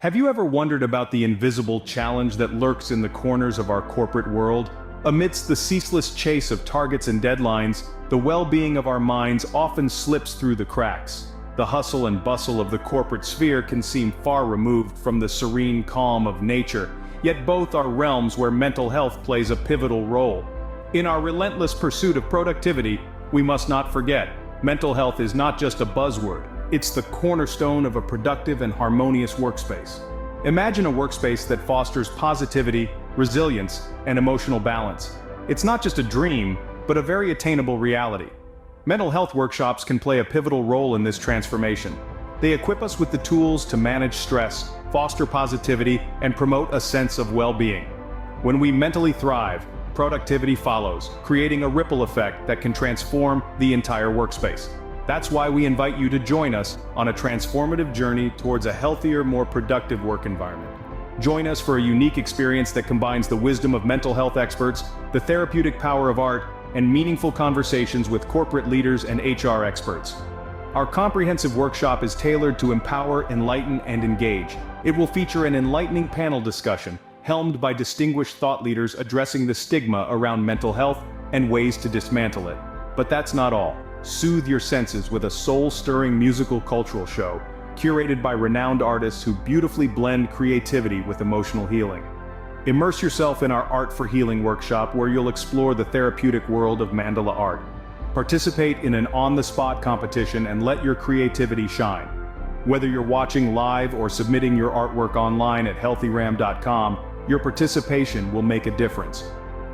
Have you ever wondered about the invisible challenge that lurks in the corners of our corporate world? Amidst the ceaseless chase of targets and deadlines, the well-being of our minds often slips through the cracks. The hustle and bustle of the corporate sphere can seem far removed from the serene calm of nature, yet both are realms where mental health plays a pivotal role. In our relentless pursuit of productivity, we must not forget, mental health is not just a buzzword. It's the cornerstone of a productive and harmonious workspace. Imagine a workspace that fosters positivity, resilience, and emotional balance. It's not just a dream, but a very attainable reality. Mental health workshops can play a pivotal role in this transformation. They equip us with the tools to manage stress, foster positivity, and promote a sense of well-being. When we mentally thrive, productivity follows, creating a ripple effect that can transform the entire workspace. That's why we invite you to join us on a transformative journey towards a healthier, more productive work environment. Join us for a unique experience that combines the wisdom of mental health experts, the therapeutic power of art, and meaningful conversations with corporate leaders and HR experts. Our comprehensive workshop is tailored to empower, enlighten, and engage. It will feature an enlightening panel discussion, helmed by distinguished thought leaders addressing the stigma around mental health and ways to dismantle it. But that's not all. Soothe your senses with a soul-stirring musical cultural show, curated by renowned artists who beautifully blend creativity with emotional healing. Immerse yourself in our Art for Healing workshop, where you'll explore the therapeutic world of mandala art. Participate in an on-the-spot competition and let your creativity shine. Whether you're watching live or submitting your artwork online at HealThyRam.com, your participation will make a difference.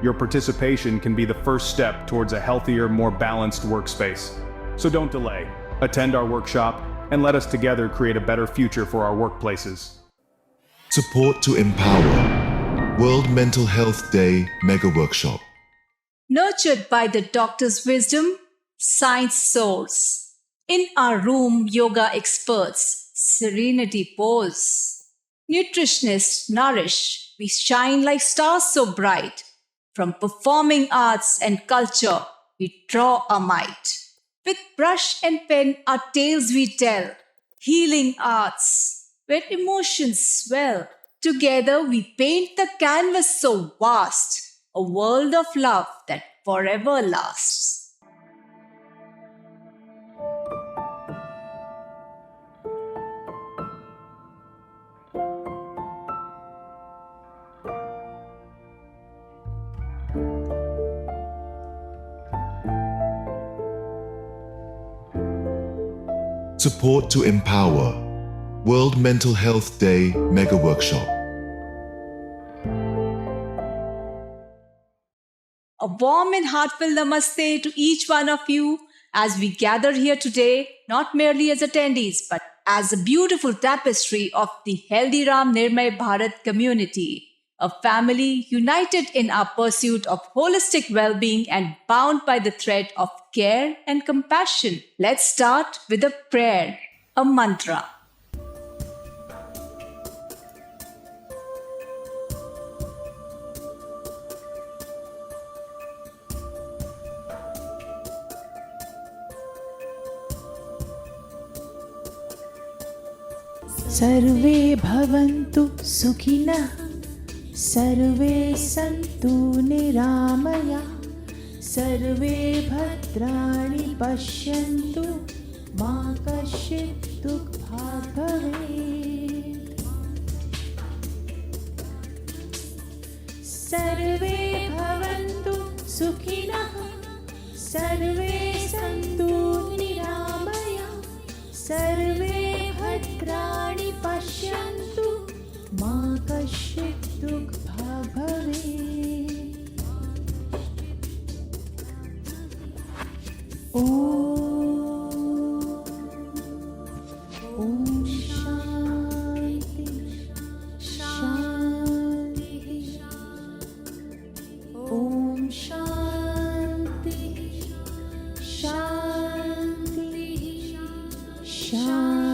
Your participation can be the first step towards a healthier, more balanced workspace. So don't delay. Attend our workshop and let us together create a better future for our workplaces. Support to Empower World Mental Health Day Mega Workshop. Nurtured by the doctor's wisdom, science soars. In our room, yoga experts, serenity pose. Nutritionists nourish, we shine like stars so bright. From performing arts and culture, we draw a might. With brush and pen, our tales we tell. Healing arts, where emotions swell. Together we paint the canvas so vast, a world of love that forever lasts. Support to Empower World Mental Health Day Mega Workshop. A warm and heartfelt namaste to each one of you as we gather here today, not merely as attendees, but as a beautiful tapestry of the HealThyRam Nirmay Bharat community, a family united in our pursuit of holistic well-being and bound by the thread of care and compassion. Let's start with a prayer, a mantra. सर्वे भवन्तु सुखिनः सर्वे सन्तु निरामया सर्वे भद्राणि पश्यन्तु मा कश्चित् दुःखभाग् भवेत् सर्वे भवन्तु सुखिनः सर्वे सन्तु निरामया सर्वे भद्राणि पश्यन्तु मा कश्चित् दुःखभाग् भवेत् ॐ शान्ति शान्ति ॐ शान्ति शान्ति शान्ति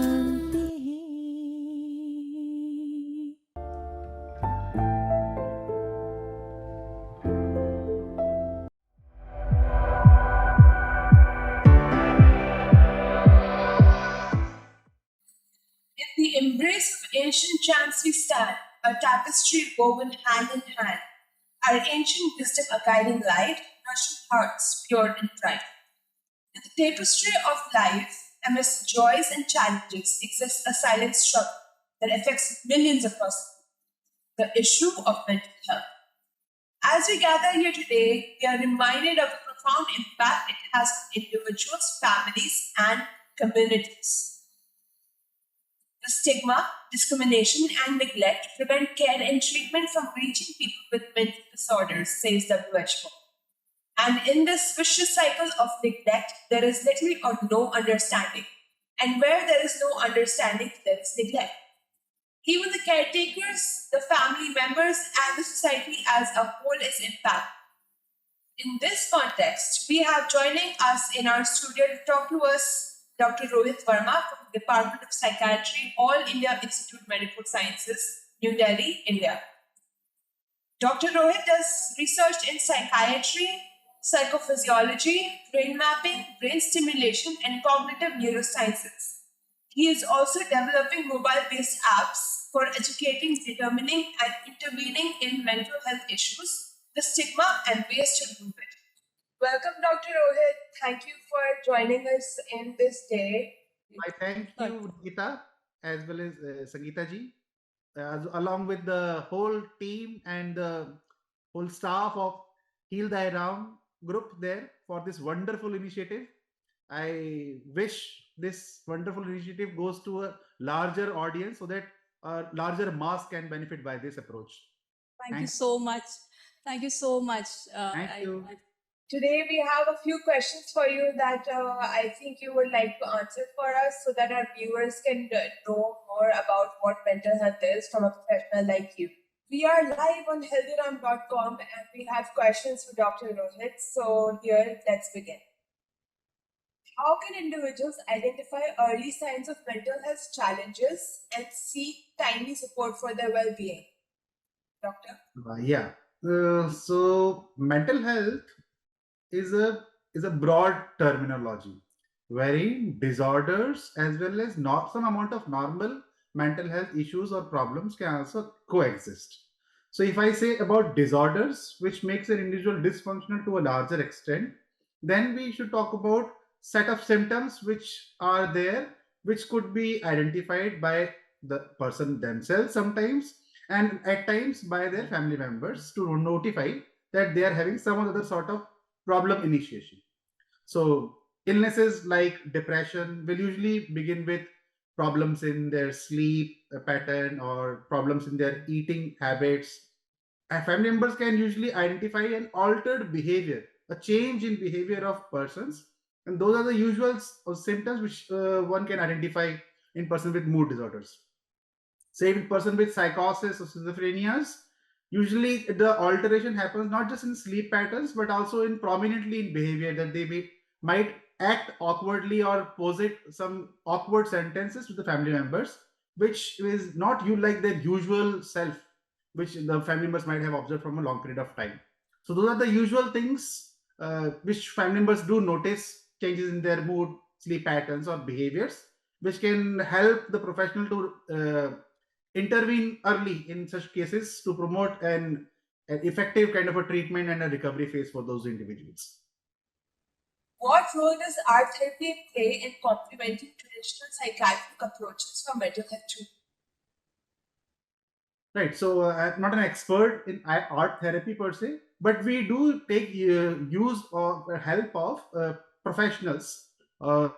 ancient chants we stand, a tapestry woven hand in hand, our ancient wisdom a guiding light, nurturing hearts pure and bright. In the tapestry of life, amidst joys and challenges, exists a silent struggle that affects millions across the issue of mental health. As we gather here today, we are reminded of the profound impact it has on individuals, families, and communities. The stigma, discrimination, and neglect prevent care and treatment from reaching people with mental disorders, says WHO. And in this vicious cycle of neglect, there is little or no understanding. And where there is no understanding, there is neglect. Even the caretakers, the family members, and the society as a whole is impacted. In this context, we have joining us in our studio to talk to us Dr. Rohit Verma from the Department of Psychiatry, All India Institute of Medical Sciences, New Delhi, India. Dr. Rohit does research in psychiatry, psychophysiology, brain mapping, brain stimulation, and cognitive neurosciences. He is also developing mobile-based apps for educating, determining, and intervening in mental health issues, the stigma, and ways to remove it. Welcome, Dr. Rohit. Thank you for joining us in this day. I thank you, Gita, as well as Sangeeta ji, along with the whole team and the whole staff of HealThyRam group there for this wonderful initiative. I wish this wonderful initiative goes to a larger audience so that a larger mass can benefit by this approach. Thank you so much. Thank you so much. Thank you. Today, we have a few questions for you that I think you would like to answer for us so that our viewers can know more about what mental health is from a professional like you. We are live on HealThyRam.com and we have questions for Dr. Rohit. So here, let's begin. How can individuals identify early signs of mental health challenges and seek timely support for their well-being? Doctor? Yeah. So mental health is a broad terminology, wherein disorders as well as not some amount of normal mental health issues or problems can also coexist. So if I say about disorders, which makes an individual dysfunctional to a larger extent, then we should talk about set of symptoms which are there, which could be identified by the person themselves sometimes, and at times by their family members to notify that they are having some other sort of problem initiation. So illnesses like depression will usually begin with problems in their sleep pattern or problems in their eating habits. And family members can usually identify an altered behavior, a change in behavior of persons. And those are the usual symptoms which one can identify in person with mood disorders. Say in person with psychosis or schizophrenias, usually the alteration happens not just in sleep patterns, but also in prominently in behavior, that they might act awkwardly or posit some awkward sentences to the family members, which is not like their usual self, which the family members might have observed from a long period of time. So those are the usual things which family members do notice, changes in their mood, sleep patterns or behaviors, which can help the professional to intervene early in such cases to promote an effective kind of a treatment and a recovery phase for those individuals. What role does art therapy play in complementing traditional psychiatric approaches for mental health treatment? Right. So I'm not an expert in art therapy per se, but we do take use or help of professionals. So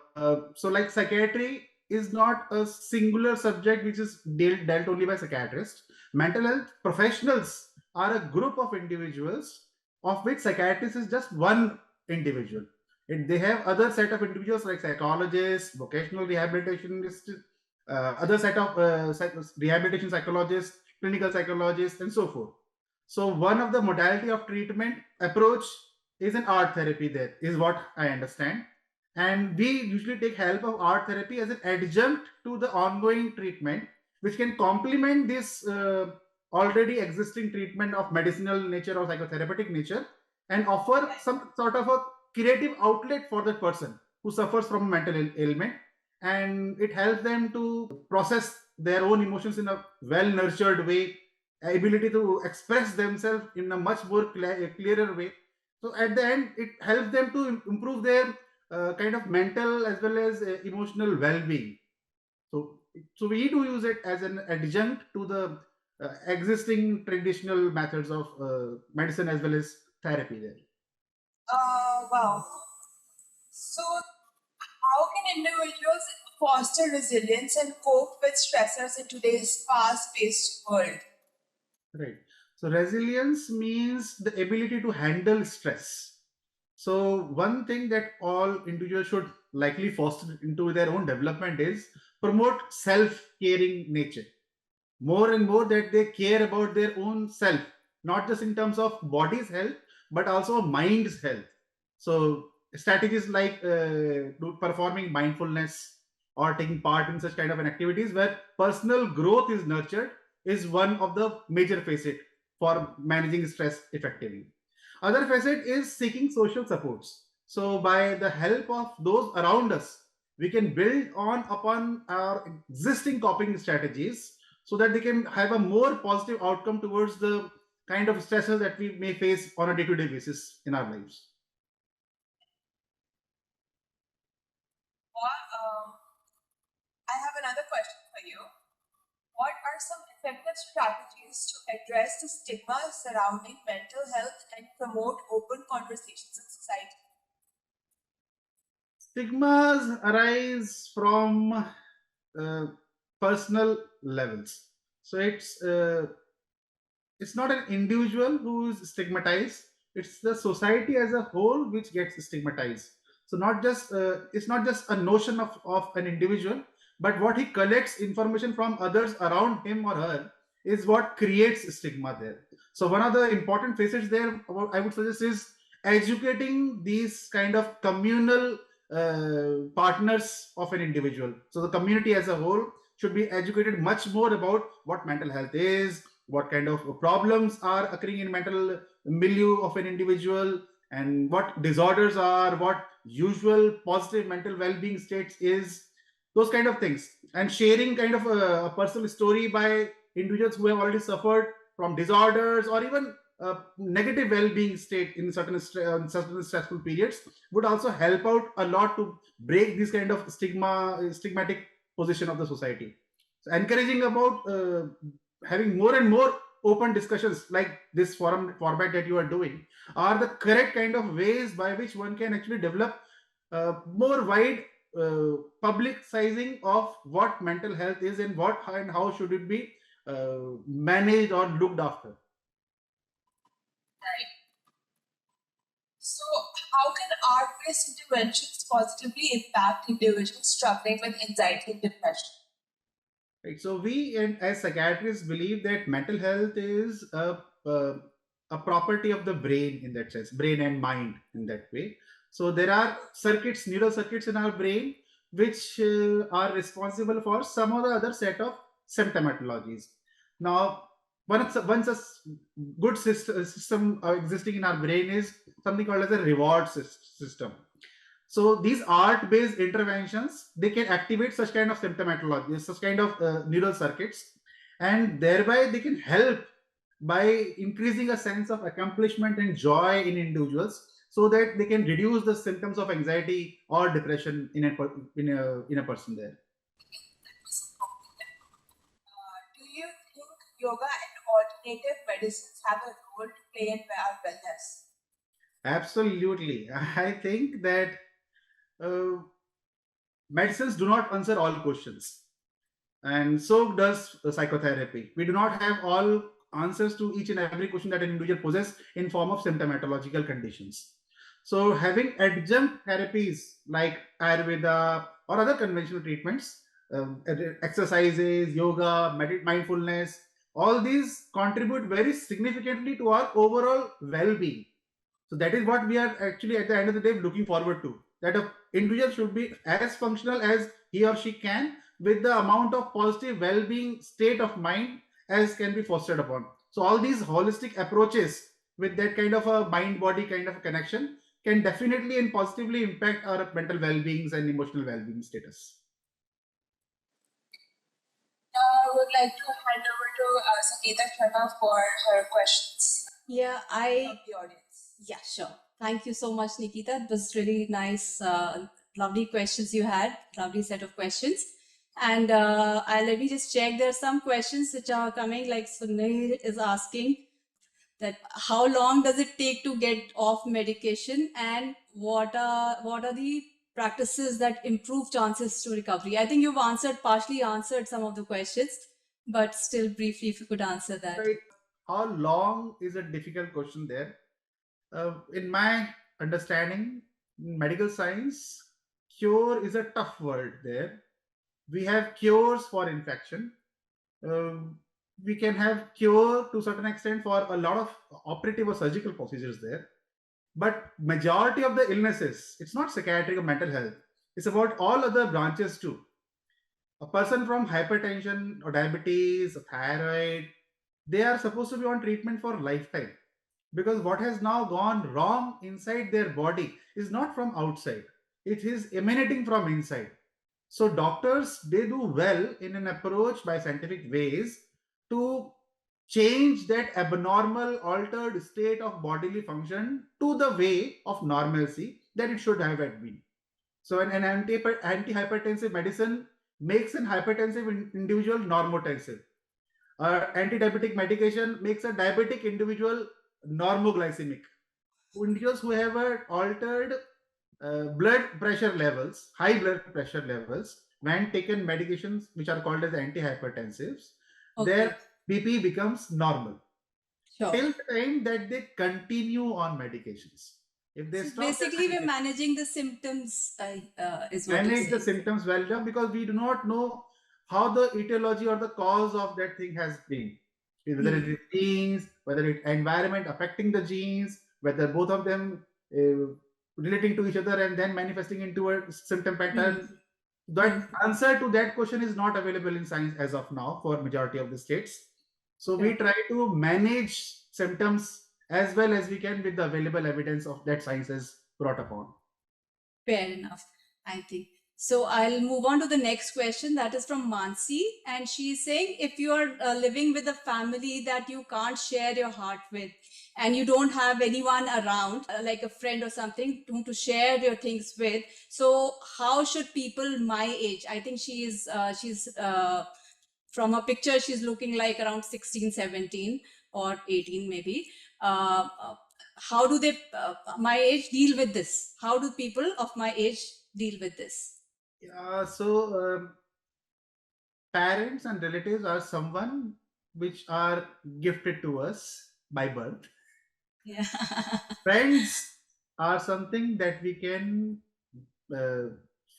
like psychiatry is not a singular subject which is dealt only by psychiatrists. Mental health professionals are a group of individuals of which psychiatrist is just one individual. They have other set of individuals like psychologists, vocational rehabilitationists, other set of rehabilitation psychologists, clinical psychologists, and so forth. So one of the modality of treatment approach is an art therapy, there is what I understand. And we usually take help of art therapy as an adjunct to the ongoing treatment, which can complement this already existing treatment of medicinal nature or psychotherapeutic nature, and offer some sort of a creative outlet for that person who suffers from a mental ailment. And it helps them to process their own emotions in a well-nurtured way, ability to express themselves in a much more clearer way. So at the end, it helps them to improve their kind of mental as well as emotional well-being. So we do use it as an adjunct to the existing traditional methods of medicine as well as therapy there. Wow. So, how can individuals foster resilience and cope with stressors in today's fast-paced world? Right. So resilience means the ability to handle stress. So one thing that all individuals should likely foster into their own development is promote self-caring nature. More and more that they care about their own self, not just in terms of body's health, but also mind's health. So strategies like performing mindfulness or taking part in such kind of an activities where personal growth is nurtured is one of the major facet for managing stress effectively. Other facet is seeking social supports. So by the help of those around us, we can build on upon our existing coping strategies so that they can have a more positive outcome towards the kind of stresses that we may face on a day-to-day basis in our lives. I have another question for you. What are some effective strategies to address the stigma surrounding mental health and promote open conversations in society? Stigmas arise from personal levels. So it's not an individual who is stigmatized, it's the society as a whole which gets stigmatized. So not just it's not just a notion of an individual, but what he collects information from others around him or her is what creates stigma there. So one of the important facets there I would suggest is educating these kind of communal partners of an individual. So the community as a whole should be educated much more about what mental health is, what kind of problems are occurring in mental milieu of an individual, and what disorders are, what usual positive mental well-being states is, those kind of things. And sharing kind of a personal story by individuals who have already suffered from disorders or even negative well-being state in certain stressful periods would also help out a lot to break this kind of stigmatic position of the society. So encouraging about having more and more open discussions like this forum format that you are doing are the correct kind of ways by which one can actually develop more wide public sizing of what mental health is and what and how should it be managed or looked after. Right. So, how can art-based interventions positively impact individuals struggling with anxiety and depression? Right. So we, and as psychiatrists, believe that mental health is a property of the brain in that sense, brain and mind in that way. So there are circuits, neural circuits in our brain, which are responsible for some or the other set of symptomatologies. Now, once a good system existing in our brain is something called as a reward system. So these art-based interventions, they can activate such kind of symptomatology, such kind of neural circuits, and thereby they can help by increasing a sense of accomplishment and joy in individuals, so that they can reduce the symptoms of anxiety or depression in a person there. Do you think yoga and alternative medicines have a role to play in our wellness? Absolutely. I think that medicines do not answer all questions, and so does psychotherapy. We do not have all answers to each and every question that an individual possesses in form of symptomatological conditions. So having adjunct therapies like Ayurveda or other conventional treatments, exercises, yoga, mindfulness, all these contribute very significantly to our overall well-being. So that is what we are actually at the end of the day looking forward to. That an individual should be as functional as he or she can with the amount of positive well-being state of mind as can be fostered upon. So all these holistic approaches with that kind of a mind-body kind of a connection can definitely and positively impact our mental well-beings and emotional well-being status. would like to hand over to Sangeeta Sharma for her questions Yeah, from the audience. Yeah, sure. Thank you so much, Nikita. It was really nice, lovely questions you had, lovely set of questions. And let me just check. There are some questions which are coming, like Sunil is asking that how long does it take to get off medication, and what are the practices that improve chances to recovery? I think you've partially answered some of the questions, but still briefly, if you could answer that. Right. How long is a difficult question there. In my understanding, in medical science, cure is a tough word there. We have cures for infection. We can have cure to a certain extent for a lot of operative or surgical procedures there. But majority of the illnesses, it's not psychiatric or mental health. It's about all other branches too. A person from hypertension or diabetes, or thyroid, they are supposed to be on treatment for lifetime, because what has now gone wrong inside their body is not from outside, it is emanating from inside. So doctors, they do well in an approach by scientific ways to change that abnormal altered state of bodily function to the way of normalcy that it should have been. So an antihypertensive medicine makes an hypertensive individual normotensive. Anti-diabetic medication makes a diabetic individual normoglycemic. Individuals who have altered blood pressure levels, high blood pressure levels, when taken medications which are called as antihypertensives, their BP becomes normal. Sure. Till the time that they continue on medications. If they stop, basically, we're managing the symptoms. Is what manage the symptoms well enough, because we do not know how the etiology or the cause of that thing has been. Whether it is genes, whether it's environment affecting the genes, whether both of them relating to each other and then manifesting into a symptom pattern. That answer to that question is not available in science as of now for majority of the states. So we try to manage symptoms as well as we can with the available evidence of that science has brought upon. Fair enough, I think. So I'll move on to the next question. That is from Mansi. And she's saying, if you are living with a family that you can't share your heart with, and you don't have anyone around, like a friend or something, to share your things with, so how should people my age, I think she's from a picture, she's looking like around 16, 17 or 18 maybe. How do they, my age, deal with this? How do people of my age deal with this? Parents and relatives are someone which are gifted to us by birth. Yeah. Friends are something that we can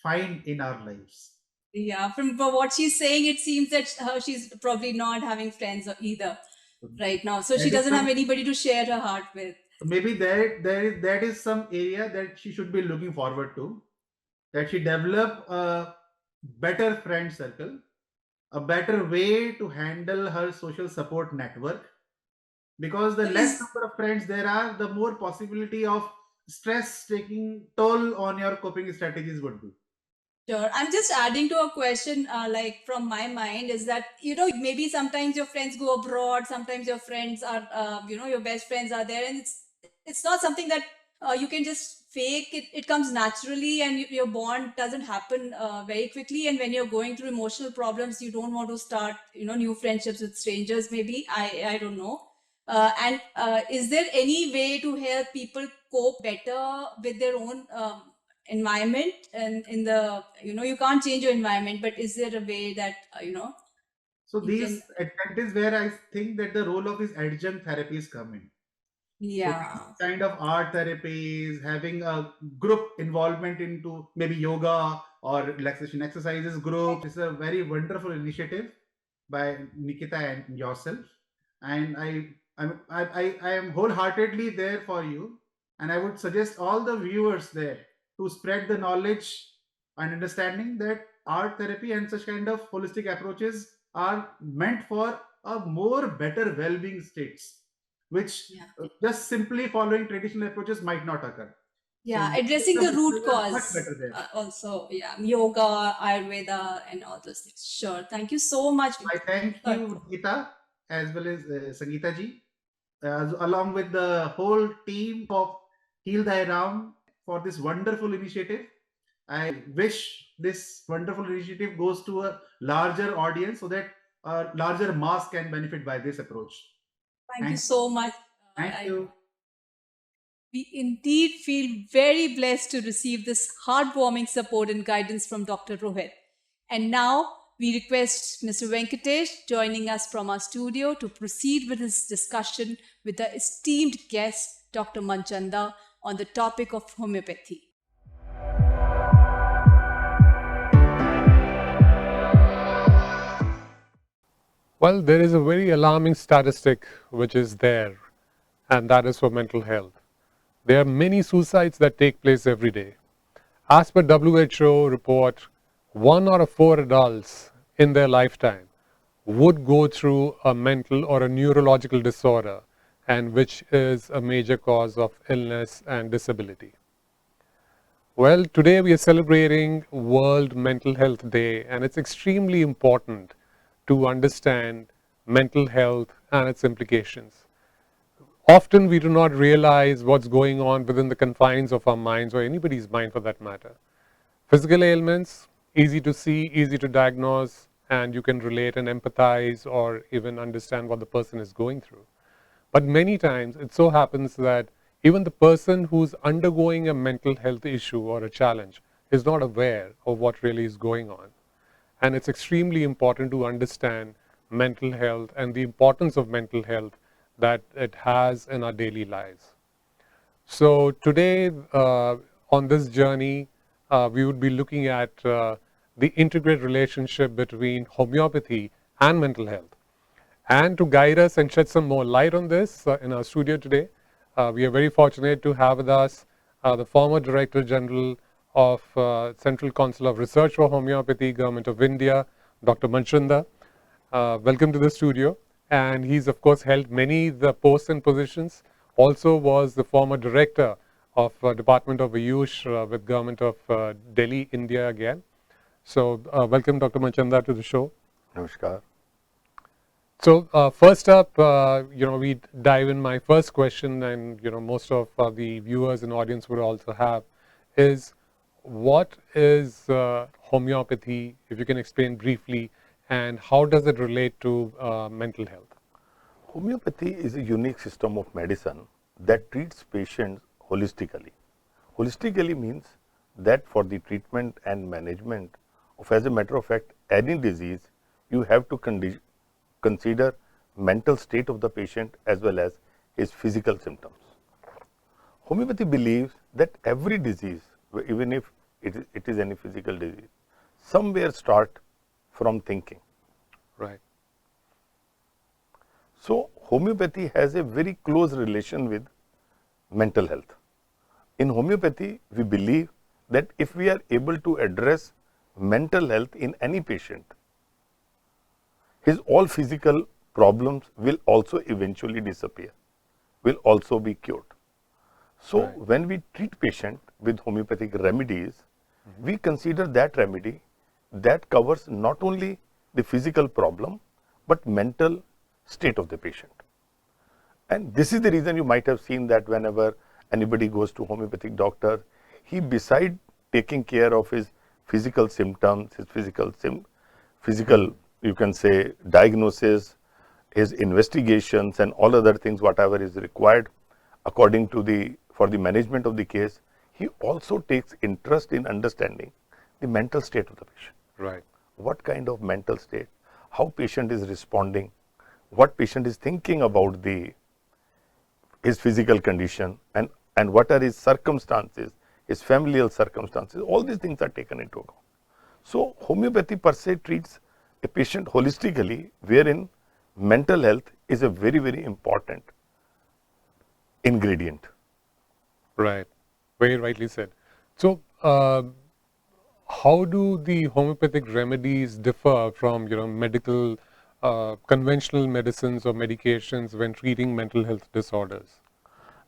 find in our lives. Yeah, from what she's saying, it seems that she's probably not having friends either right now. So she doesn't have anybody to share her heart with. Maybe that is some area that she should be looking forward to, that she develop a better friend circle, a better way to handle her social support network, because the less number of friends there are, the more possibility of stress taking toll on your coping strategies would be. Sure. I'm just adding to a question, like from my mind, is that, maybe sometimes your friends go abroad, sometimes your friends are, your best friends are there, and it's not something that you can just fake. It comes naturally, and your bond doesn't happen very quickly. And when you're going through emotional problems, you don't want to start, new friendships with strangers, maybe. I don't know. And is there any way to help people cope better with their own environment, and in the you can't change your environment, but is there a way that so these that is where I think that the role of these adjunct therapies come in. Yeah. So kind of art therapies, having a group involvement into maybe yoga or relaxation exercises group is a very wonderful initiative by Nikita and yourself, and I am wholeheartedly there for you, and I would suggest all the viewers there to spread the knowledge and understanding that art therapy and such kind of holistic approaches are meant for a more better well-being states, which just simply following traditional approaches might not occur. Yeah, So addressing the root much cause better there. also. Yeah, yoga, Ayurveda, and all those things. Sure. Thank you so much. I thank Sorry. you, Geeta, as well as Sangeeta ji, along with the whole team of HealThyRam for this wonderful initiative. I wish this wonderful initiative goes to a larger audience so that a larger mass can benefit by this approach. Thank you so much. Thank you. We indeed feel very blessed to receive this heartwarming support and guidance from Dr. Rohit. And now we request Mr. Venkatesh joining us from our studio to proceed with his discussion with the esteemed guest, Dr. Manchanda, on the topic of homeopathy. Well, there is a very alarming statistic which is there, and that is for mental health. There are many suicides that take place every day. As per WHO report, 1 out of 4 adults in their lifetime would go through a mental or a neurological disorder, and which is a major cause of illness and disability. Well, today we are celebrating World Mental Health Day, and it's extremely important to understand mental health and its implications. Often we do not realize what's going on within the confines of our minds, or anybody's mind for that matter. Physical ailments, easy to see, easy to diagnose, and you can relate and empathize or even understand what the person is going through. But many times it so happens that even the person who's undergoing a mental health issue or a challenge is not aware of what really is going on. And it's extremely important to understand mental health and the importance of mental health that it has in our daily lives. So today on this journey, we would be looking at the integrated relationship between homeopathy and mental health. And to guide us and shed some more light on this in our studio today, we are very fortunate to have with us the former Director General of Central Council of Research for Homeopathy, Government of India, Dr. Manchanda. Welcome to the studio. And he's of course held many the posts and positions. Also was the former Director of Department of Ayush with Government of Delhi, India again. So welcome Dr. Manchanda to the show. Namaskar. So first up, we dive in my first question, and most of the viewers and audience would also have, is what is homeopathy, if you can explain briefly, and how does it relate to mental health? Homeopathy is a unique system of medicine that treats patients holistically. Holistically means that for the treatment and management of, as a matter of fact, any disease, you have to consider mental state of the patient as well as his physical symptoms. Homeopathy believes that every disease, even if it is any physical disease, somewhere start from thinking. Right. So homeopathy has a very close relation with mental health. In homeopathy, we believe that if we are able to address mental health in any patient, his all physical problems will also eventually disappear, will also be cured. So when we treat patient with homeopathic remedies, we consider that remedy that covers not only the physical problem, but mental state of the patient. And this is the reason you might have seen that whenever anybody goes to homeopathic doctor, he beside taking care of his physical symptoms, his physical you can say diagnosis, his investigations and all other things, whatever is required according to for the management of the case, he also takes interest in understanding the mental state of the patient. Right. What kind of mental state, how patient is responding, what patient is thinking about his physical condition, and what are his circumstances, his familial circumstances, all these things are taken into account. So homeopathy per se treats a patient holistically, wherein mental health is a very, very important ingredient. Right. Very rightly said. So how do the homeopathic remedies differ from medical conventional medicines or medications when treating mental health disorders?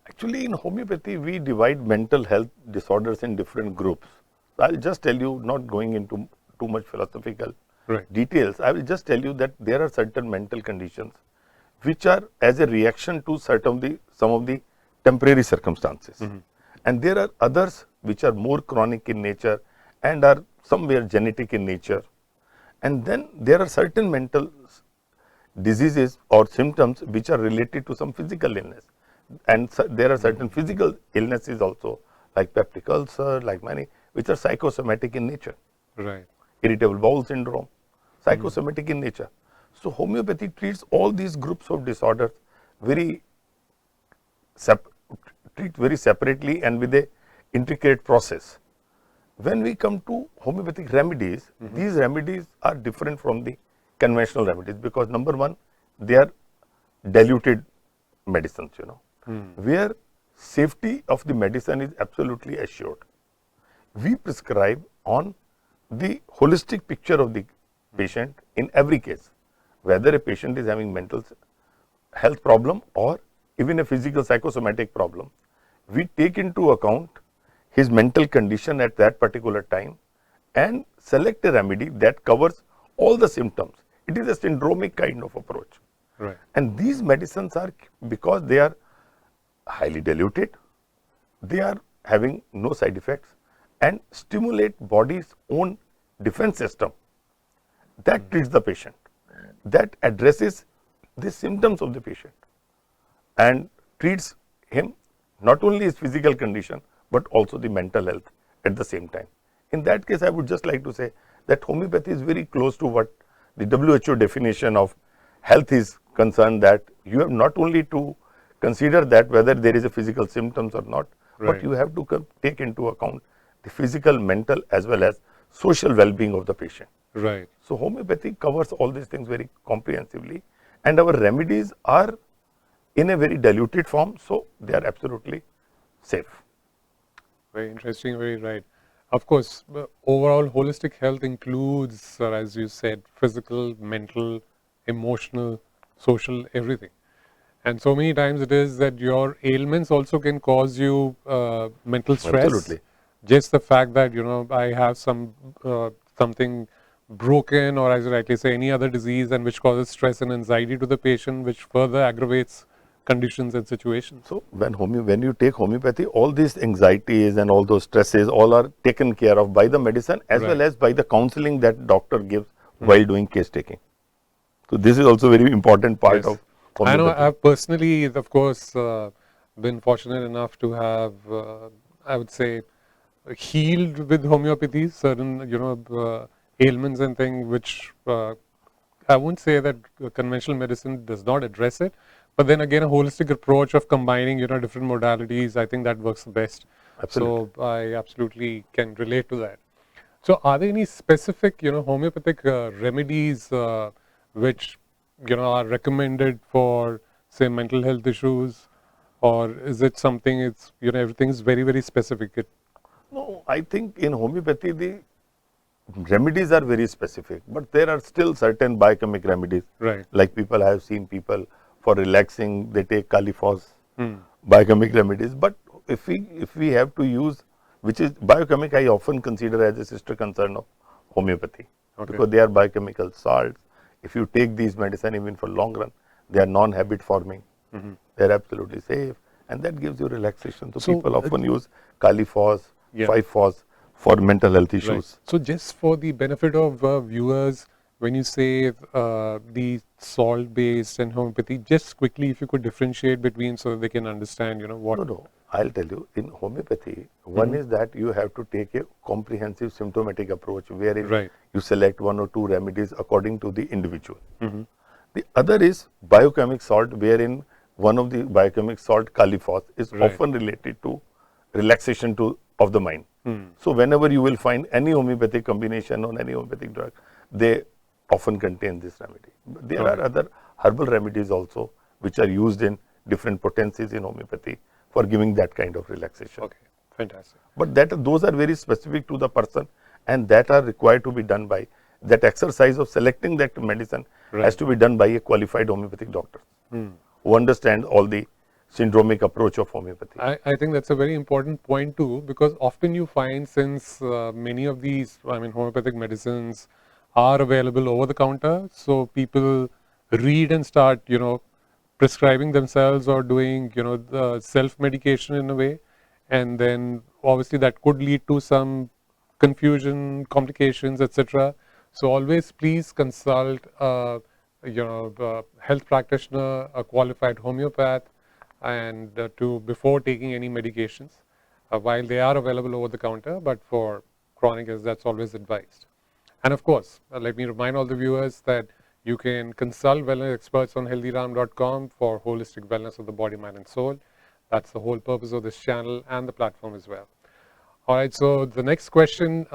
Actually, in homeopathy, we divide mental health disorders in different groups. I'll just tell you, not going into too much philosophical details, I will just tell you that there are certain mental conditions which are as a reaction to some of the temporary circumstances. And there are others which are more chronic in nature and are somewhere genetic in nature. And then there are certain mental diseases or symptoms which are related to some physical illness. And there are certain physical illnesses also, like peptic ulcer, like many, which are psychosomatic in nature. Right. Irritable bowel syndrome, psychosomatic in nature. So homeopathy treats all these groups of disorders very separately and with a intricate process. When we come to homeopathic remedies, these remedies are different from the conventional remedies because number one, they are diluted medicines, where safety of the medicine is absolutely assured. We prescribe on the holistic picture of the patient in every case, whether a patient is having mental health problem or even a physical psychosomatic problem. We take into account his mental condition at that particular time and select a remedy that covers all the symptoms. It is a syndromic kind of approach. Right. And these medicines are, because they are highly diluted, they are having no side effects and stimulate body's own defense system that treats the patient, that addresses the symptoms of the patient and treats him not only his physical condition but also the mental health at the same time. In that case, I would just like to say that homeopathy is very close to what the WHO definition of health is concerned, that you have not only to consider that whether there is a physical symptoms or not, but you have to take into account the physical, mental as well as social well-being of the patient. Right. So homeopathy covers all these things very comprehensively, and our remedies are in a very diluted form, so they are absolutely safe. Very interesting, very right. Of course, overall holistic health includes, as you said, physical, mental, emotional, social, everything. And so many times it is that your ailments also can cause you mental stress. Absolutely. Just the fact that, I have something broken, or as you rightly say, any other disease, and which causes stress and anxiety to the patient, which further aggravates conditions and situations. So when you take homeopathy, all these anxieties and all those stresses all are taken care of by the medicine as well as by the counseling that doctor gives while doing case taking. So this is also very important part of homeopathy. I know I've personally, of course, been fortunate enough to have, I would say, healed with homeopathy, certain, ailments and things which I wouldn't say that conventional medicine does not address it, but then again, a holistic approach of combining, different modalities, I think that works the best. Absolutely. So I absolutely can relate to that. So are there any specific, homeopathic remedies which, are recommended for, say, mental health issues, or is it something it's, everything is very, very specific? No, I think in homeopathy the remedies are very specific, but there are still certain biochemic remedies. Right. Like I have seen people for relaxing, they take Califos, biochemic remedies. But if we have to use, which is biochemic, I often consider as a sister concern of homeopathy, because they are biochemical salts. If you take these medicine even for long run, they are non-habit forming. They are absolutely safe, and that gives you relaxation. So people often use Califos, 5-Fos for mental health issues. Right. So just for the benefit of viewers, when you say the salt-based and homeopathy, just quickly if you could differentiate between so that they can understand, what. No, I'll tell you. In homeopathy, one is that you have to take a comprehensive symptomatic approach, wherein you select one or two remedies according to the individual. The other is biochemic salt, wherein one of the biochemic salt, Califos, is often related to relaxation of the mind. So whenever you will find any homeopathic combination on any homeopathic drug, they often contain this remedy. But there are other herbal remedies also which are used in different potencies in homeopathy for giving that kind of relaxation. Okay, fantastic. But those are very specific to the person, and that are required to be done by that exercise of selecting that medicine has to be done by a qualified homeopathic doctor who understands all the syndromic approach of homeopathy. I think that's a very important point too, because often you find, since many of these, homeopathic medicines are available over the counter, so people read and start, prescribing themselves or doing, the self-medication in a way, and then obviously that could lead to some confusion, complications, etc. So always please consult, health practitioner, a qualified homeopath, and before taking any medications, while they are available over the counter, but for chronic, that's always advised. And of course, let me remind all the viewers that you can consult wellness experts on HealThyRam.com for holistic wellness of the body, mind and soul. That's the whole purpose of this channel and the platform as well. All right, so the next question,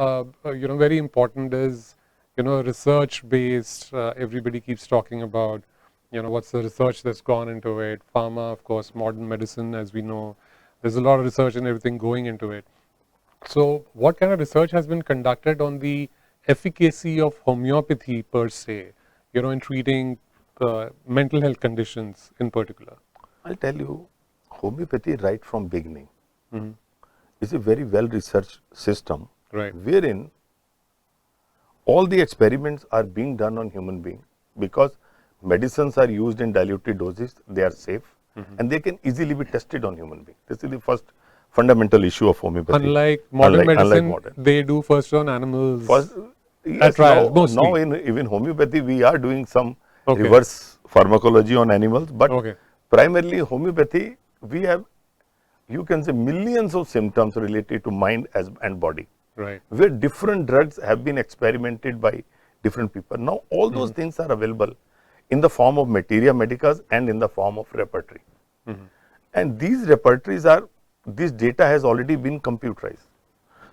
very important is, research based. Everybody keeps talking about, what's the research that's gone into it. Pharma, of course, modern medicine, as we know, there's a lot of research and everything going into it. So what kind of research has been conducted on the efficacy of homeopathy per se, in treating mental health conditions in particular? I'll tell you, homeopathy right from beginning is a very well researched system, Right. wherein all the experiments are being done on human being, because medicines are used in diluted doses, they are safe, and they can easily be tested on human being. This is the first fundamental issue of homeopathy. Unlike modern medicine, unlike modern. they do first on animals. First, yes, trials, now, mostly. now in even homeopathy we are doing some Okay. reverse pharmacology on animals, but Okay. primarily homeopathy, we have, you can say, millions of symptoms related to mind and body, Right. where different drugs have been experimented by different people. Now all those things are available in the form of materia medicas and in the form of repertory. And these repertories are, this data has already been computerized.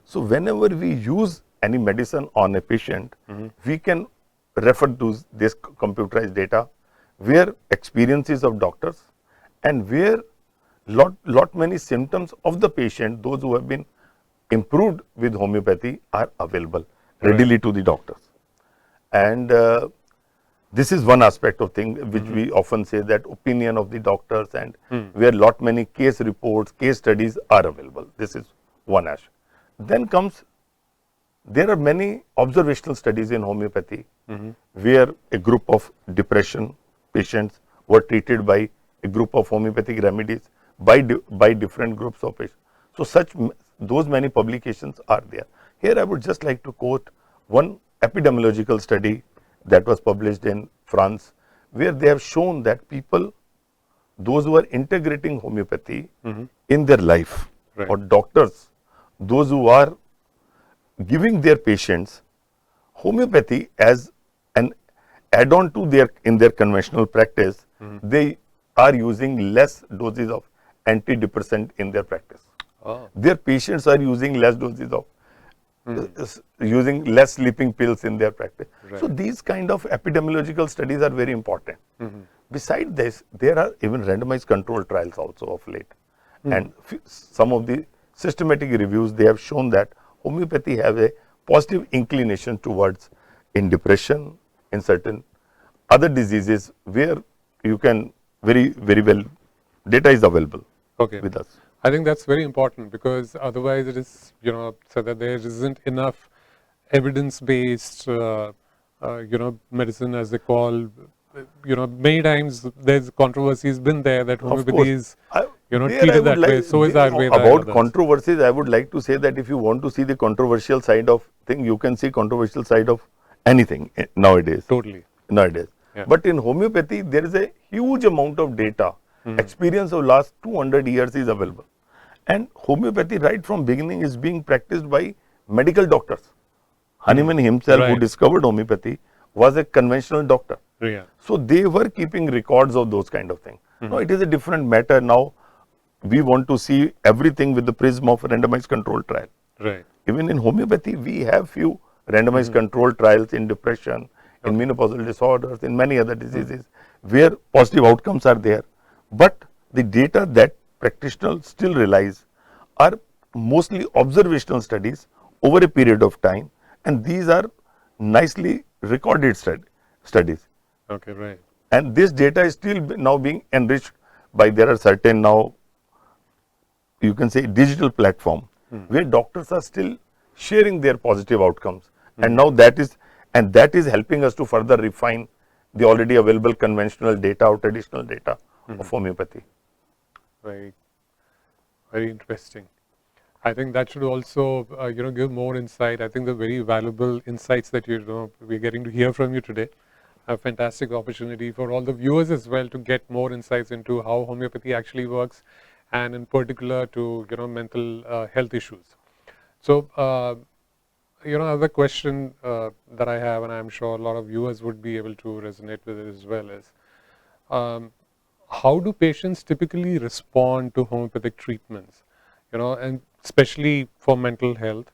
So whenever we use any medicine on a patient, we can refer to this computerized data, where experiences of doctors and where lot many symptoms of the patient, those who have been improved with homeopathy, are available readily to the doctors. And this is one aspect of thing which we often say, that opinion of the doctors, and where lot many case reports, case studies are available. This is one aspect. Then comes, there are many observational studies in homeopathy, where a group of depression patients were treated by a group of homeopathic remedies by different groups of patients. So those many publications are there. Here I would just like to quote one epidemiological study that was published in France, where they have shown that people, those who are integrating homeopathy in their life, Right. or doctors, those who are giving their patients homeopathy as an add-on to their conventional practice, they are using less doses of antidepressant in their practice. Oh. Their patients are using less doses of using less sleeping pills in their practice. Right. So these kind of epidemiological studies are very important. Besides this, there are even randomized controlled trials also of late, and some of the systematic reviews, they have shown that homeopathy have a positive inclination towards in depression, in certain other diseases, where you can very well, data is available Okay. with us. I think that's very important, because otherwise it is, so that there isn't enough evidence-based, medicine, as they call. Many times there's controversies been there that homeopathy is, treated that way. So is Ayurveda. and About others. controversies, I would like to say that if you want to see the controversial side of thing, you can see controversial side of anything nowadays. Totally. Nowadays. Yeah. But in homeopathy, there is a huge amount of data. Experience of last 200 years is available. And homeopathy right from beginning is being practiced by medical doctors. Hahnemann himself, who Right. discovered homeopathy, was a conventional doctor. Yeah. So they were keeping records of those kind of things. Now it is a different matter. Now we want to see everything with the prism of randomized controlled trial. Right. Even in homeopathy, we have few randomized controlled trials in depression, in menopausal disorders, in many other diseases, where positive outcomes are there. But the data that practitioners still realize are mostly observational studies over a period of time, and these are nicely recorded studies. Okay. Right. And this data is still now being enriched by there are certain now, you can say, digital platform where doctors are still sharing their positive outcomes, and now that is helping us to further refine the already available conventional data or traditional data of homeopathy. Very, very interesting. I think that should also, give more insight. I think the very valuable insights that we're getting to hear from you today. A fantastic opportunity for all the viewers as well to get more insights into how homeopathy actually works, and in particular to mental health issues. So, another question that I have, and I'm sure a lot of viewers would be able to resonate with it as well, is how do patients typically respond to homeopathic treatments, and especially for mental health,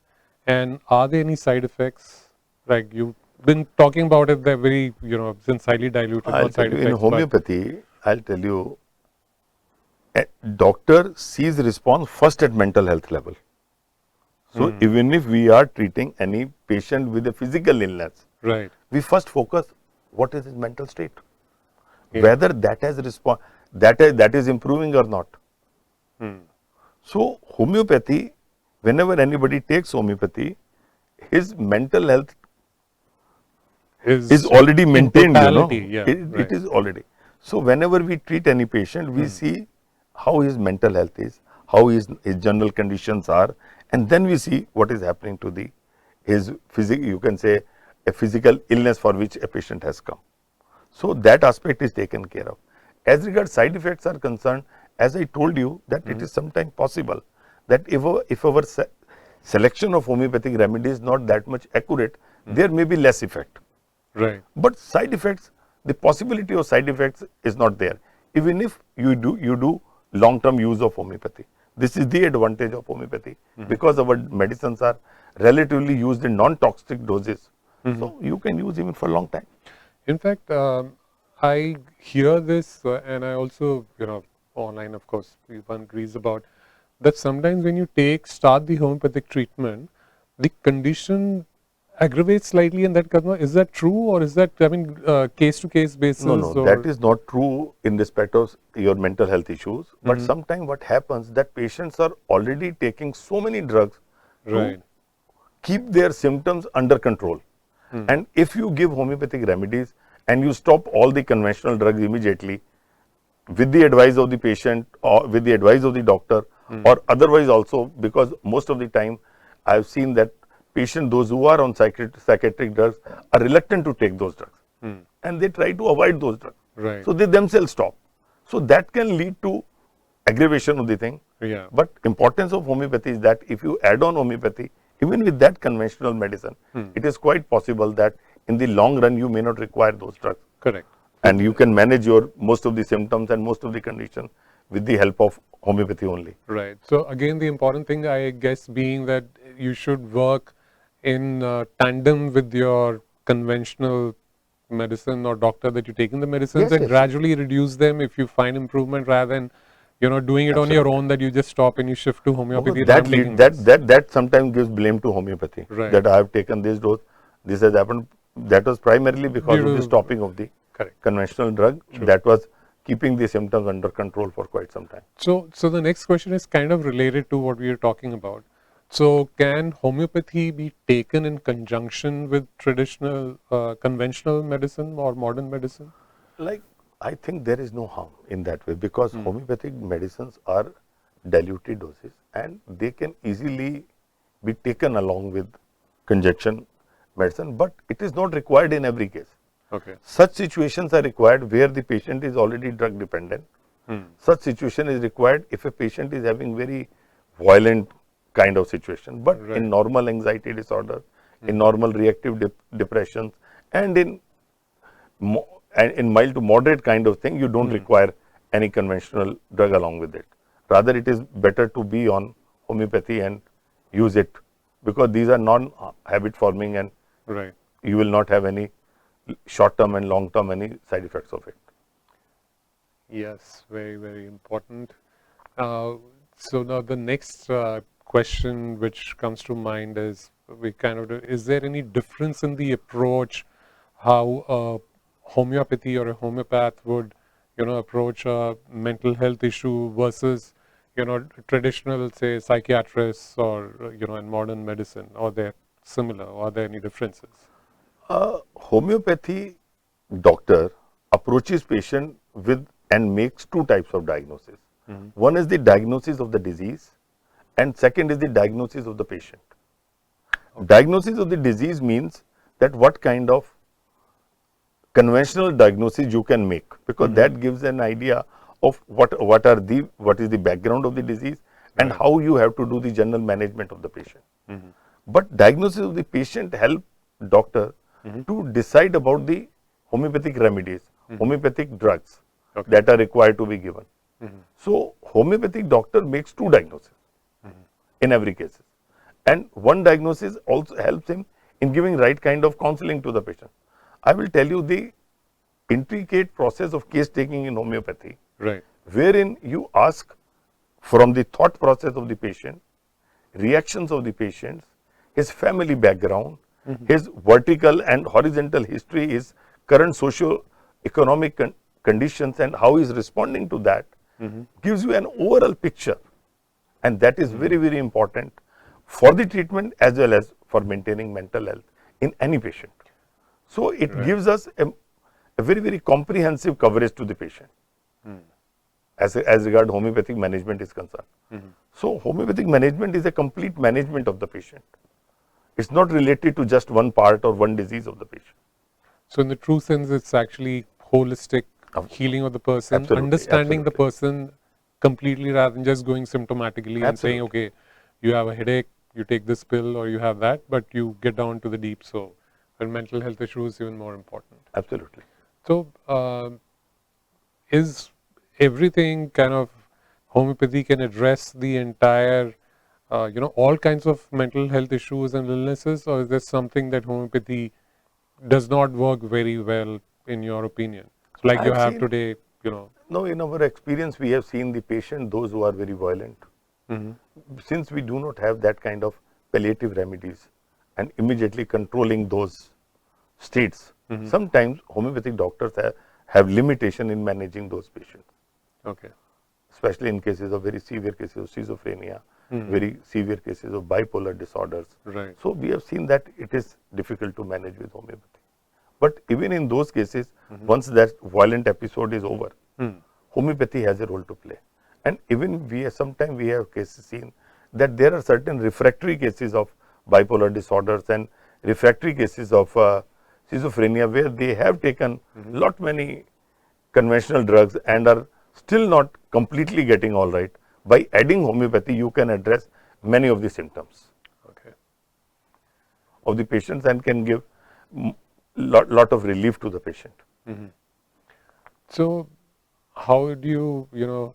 and are there any side effects? Like you've been talking about it, they're very, since highly diluted, I'll not tell side you, effects. in homeopathy, I'll tell you, a doctor sees response first at mental health level. So even if we are treating any patient with a physical illness, Right. we first focus what is his mental state, Yeah. whether that has that is improving or not. So homeopathy, whenever anybody takes homeopathy, his mental health is already maintained, totality, yeah, it right. is already. So whenever we treat any patient, we see how his mental health is, how his general conditions are, and then we see what is happening to his physical, you can say, a physical illness for which a patient has come. So that aspect is taken care of. As regards side effects are concerned, as I told you, that it is sometimes possible that if our selection of homeopathic remedy is not that much accurate, there may be less effect. Right. But side effects, the possibility of side effects is not there, even if you do long-term use of homeopathy. This is the advantage of homeopathy, because our medicines are relatively used in non-toxic doses. So you can use even for a long time. In fact, I hear this, and I also, online, of course, one reads about that sometimes when you start the homeopathic treatment, the condition aggravates slightly, and is that true, or is that, case to case basis? No, or? that is not true in respect of your mental health issues. But sometimes what happens, that patients are already taking so many drugs Right. to keep their symptoms under control. And if you give homeopathic remedies and you stop all the conventional drugs immediately, with the advice of the patient or with the advice of the doctor, or otherwise also, because most of the time I have seen that patients, those who are on psychiatric drugs, are reluctant to take those drugs, and they try to avoid those drugs. Right. So they themselves stop. So that can lead to aggravation of the thing. Yeah. But importance of homeopathy is that if you add on homeopathy, even with that conventional medicine, it is quite possible that in the long run you may not require those drugs. Correct. And you can manage your most of the symptoms and most of the condition with the help of homeopathy only. Right. So again, the important thing, I guess, being that you should work in tandem with your conventional medicine or doctor that you take in the medicines, Yes, and yes. gradually reduce them if you find improvement, rather than doing it on your Absolutely. own, that you just stop and you shift to homeopathy. That I'm taking that sometimes gives blame to homeopathy. Right. That I have taken this dose, this has happened. That was primarily because Due of the to- stopping of the Correct. conventional drug that was keeping the symptoms under control for quite some time. So the next question is kind of related to what we are talking about. So can homeopathy be taken in conjunction with traditional, conventional medicine or modern medicine? Like, I think there is no harm in that way, because homeopathic medicines are diluted doses and they can easily be taken along with conjunction medicine, but it is not required in every case. Okay. Such situations are required where the patient is already drug dependent. Such situation is required if a patient is having very violent kind of situation. But Right. in normal anxiety disorder, in normal reactive depressions, and in mild to moderate kind of thing, you don't require any conventional drug along with it. Rather, it is better to be on homeopathy and use it, because these are non-habit forming, and Right. you will not have any short term and long term any side effects of it. Yes, very, very important. So now the next question which comes to mind is, is there any difference in the approach how a homeopathy or a homeopath would approach a mental health issue versus, traditional, say, psychiatrists or, in modern medicine? Or they're similar? Or are there any differences? Homeopathy doctor approaches patient with and makes two types of diagnosis. One is the diagnosis of the disease and second is the diagnosis of the patient. Diagnosis of the disease means that what kind of conventional diagnosis you can make, because that gives an idea of what is the background of the disease and how you have to do the general management of the patient. But diagnosis of the patient help doctor to decide about the homeopathic remedies, homeopathic drugs that are required to be given. So homeopathic doctor makes two diagnoses in every case, and one diagnosis also helps him in giving right kind of counseling to the patient. I will tell you the intricate process of case taking in homeopathy, wherein you ask from the thought process of the patient, reactions of the patients, his family background, his vertical and horizontal history, his current socio-economic conditions and how he is responding to that, gives you an overall picture, and that is very, very important for the treatment as well as for maintaining mental health in any patient. So it gives us a very, very comprehensive coverage to the patient as regard homeopathic management is concerned. So homeopathic management is a complete management of the patient. It's not related to just one part or one disease of the patient. So in the true sense, it's actually holistic healing of the person, understanding the person completely rather than just going symptomatically and saying, okay, you have a headache, you take this pill, or you have that, but you get down to the deep. So, and mental health issues even more important. Absolutely. So, is everything kind of homeopathy can address the entire, all kinds of mental health issues and illnesses, or is there something that homeopathy does not work very well in your opinion? So like you have today, No, in our experience, we have seen the patient, those who are very violent. Since we do not have that kind of palliative remedies and immediately controlling those states, sometimes homeopathic doctors have limitation in managing those patients. Okay. Especially in cases of very severe cases of schizophrenia, very severe cases of bipolar disorders. Right. So we have seen that it is difficult to manage with homeopathy. But even in those cases, once that violent episode is over, homeopathy has a role to play. And even sometimes we have cases seen that there are certain refractory cases of bipolar disorders and refractory cases of schizophrenia where they have taken lot many conventional drugs and are still not completely getting all right. By adding homeopathy, you can address many of the symptoms of the patients and can give lot of relief to the patient. So, how do you,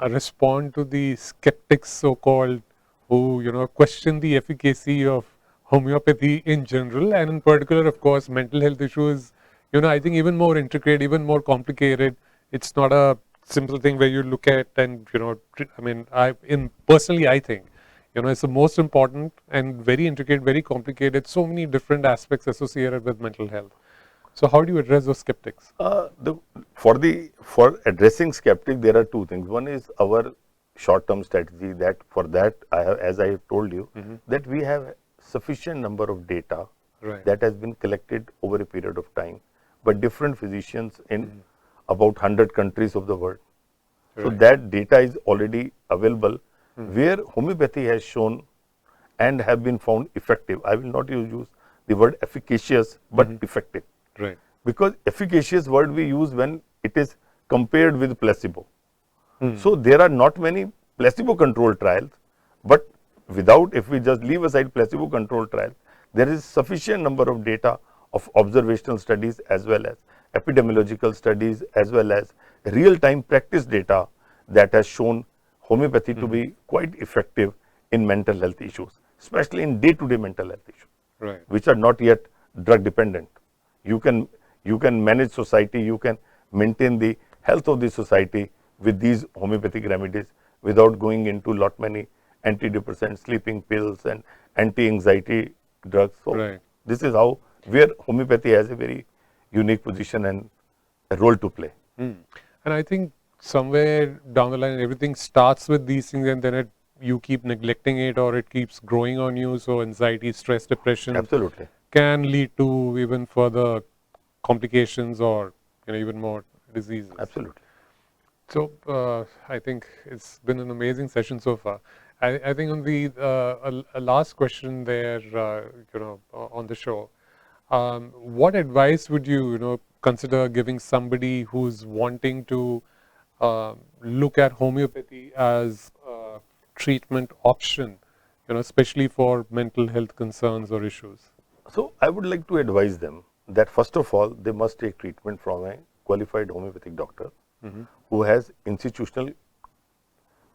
respond to the skeptics, so-called, who, question the efficacy of homeopathy in general, and in particular, of course, mental health issues, I think even more intricate, even more complicated. It's not a simple thing where you look at and, I mean, personally, I think, it's the most important and very intricate, very complicated, so many different aspects associated with mental health. So how do you address those skeptics? For addressing skeptics, there are two things. One is our short-term strategy. That for that, as I told you, that we have sufficient number of data that has been collected over a period of time by different physicians in about 100 countries of the world. So that data is already available, where homeopathy has shown and have been found effective. I will not use the word efficacious, but effective. Right. Because efficacious word we use when it is compared with placebo. So there are not many placebo controlled trials, but if we just leave aside placebo controlled trials, there is sufficient number of data of observational studies as well as epidemiological studies as well as real time practice data that has shown homeopathy to be quite effective in mental health issues, especially in day-to-day mental health issues, which are not yet drug dependent. You can manage society, you can maintain the health of the society with these homeopathic remedies without going into lot many antidepressant, sleeping pills and anti-anxiety drugs. So this is where homeopathy has a very unique position and a role to play. And I think somewhere down the line, everything starts with these things, and then you keep neglecting it, or it keeps growing on you. So anxiety, stress, depression Absolutely. can lead to even further complications, or even more diseases. Absolutely. So I think it's been an amazing session so far. I think on the a last question there, on the show, what advice would you consider giving somebody who's wanting to look at homeopathy as a treatment option, especially for mental health concerns or issues? So I would like to advise them that first of all, they must take treatment from a qualified homeopathic doctor who has institutional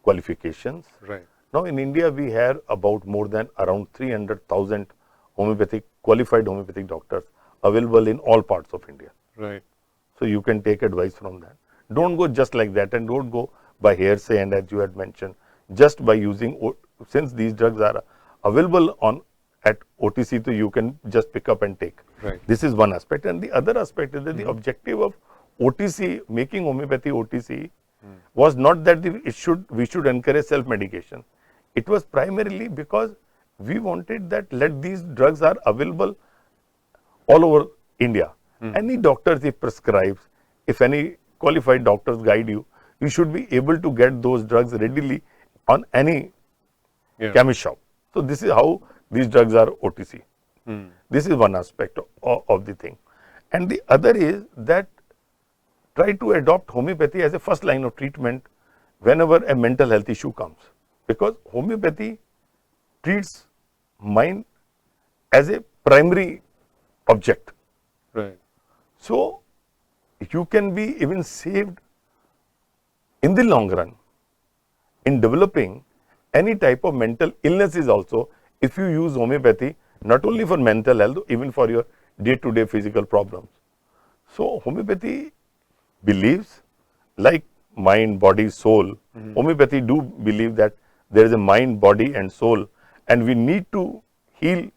qualifications. Right. Now in India, we have about more than around 300,000 qualified homeopathic doctors available in all parts of India. Right. So you can take advice from that. Don't go just like that, and don't go by hearsay, and as you had mentioned, just by using, since these drugs are available at OTC, so you can just pick up and take. Right. This is one aspect, and the other aspect is that the objective of OTC, making homeopathy OTC, was not that we should encourage self-medication. It was primarily because we wanted that these drugs are available all over India. Any doctors, if prescribes, if any qualified doctors guide you, you should be able to get those drugs readily on any chemist shop. So this is how these drugs are OTC. This is one aspect of the thing. And the other is that try to adopt homeopathy as a first line of treatment whenever a mental health issue comes. Because homeopathy treats mind as a primary object. Right. So you can be even saved in the long run in developing any type of mental illnesses also if you use homeopathy, not only for mental health, even for your day-to-day physical problems. So homeopathy believes, like mind, body, soul, homeopathy do believe that there is a mind, body and soul, and we need to heal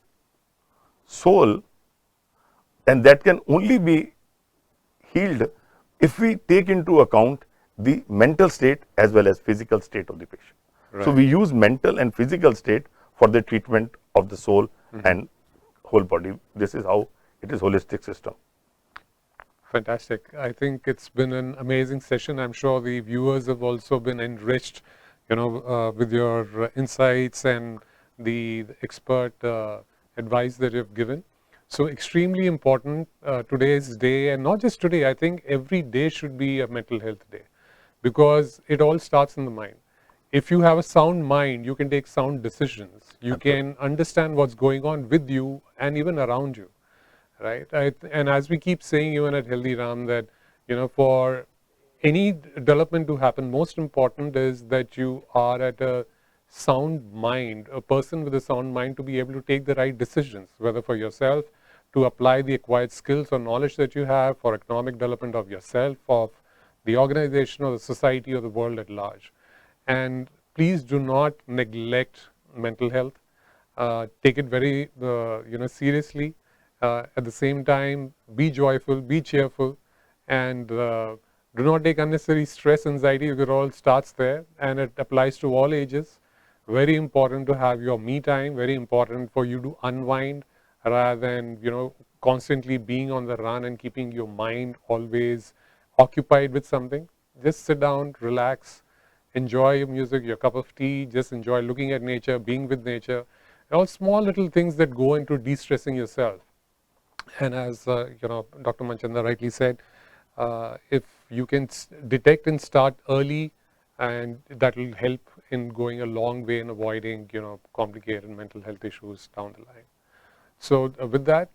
soul, and that can only be healed if we take into account the mental state as well as physical state of the patient. Right. So we use mental and physical state for the treatment of the soul and whole body. This is how it is holistic system. Fantastic. I think it's been an amazing session. I'm sure the viewers have also been enriched, with your insights and the expert advice that you've given. So extremely important today's day, and not just today. I think every day should be a mental health day, because it all starts in the mind. If you have a sound mind, you can take sound decisions. You can understand what's going on with you and even around you. Right. And as we keep saying even at HealThyRam, that for any development to happen, most important is that you are at a sound mind, a person with a sound mind, to be able to take the right decisions, whether for yourself, to apply the acquired skills or knowledge that you have for economic development of yourself, of the organization or the society or the world at large. And please do not neglect mental health. Take it very seriously. At the same time, be joyful, be cheerful, and do not take unnecessary stress, anxiety. It all starts there, and it applies to all ages. Very important to have your me time. Very important for you to unwind rather than constantly being on the run and keeping your mind always occupied with something. Just sit down, relax, enjoy your music, your cup of tea. Just enjoy looking at nature, being with nature. All small little things that go into de-stressing yourself. And as Dr. Manchanda rightly said, if you can detect and start early, and that will help in going a long way in avoiding complicated mental health issues down the line. So with that,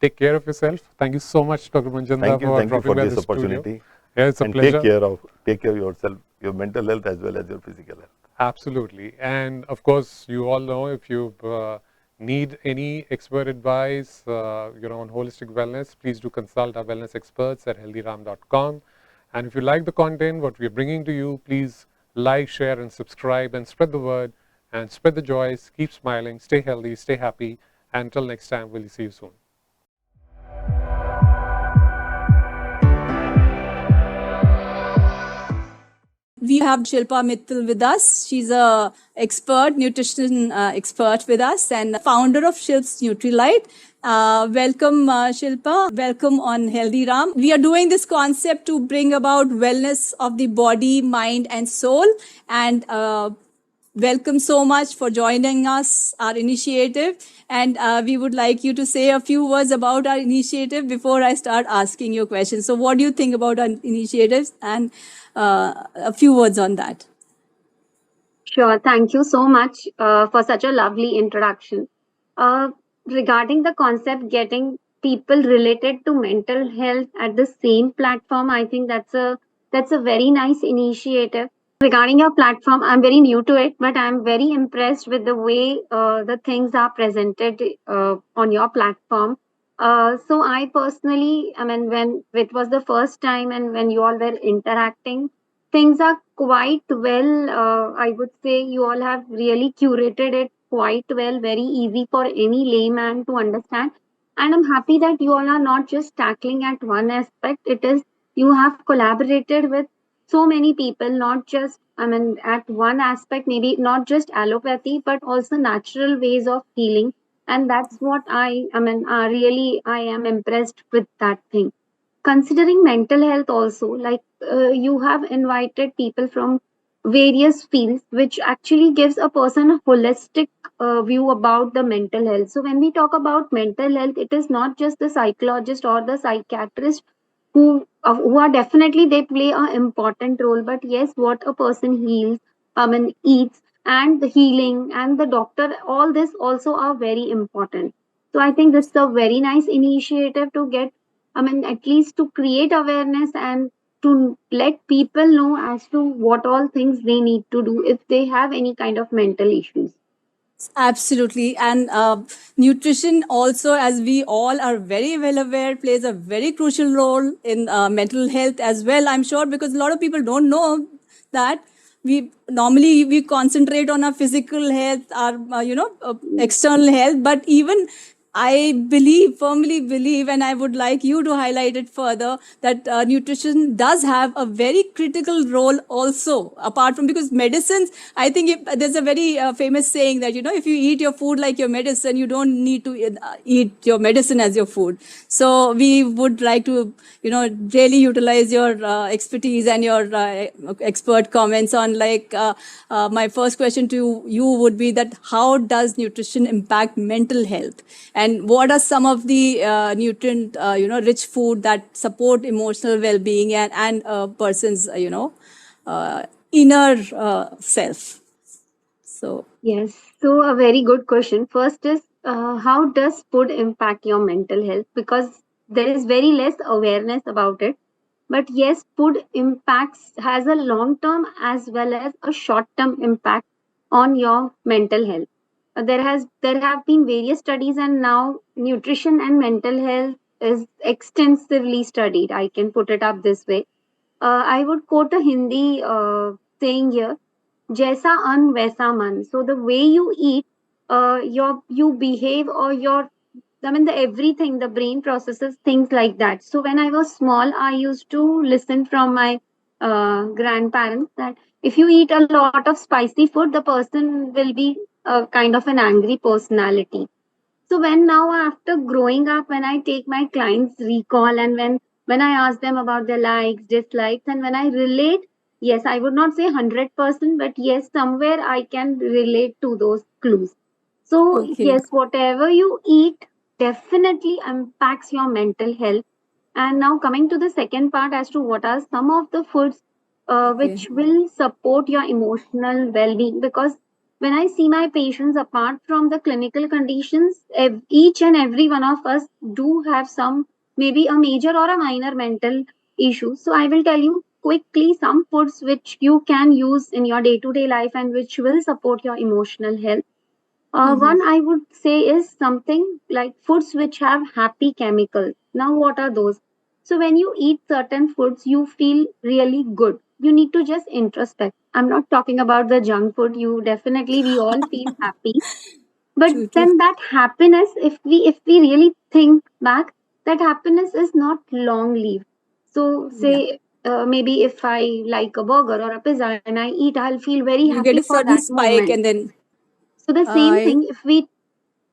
take care of yourself. Thank you so much, Dr. Manchanda, Thank you for by this the studio. opportunity. Yeah, it's a and pleasure. Take care of yourself, your mental health as well as your physical health. Absolutely. And of course, you all know, if you need any expert advice on holistic wellness, please do consult our wellness experts at HealThyRam.com. And if you like the content, what we are bringing to you, please like, share and subscribe, and spread the word and spread the joys. Keep smiling, stay healthy, stay happy. Until next time, we'll see you soon. We have Shilpa Mittal with us. She's a expert, nutrition expert with us and founder of Shilpsnutrilife. Welcome, Shilpa. Welcome on HealThyRam. We are doing this concept to bring about wellness of the body, mind, and soul. And welcome so much for joining us, our initiative. And we would like you to say a few words about our initiative before I start asking you questions. So, what do you think about our initiatives? And a few words on that. Sure. Thank you so much for such a lovely introduction. Uh, Regarding the concept getting people related to mental health at the same platform, I think that's a very nice initiative. Regarding your platform, I'm very new to it, but I'm very impressed with the way the things are presented on your platform. So I personally, I mean, when it was the first time and when you all were interacting, things are quite well. I would say you all have really curated it quite well, very easy for any layman to understand. And I'm happy that you all are not just tackling at one aspect. It is you have collaborated with so many people, not just, I mean, at one aspect, maybe not just allopathy, but also natural ways of healing. And that's what I mean, really, I am impressed with that thing. Considering mental health also, like you have invited people from various fields, which actually gives a person a holistic view about the mental health. So when we talk about mental health, it is not just the psychologist or the psychiatrist who are definitely, they play an important role, but yes, what a person heals, I mean eats, and the healing and the doctor, all this also are very important. So I think this is a very nice initiative to get, I mean, at least to create awareness and to let people know as to what all things they need to do if they have any kind of mental issues. Absolutely. And nutrition also, as we all are very well aware, plays a very crucial role in mental health as well, I'm sure, because a lot of people don't know that we concentrate on our physical health, our external health, but even I believe, firmly believe, and I would like you to highlight it further, that nutrition does have a very critical role also, apart from, because medicines, I think there's a very famous saying that, if you eat your food like your medicine, you don't need to eat your medicine as your food. So we would like to, really utilize your expertise and your expert comments on, like, my first question to you would be that how does nutrition impact mental health? And what are some of the nutrient, rich food that support emotional well-being and a person's, inner self? So Yes, so a very good question. First is how does food impact your mental health? Because there is very less awareness about it. But yes, food impacts has a long term as well as a short term impact on your mental health. There have been various studies, and now nutrition and mental health is extensively studied. I can put it up this way. I would quote a Hindi saying here, "Jaisa an वैसा मन." So the way you eat, you behave, or your, I mean, the everything, the brain processes things like that. So when I was small, I used to listen from my grandparents that if you eat a lot of spicy food, the person will be kind of an angry personality. So when now after growing up, when I take my clients recall and when I ask them about their likes, dislikes, and when I relate, yes, I would not say 100%, but yes, somewhere I can relate to those clues. So okay, yes, whatever you eat definitely impacts your mental health. And now coming to the second part as to what are some of the foods okay, which will support your emotional well-being, because when I see my patients, apart from the clinical conditions, each and every one of us do have some, maybe a major or a minor mental issue. So I will tell you quickly some foods which you can use in your day-to-day life and which will support your emotional health. One I would say is something like foods which have happy chemicals. Now, what are those? So, when you eat certain foods, you feel really good. You need to just introspect. I'm not talking about the junk food. You definitely, we all feel happy, but true, true. then that happiness, if we really think back, that happiness is not long lived. So Yeah. say maybe if I like a burger or a pizza and I eat, I'll feel very You get happy a for sudden that spike, moment. and then So the same I thing,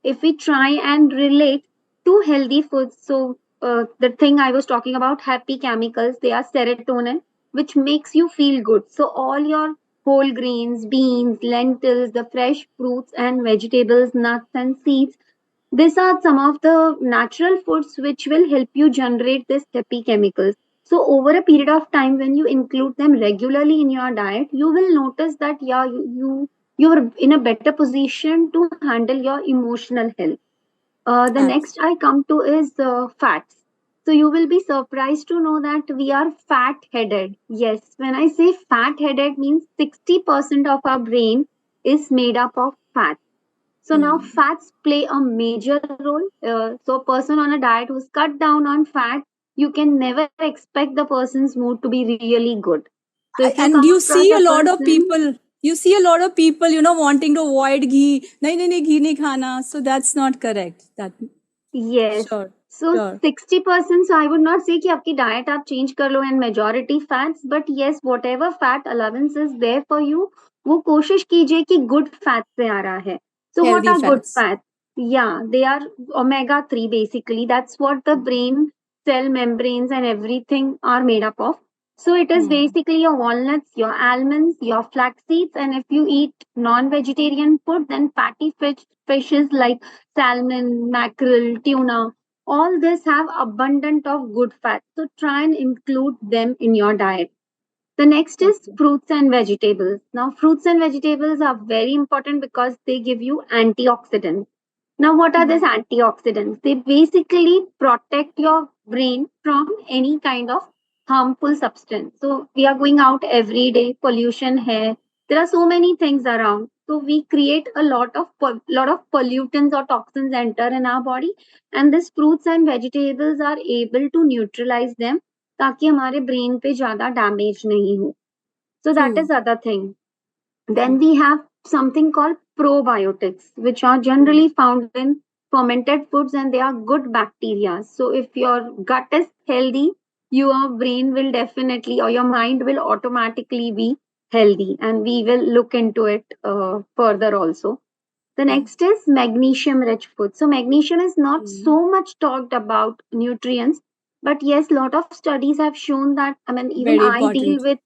if we try and relate to healthy foods, so the thing I was talking about, happy chemicals, they are serotonin, which makes you feel good. So all your whole grains, beans, lentils, the fresh fruits and vegetables, nuts and seeds, these are some of the natural foods which will help you generate this happy chemicals. So over a period of time, when you include them regularly in your diet, you will notice that yeah, you're in a better position to handle your emotional health. The next I come to is fats. So you will be surprised to know that we are fat headed. Yes, when I say fat headed means 60% of our brain is made up of fat. So now fats play a major role. So a person on a diet who's cut down on fat, you can never expect the person's mood to be really good. So if you and come you across see a a lot of person, people. You see a lot of people, wanting to avoid ghee. नहीं ghee नहीं खाना. So that's not correct. That yes. sure, So sure, 60%, so I would not say कि आपकी diet आप change कर लो and majority fats, but yes, whatever fat allowance is there for you, वो कोशिश कीजिए कि good fat से आ रहा है. So what healthy are good fats. fats? Yeah, they are omega-3 basically. That's what the brain cell membranes and everything are made up of. So it is basically your walnuts, your almonds, your flax seeds, and if you eat non-vegetarian food, then fatty fishes like salmon, mackerel, tuna, all this have abundant of good fat. So try and include them in your diet. The next is Okay. fruits and vegetables. Now, fruits and vegetables are very important because they give you antioxidants. Now, what are these antioxidants? They basically protect your brain from any kind of harmful substance. So, we are going out every day, pollution here. There are so many things around. So, we create a lot of pollutants or toxins enter in our body, and these fruits and vegetables are able to neutralize them ताकि हमारे brain पे ज्यादा damage नहीं हो. So that True. is other thing. Then we have something called probiotics, which are generally found in fermented foods and they are good bacteria. So if your gut is healthy, your brain will definitely or your mind will automatically be healthy, and we will look into it further also. The next is magnesium rich food. So magnesium is not so much talked about nutrients, but yes, lot of studies have shown that, I mean, even Very I deal important. with,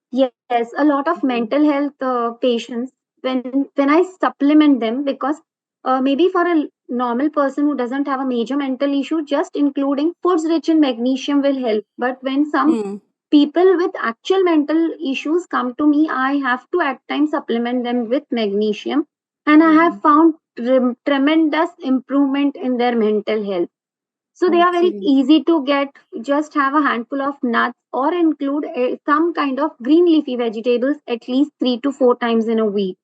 yes, a lot of mental health patients when I supplement them because maybe for a normal person who doesn't have a major mental issue, just including foods rich in magnesium will help. But when some people with actual mental issues come to me, I have to at times supplement them with magnesium, and I have found tremendous improvement in their mental health. So they are very Okay. easy to get. Just have a handful of nuts or include some kind of green leafy vegetables at least 3 to 4 times in a week.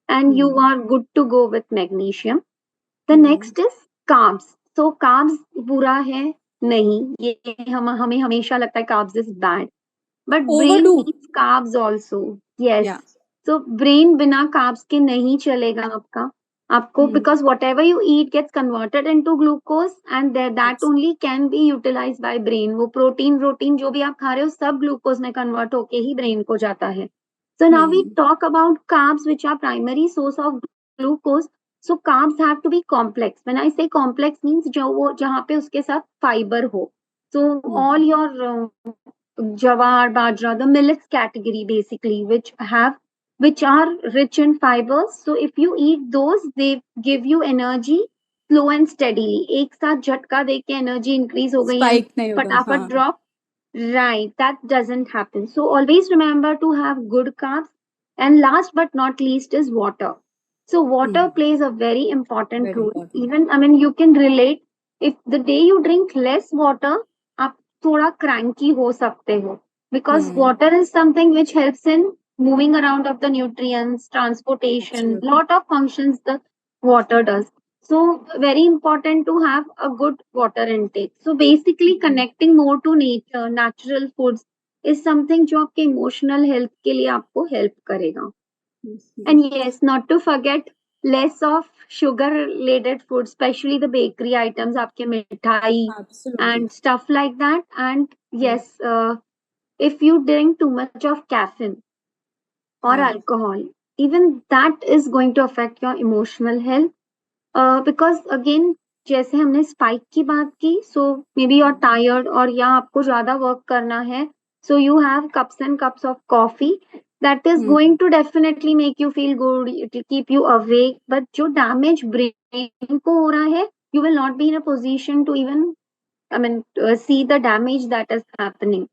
And you are good to go with magnesium. The next is carbs. So carbs बुरा है नहीं, ये हमें हमेशा लगता है carbs is bad. But brain Overdo. needs carbs also. Yes. Yeah. So brain बिना carbs के नहीं चलेगा आपका. आपको because whatever you eat gets converted into glucose and that Yes. only can be utilized by brain. वो protein जो भी आप खा रहे हो सब ग्लूकोज में कन्वर्ट होके ही ब्रेन को जाता है. So now we talk about carbs which are primary source of glucose. So carbs have to be complex. When I say complex means जो वो जहाँ पे उसके साथ fiber हो. So all your jawar, bajra, the millets category basically, which are rich in fibers. So if you eat those, they give you energy slow and steadily. एक साथ झटका दे के energy increase हो गई and Spike नहीं होगा. फटाफट drop. Right, that doesn't happen. So always remember to have good carbs. And last but not least is water. So water plays a very important Very role. important. Even, I mean, you can relate. If the day you drink less water, आप थोड़ा cranky हो सकते हो. Because water is something which helps in moving around of the nutrients, transportation, Absolutely. lot of functions the water does. So very important to have a good water intake. So basically connecting more to nature, natural foods is something जो आपके emotional health के लिए आपको help करेगा. And yes, not to forget less of sugar laden food, especially the bakery items, आपके मिठाई Absolutely. and stuff like that. And yes, if you drink too much of caffeine or alcohol, even that is going to affect your emotional health. Because again, जैसे हमने spike की बात की, so maybe you're tired और या आपको ज्यादा work करना है, so you have cups and cups of coffee. That is going to definitely make you feel good, it will keep you awake. But जो damage brain को हो रहा है, you will not be in a position to even, see the damage that is happening.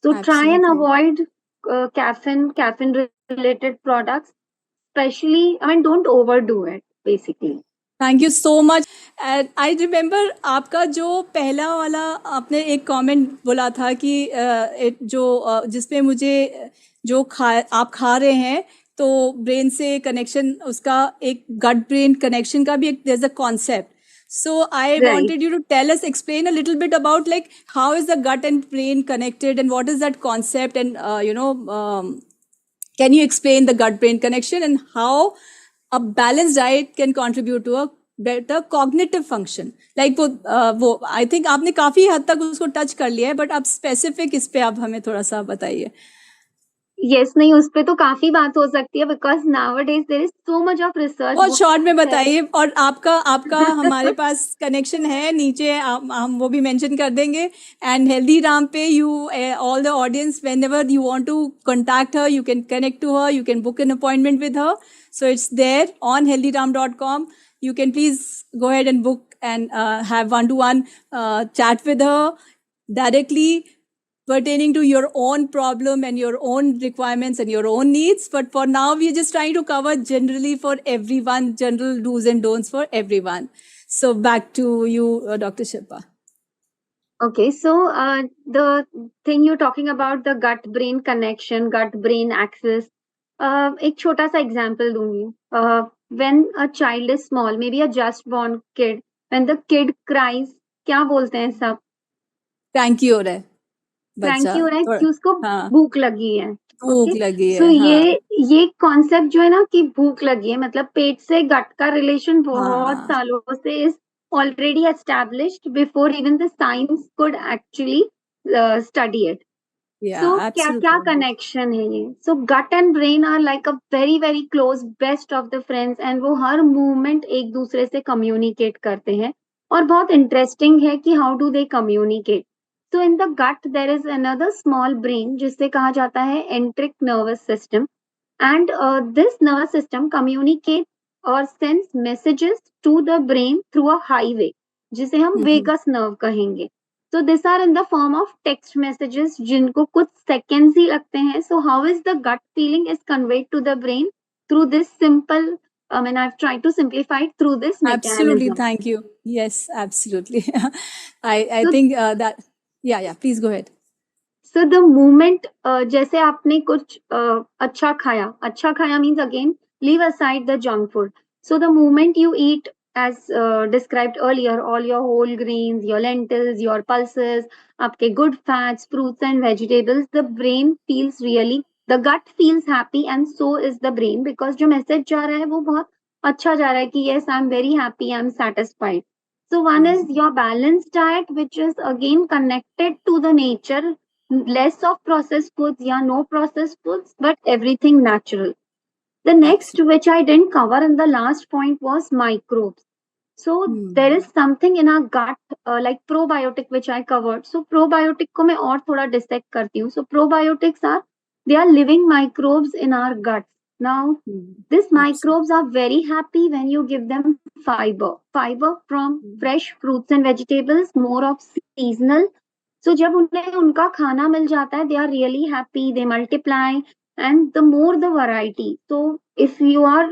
So try and Absolutely. avoid caffeine related products, especially, don't overdo it, basically. Thank you so much. And I remember आपका जो पहला वाला आपने एक comment बोला था कि जिसमें मुझे जो आप खा रहे हैं तो ब्रेन से कनेक्शन, उसका एक गट ब्रेन कनेक्शन का भी एक there is a concept. So I wanted you to tell us, explain a little bit about like how is the gut and brain connected and what is that concept, and can you explain the gut brain connection and how a balanced diet can contribute to a better cognitive function? Like वो I think आपने काफी हद तक उसको touch कर लिया है, but आप स्पेसिफिक इस पे आप हमें थोड़ा सा बताइए. यस, नहीं, उस पे तो काफी बात हो सकती है, because nowadays there is so much of research. बहुत शॉर्ट में बताइए. और आपका हमारे पास कनेक्शन है नीचे, हम वो भी मेंशन कर देंगे. एंड हेल्दी राम पे you all the audience, whenever you want to contact her, you can connect to her, you can book an appointment with her. So it's there on healthyram.com. You can please go ahead and book and have one-to-one chat with her directly, pertaining to your own problem and your own requirements and your own needs. But for now, we're just trying to cover generally for everyone, general do's and don'ts for everyone. So back to you, Dr. Shilpa. Okay, so the thing you're talking about, the gut brain connection, gut brain axis, एक छोटा सा example दूंगी. When a child is small, maybe a just born kid, when the kid cries, क्या बोलते हैं सब? Cranky हो रहा है बच्चा, क्रैंकी हो रहा है कि उसको हाँ, भूख लगी है. भूख लगी सो है. ये कॉन्सेप्ट जो है ना कि भूख लगी है, मतलब पेट से गट का रिलेशन बहुत हाँ. सालों से is already established before even the science could actually study it. So Yeah, क्या क्या absolutely. कनेक्शन है ये? So gut and brain are like a very very close best of the friends, and वो हर मूवमेंट एक दूसरे से communicate करते हैं. और बहुत इंटरेस्टिंग है कि how do they communicate. So in the gut, there is another small brain जिसे कहा जाता है enteric nervous system, and this nervous system communicates or sends messages to the brain through a highway जिसे हम vagus nerve कहेंगे. So these are in the form of text messages जिनको कुछ seconds ही लगते हैं. So how is the gut feeling is conveyed to the brain through this simple, I've tried to simplify it through this mechanism. Absolutely, thank you. Yes, absolutely. I So think that, yeah, please go ahead. So the moment जैसे आपने कुछ अच्छा खाया means again leave aside the junk food. So the moment you eat, as described earlier, all your whole grains, your lentils, your pulses, आपके good fats, fruits and vegetables, the brain feels really, the gut feels happy and so is the brain, because जो message जा रहा है वो बहुत अच्छा जा रहा है कि yes, I'm very happy, I'm satisfied. So one is your balanced diet, which is again connected to the nature, less of processed foods, yeah, no processed foods, but everything natural. The next, which I didn't cover in the last point, was microbes. So there is something in our gut, like probiotic, which I covered. So probiotic को मैं और थोड़ा dissect करती हूँ. So probiotics are, they are living microbes in our guts. Now, these microbes are very happy when you give them fiber from fresh fruits and vegetables, more of seasonal. So जब उन्हें उनका खाना मिल जाता है, they are really happy, they multiply, and the more the variety. So if you are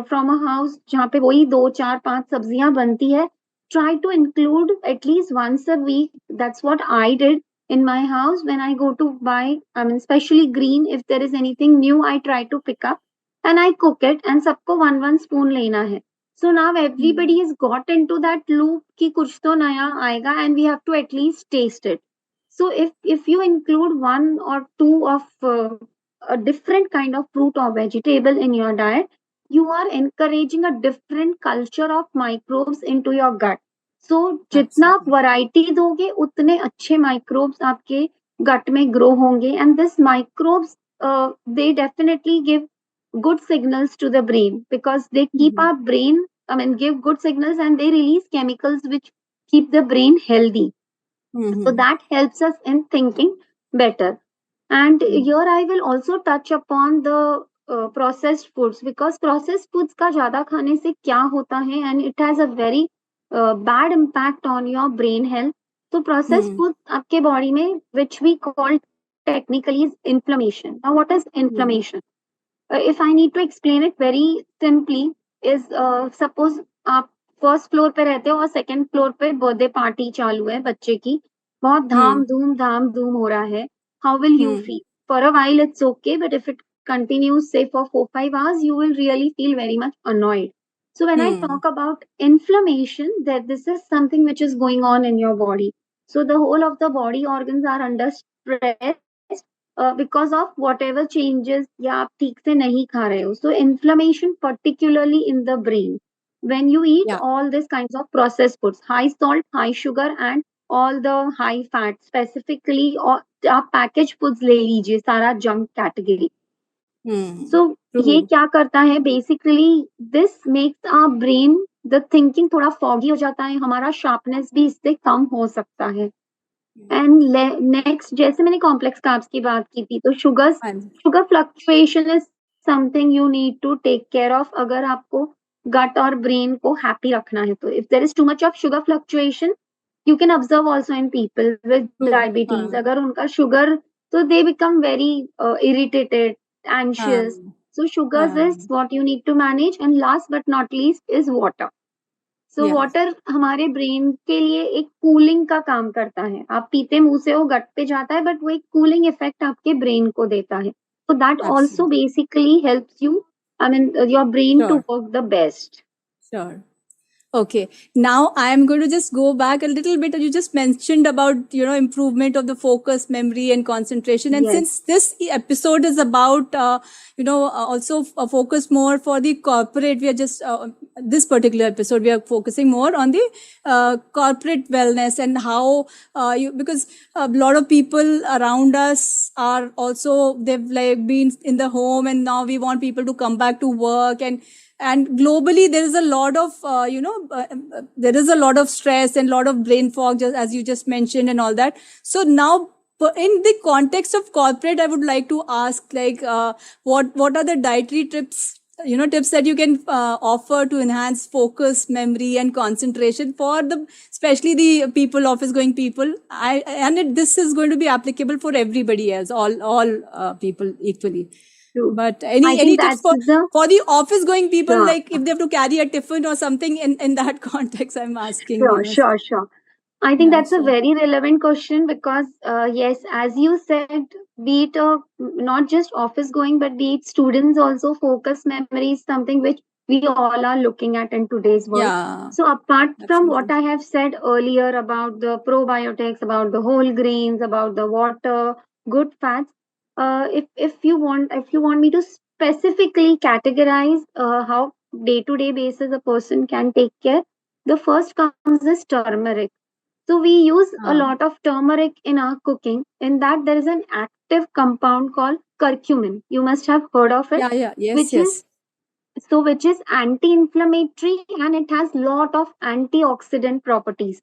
from a house जहाँ पे वही 2 4 5 सब्जियां बनती है, try to include at least once a week. That's what I did in my house when I go to buy, especially green. If there is anything new, I try to pick up and I cook it, and सबको 1 spoon लेना है. So now everybody has got into that loop कि कुछ तो नया आएगा and we have to at least taste it. So if you include 1 or 2 of a different kind of fruit or vegetable in your diet, you are encouraging a different culture of microbes into your gut. So जितना आप variety दोगे, उतने अच्छे microbes आपके gut में grow होंगे, and this microbes they definitely give good signals to the brain because they keep our brain, I mean, give good signals and they release chemicals which keep the brain healthy. So that helps us in thinking better. And here I will also touch upon the processed foods because processed foods का ज़्यादा खाने से क्या होता है and it has a very bad impact on your brain health. So processed foods आपके body में which we call technically is inflammation. Now what is inflammation? If I need to explain it very simply, is suppose आप first floor पे रहते हो और second floor पे birthday party चालू है बच्चे की, बहुत धाम धूम हो रहा है. How will you feel? For a while it's okay, but if it continues say for 4-5 hours, you will really feel very much annoyed. So when I talk about inflammation, that this is something which is going on in your body. So the whole of the body organs are under stress because of whatever changes या आप ठीक से नहीं खा रहे हो. So inflammation particularly in the brain. When you eat all these kinds of processed foods, high salt, high sugar and all the high fat, specifically और आप packaged foods ले लीजिए सारा junk category. So ये क्या करता है basically this makes our brain the thinking थोड़ा foggy हो जाता है, हमारा sharpness भी इससे कम हो सकता है. एंड नेक्स्ट जैसे मैंने कॉम्प्लेक्स कार्ब्स की बात की थी, तो sugar fluctuation is something you need to take care of अगर आपको गट और ब्रेन को हैप्पी रखना है. तो if there is too much of sugar fluctuation, you can observe also in people with diabetes, अगर उनका शुगर, तो they become very irritated, anxious. So sugars is what you need to manage. And last but not least is water. So water हमारे brain के लिए एक cooling का काम करता है. आप पीते मुंह से वो गट पे जाता है, बट वो एक कूलिंग इफेक्ट आपके ब्रेन को देता है. So that also basically helps you, I mean your brain to work the best. Sure. Okay, now I am going to just go back a little bit. You just mentioned about, improvement of the focus, memory and concentration. And since this episode is about, also focus more for the corporate, we are just, this particular episode, we are focusing more on the corporate wellness and how, because a lot of people around us are also, they've like been in the home and now we want people to come back to work, and globally there is a lot of there is a lot of stress and a lot of brain fog, just as you just mentioned and all that. So now in the context of corporate, I would like to ask, like, what are the dietary tips that you can offer to enhance focus, memory and concentration for especially the office going people. This is going to be applicable for everybody else, all people equally. But any tips for the office going people, like if they have to carry a tiffin or something in that context, I'm asking. Sure. I think that's a very relevant question because yes, as you said, be it not just office going, but be it students also, focus, memory is something which we all are looking at in today's world. So apart from what I have said earlier about the probiotics, about the whole grains, about the water, good fats, if you want me to specifically categorize how day-to-day basis a person can take care, the first comes is turmeric. So we use a lot of turmeric in our cooking. In that there is an active compound called curcumin. You must have heard of it. Which is anti-inflammatory and it has lot of antioxidant properties.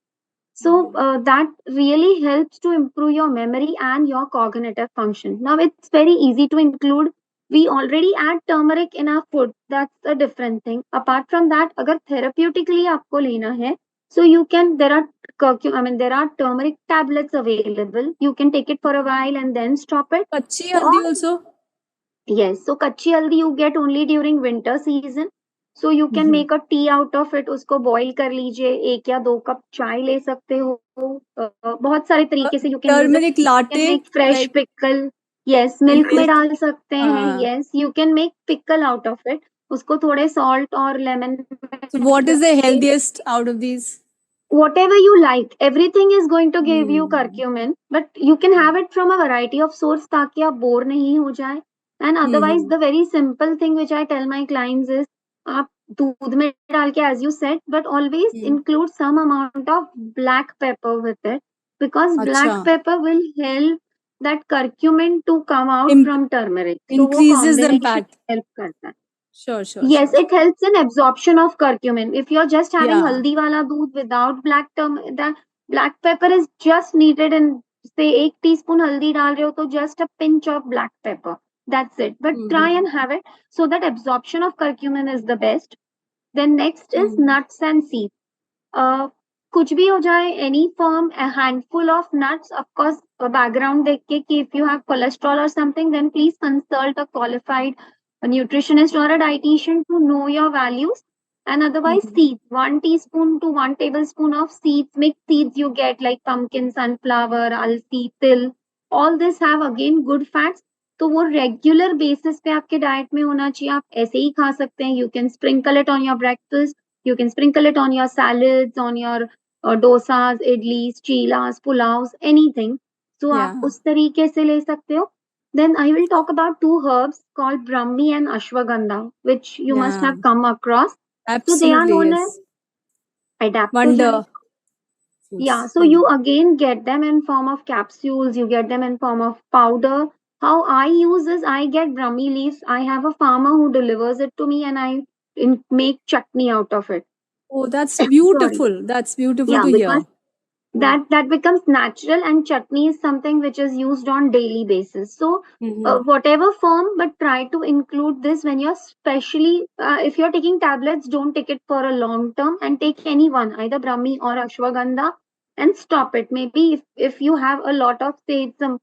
So that really helps to improve your memory and your cognitive function. Now it's very easy to include. We already add turmeric in our food. That's a different thing. Apart from that, agar therapeutically aapko lena hai, so you can, there are turmeric tablets available. You can take it for a while and then stop it. Kachi haldi also? Yes. So kachi haldi you get only during winter season. So you can make a tea out of it. उसको boil कर लीजिए, 1 या 2 cup चाय ले सकते हो. बहुत सारे तरीके से you can turmeric latte, make fresh pickle. Yes, milk में डाल सकते हैं. Yes, you can make pickle out of it. उसको थोड़े salt और lemon. So what is the healthiest out of these? Whatever you like. Everything is going to give you curcumin, but you can have it from a variety of sources ताकि आप bore नहीं हो जाए. And otherwise, the very simple thing which I tell my clients is, आप दूध में डाल के, as you said, but always include some amount of black pepper with it, because black pepper will help that curcumin to come out Im- from turmeric. So वो increases the combination impact. help करता है. Sure. Yes, it helps in absorption of curcumin. If you're just having Yeah. haldi wala doodh without the black pepper is just needed, and say 1 teaspoon haldi डाल रहे हो तो just a pinch of black pepper. That's it. But try and have it so that absorption of curcumin is the best. Then next is nuts and seeds. कुछ भी हो जाए, any form, a handful of nuts, of course, background देख के कि if you have cholesterol or something, then please consult a qualified nutritionist or a dietitian to know your values. And otherwise, seeds, 1 teaspoon to 1 tablespoon of seeds, mixed seeds you get like pumpkin, sunflower, alsi, til, all this have again good fats. तो वो regular basis पे आपके diet में होना चाहिए. आप ऐसे ही खा सकते हैं. You can sprinkle it on your breakfast, you can sprinkle it on your salads, on your dosas, idlis, chilas, pulaus, anything. So Yeah. आप उस तरीके से ले सकते हो. Then I will talk about 2 herbs called Brahmi and Ashwagandha, which you must Yeah. have come across. So they are Absolutely, known yes. as adaptogenic. Wonder. Yeah, so you again get them in form of capsules, you get them in form of powder. How I use is I get Brahmi leaves. I have a farmer who delivers it to me, and I make chutney out of it. Oh, that's Sorry. beautiful. That's beautiful Yeah, to hear. because that becomes natural, and chutney is something which is used on daily basis. So whatever form, but try to include this when you're especially if you're taking tablets, don't take it for a long term, and take any one, either Brahmi or Ashwagandha, and stop it. Maybe if you have a lot of, say, some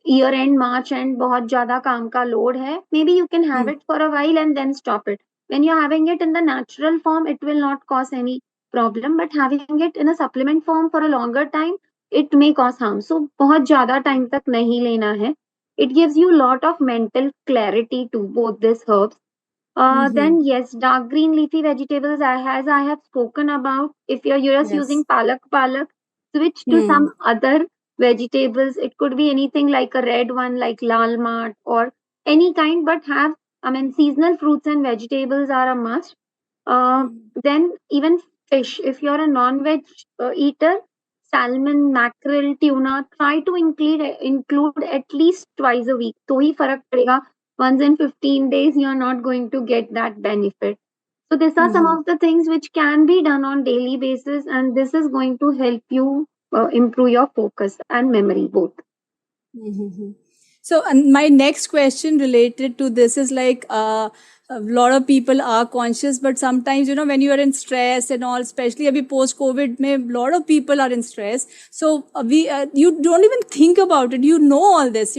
year end March and बहुत ज़्यादा काम का load है, maybe you can have it for a while and then stop it. When you're having it in the natural form, it will not cause any problem, but having it in a supplement form for a longer time, it may cause harm. So बहुत ज़्यादा time तक नहीं लेना है. It gives you a lot of mental clarity to both these herbs. Then yes, dark green leafy vegetables, as I have spoken about. If you're just Yes. using palak, switch to some other vegetables. It could be anything like a red one, like lal mat, or any kind, but have, seasonal fruits and vegetables are a must. Then even fish, if you're a non-veg eater, salmon, mackerel, tuna, try to include at least twice a week. तो ही फर्क पड़ेगा. Once in 15 days, you're not going to get that benefit. So these are some of the things which can be done on daily basis, and this is going to help you improve your focus and memory both. So, and my next question related to this is like a lot of people are conscious, but sometimes, when you are in stress and all, especially abhi post COVID, a lot of people are in stress. So you don't even think about it. You know all this.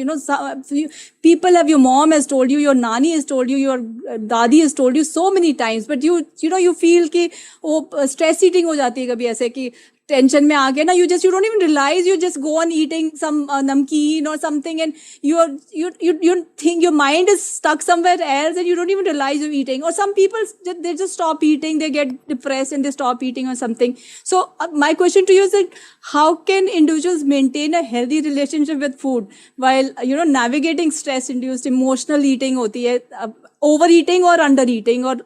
People have, your mom has told you, your nani has told you, your dadi has told you so many times, but you feel कि वो stress eating हो जाती है कभी ऐसे कि tension में आके ना, you don't even realize, you just go on eating some namkeen or something, and you think your mind is stuck somewhere else, and you don't even realize you're eating. Or some people, they just stop eating, they get depressed and they stop eating or something. So my question to you is that how can individuals maintain a healthy relationship with food while navigating stress induced emotional eating होती है, overeating or undereating, or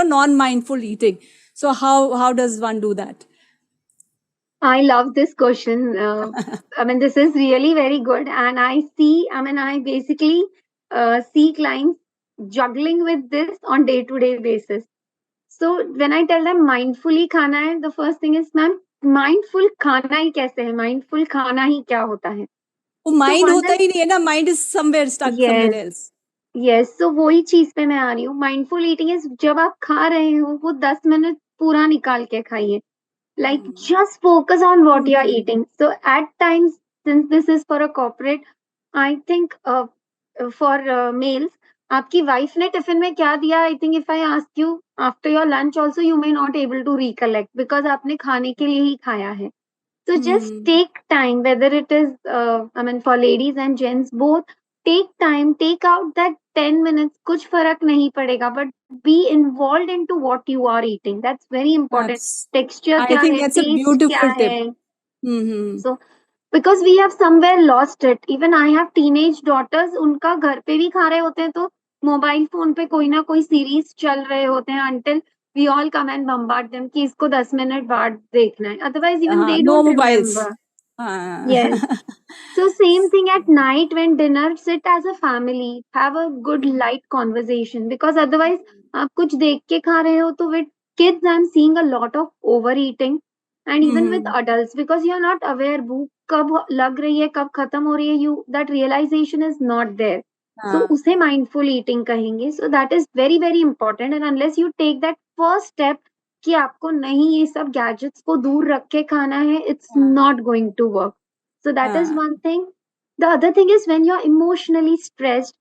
non mindful eating? So how does one do that? I love this question. This is really very good. And I basically see clients juggling with this on day-to-day basis. So when I tell them mindfully khana hai, the first thing is, ma'am, mindful khana hi kaise hai? Mindful khana hi kya hota hai? वो mind होता ही नहीं है ना, mind is somewhere stuck somewhere else. Yes, so वही चीज पे मैं आ रही हूँ. Mindful eating is जब आप खा रहे हो वो 10 मिनट पूरा निकाल के खाइए. Like just focus on what you are eating. So at times, since this is for a corporate, I think for males, आपकी wife ने टिफिन में क्या दिया? I think if I ask you after your lunch also, you may not able to recollect because आपने खाने के लिए ही खाया है. So just take time, whether it is, for ladies and gents both, take time, take out that 10 minutes, कुछ फर्क नहीं पड़ेगा, but be involved into what you are eating. That's very important. Texture I क्या think है, that's a taste beautiful क्या tip. है. So because we have somewhere lost it. Even I have teenage daughters, उनका घर पे भी खा रहे होते हैं तो मोबाइल फोन पे कोई ना कोई सीरीज चल रहे होते हैं until we all come and bombard them कि इसको 10 मिनट बाद देखना है. Otherwise even they don't remember. Yes. So same thing at night when dinner, sit as a family, have a good light conversation, because otherwise आप कुछ देख के खा रहे हो तो with kids I'm seeing a lot of overeating, and even with adults, because you're not aware भूख कब लग रही है कब खत्म हो रही है, you that realization is not there. So उसे mindful eating कहेंगे. So that is very very important, and unless you take that first step कि आपको नहीं ये सब gadgets को दूर रख के खाना है, it's not going to work. So that is one thing. The other thing is when you're emotionally stressed,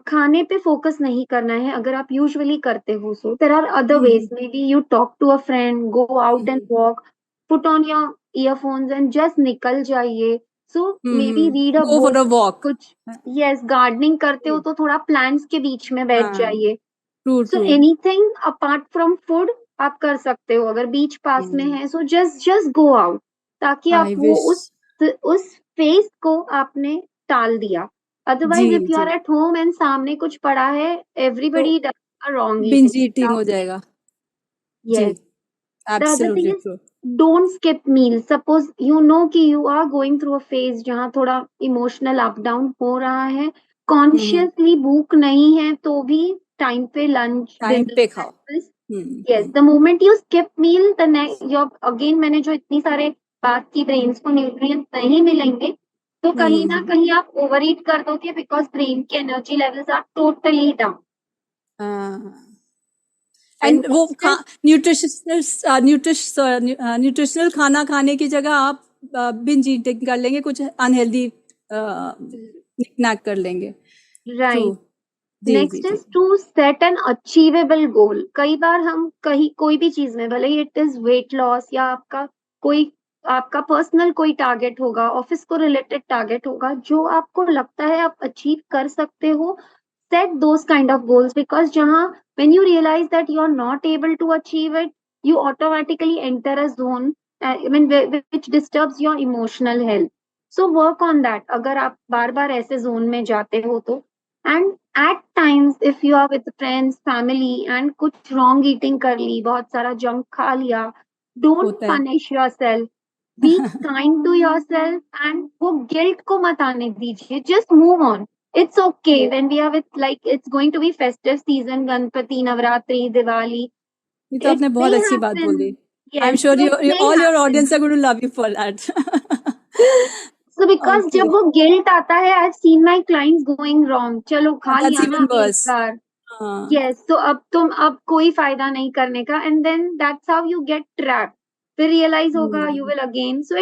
खाने पे फोकस नहीं करना है अगर आप यूजुअली करते हो. So there are other ways. Maybe you talk to a friend, go out and walk, put on your earphones and just निकल जाइए. So maybe read a Go book. for a walk. कुछ yes, gardening करते हो तो थोड़ा plants के बीच में बैठ जाइए. True, So true. anything apart from food आप कर सकते हो. अगर बीच पास में है, so just go out, ताकि आप I वो wish. उस फेस को आपने टाल दिया. Otherwise, ji if you are ji at home and सामने कुछ पड़ा है, everybody does a wrong binge eating. Eating हो जाएगा. जी, Yes. The other thing absolutely is true. don't skip meals. Suppose you know कि you are going through a phase जहाँ थोड़ा emotional up down हो रहा है, consciously भूख नहीं है तो भी time पे lunch, टाइम dinner, पे खाओ. breakfast. Yes, the moment you skip meal, the next your again मैंने जो इतनी सारे बात की brains को nutrients नहीं मिलेंगे, तो कहीं ना कहीं आप overeat कर दोगे because brain के energy levels are totally down. And वो next न्यूट्रिशनल खाना खाने की जगह आप बिंज ईटिंग कर लेंगे, कुछ अनहेल्दी स्नैक कर लेंगे. Right. True. Ji Next ji is to set an achievable goal. कई बार हम कहीं कोई भी चीज में, भले ही it is weight loss या आपका पर्सनल कोई टारगेट होगा, ऑफिस को रिलेटेड टारगेट होगा, जो आपको लगता है आप अचीव कर सकते हो, set those kind of goals, because जहाँ when you realize that you are not able to achieve it, you automatically enter a zone which disturbs your emotional health. So work on that. अगर आप बार बार ऐसे zone में जाते हो तो, and at times if you are with friends, family and कुछ wrong eating कर ली, बहुत सारा junk खा लिया, don't होता है. punish yourself. Be kind to yourself and वो guilt को मत आने दीजिए. Just move on. It's okay when we are with, like, it's going to be festive season, Ganpati, Navratri, Diwali. ये तो It आपने बहुत may अच्छी बात happen. बोली. Yes, I'm sure so it may all your happen. audience are going to love you for that. So because Okay. जब वो guilt आता है, I've seen my clients going wrong. चलो खा That's लिया ना even एक worse. बार. हाँ. Yes, so अब कोई फायदा नहीं करने का, and then that's how you get trapped. फिर realize होगा you will again. So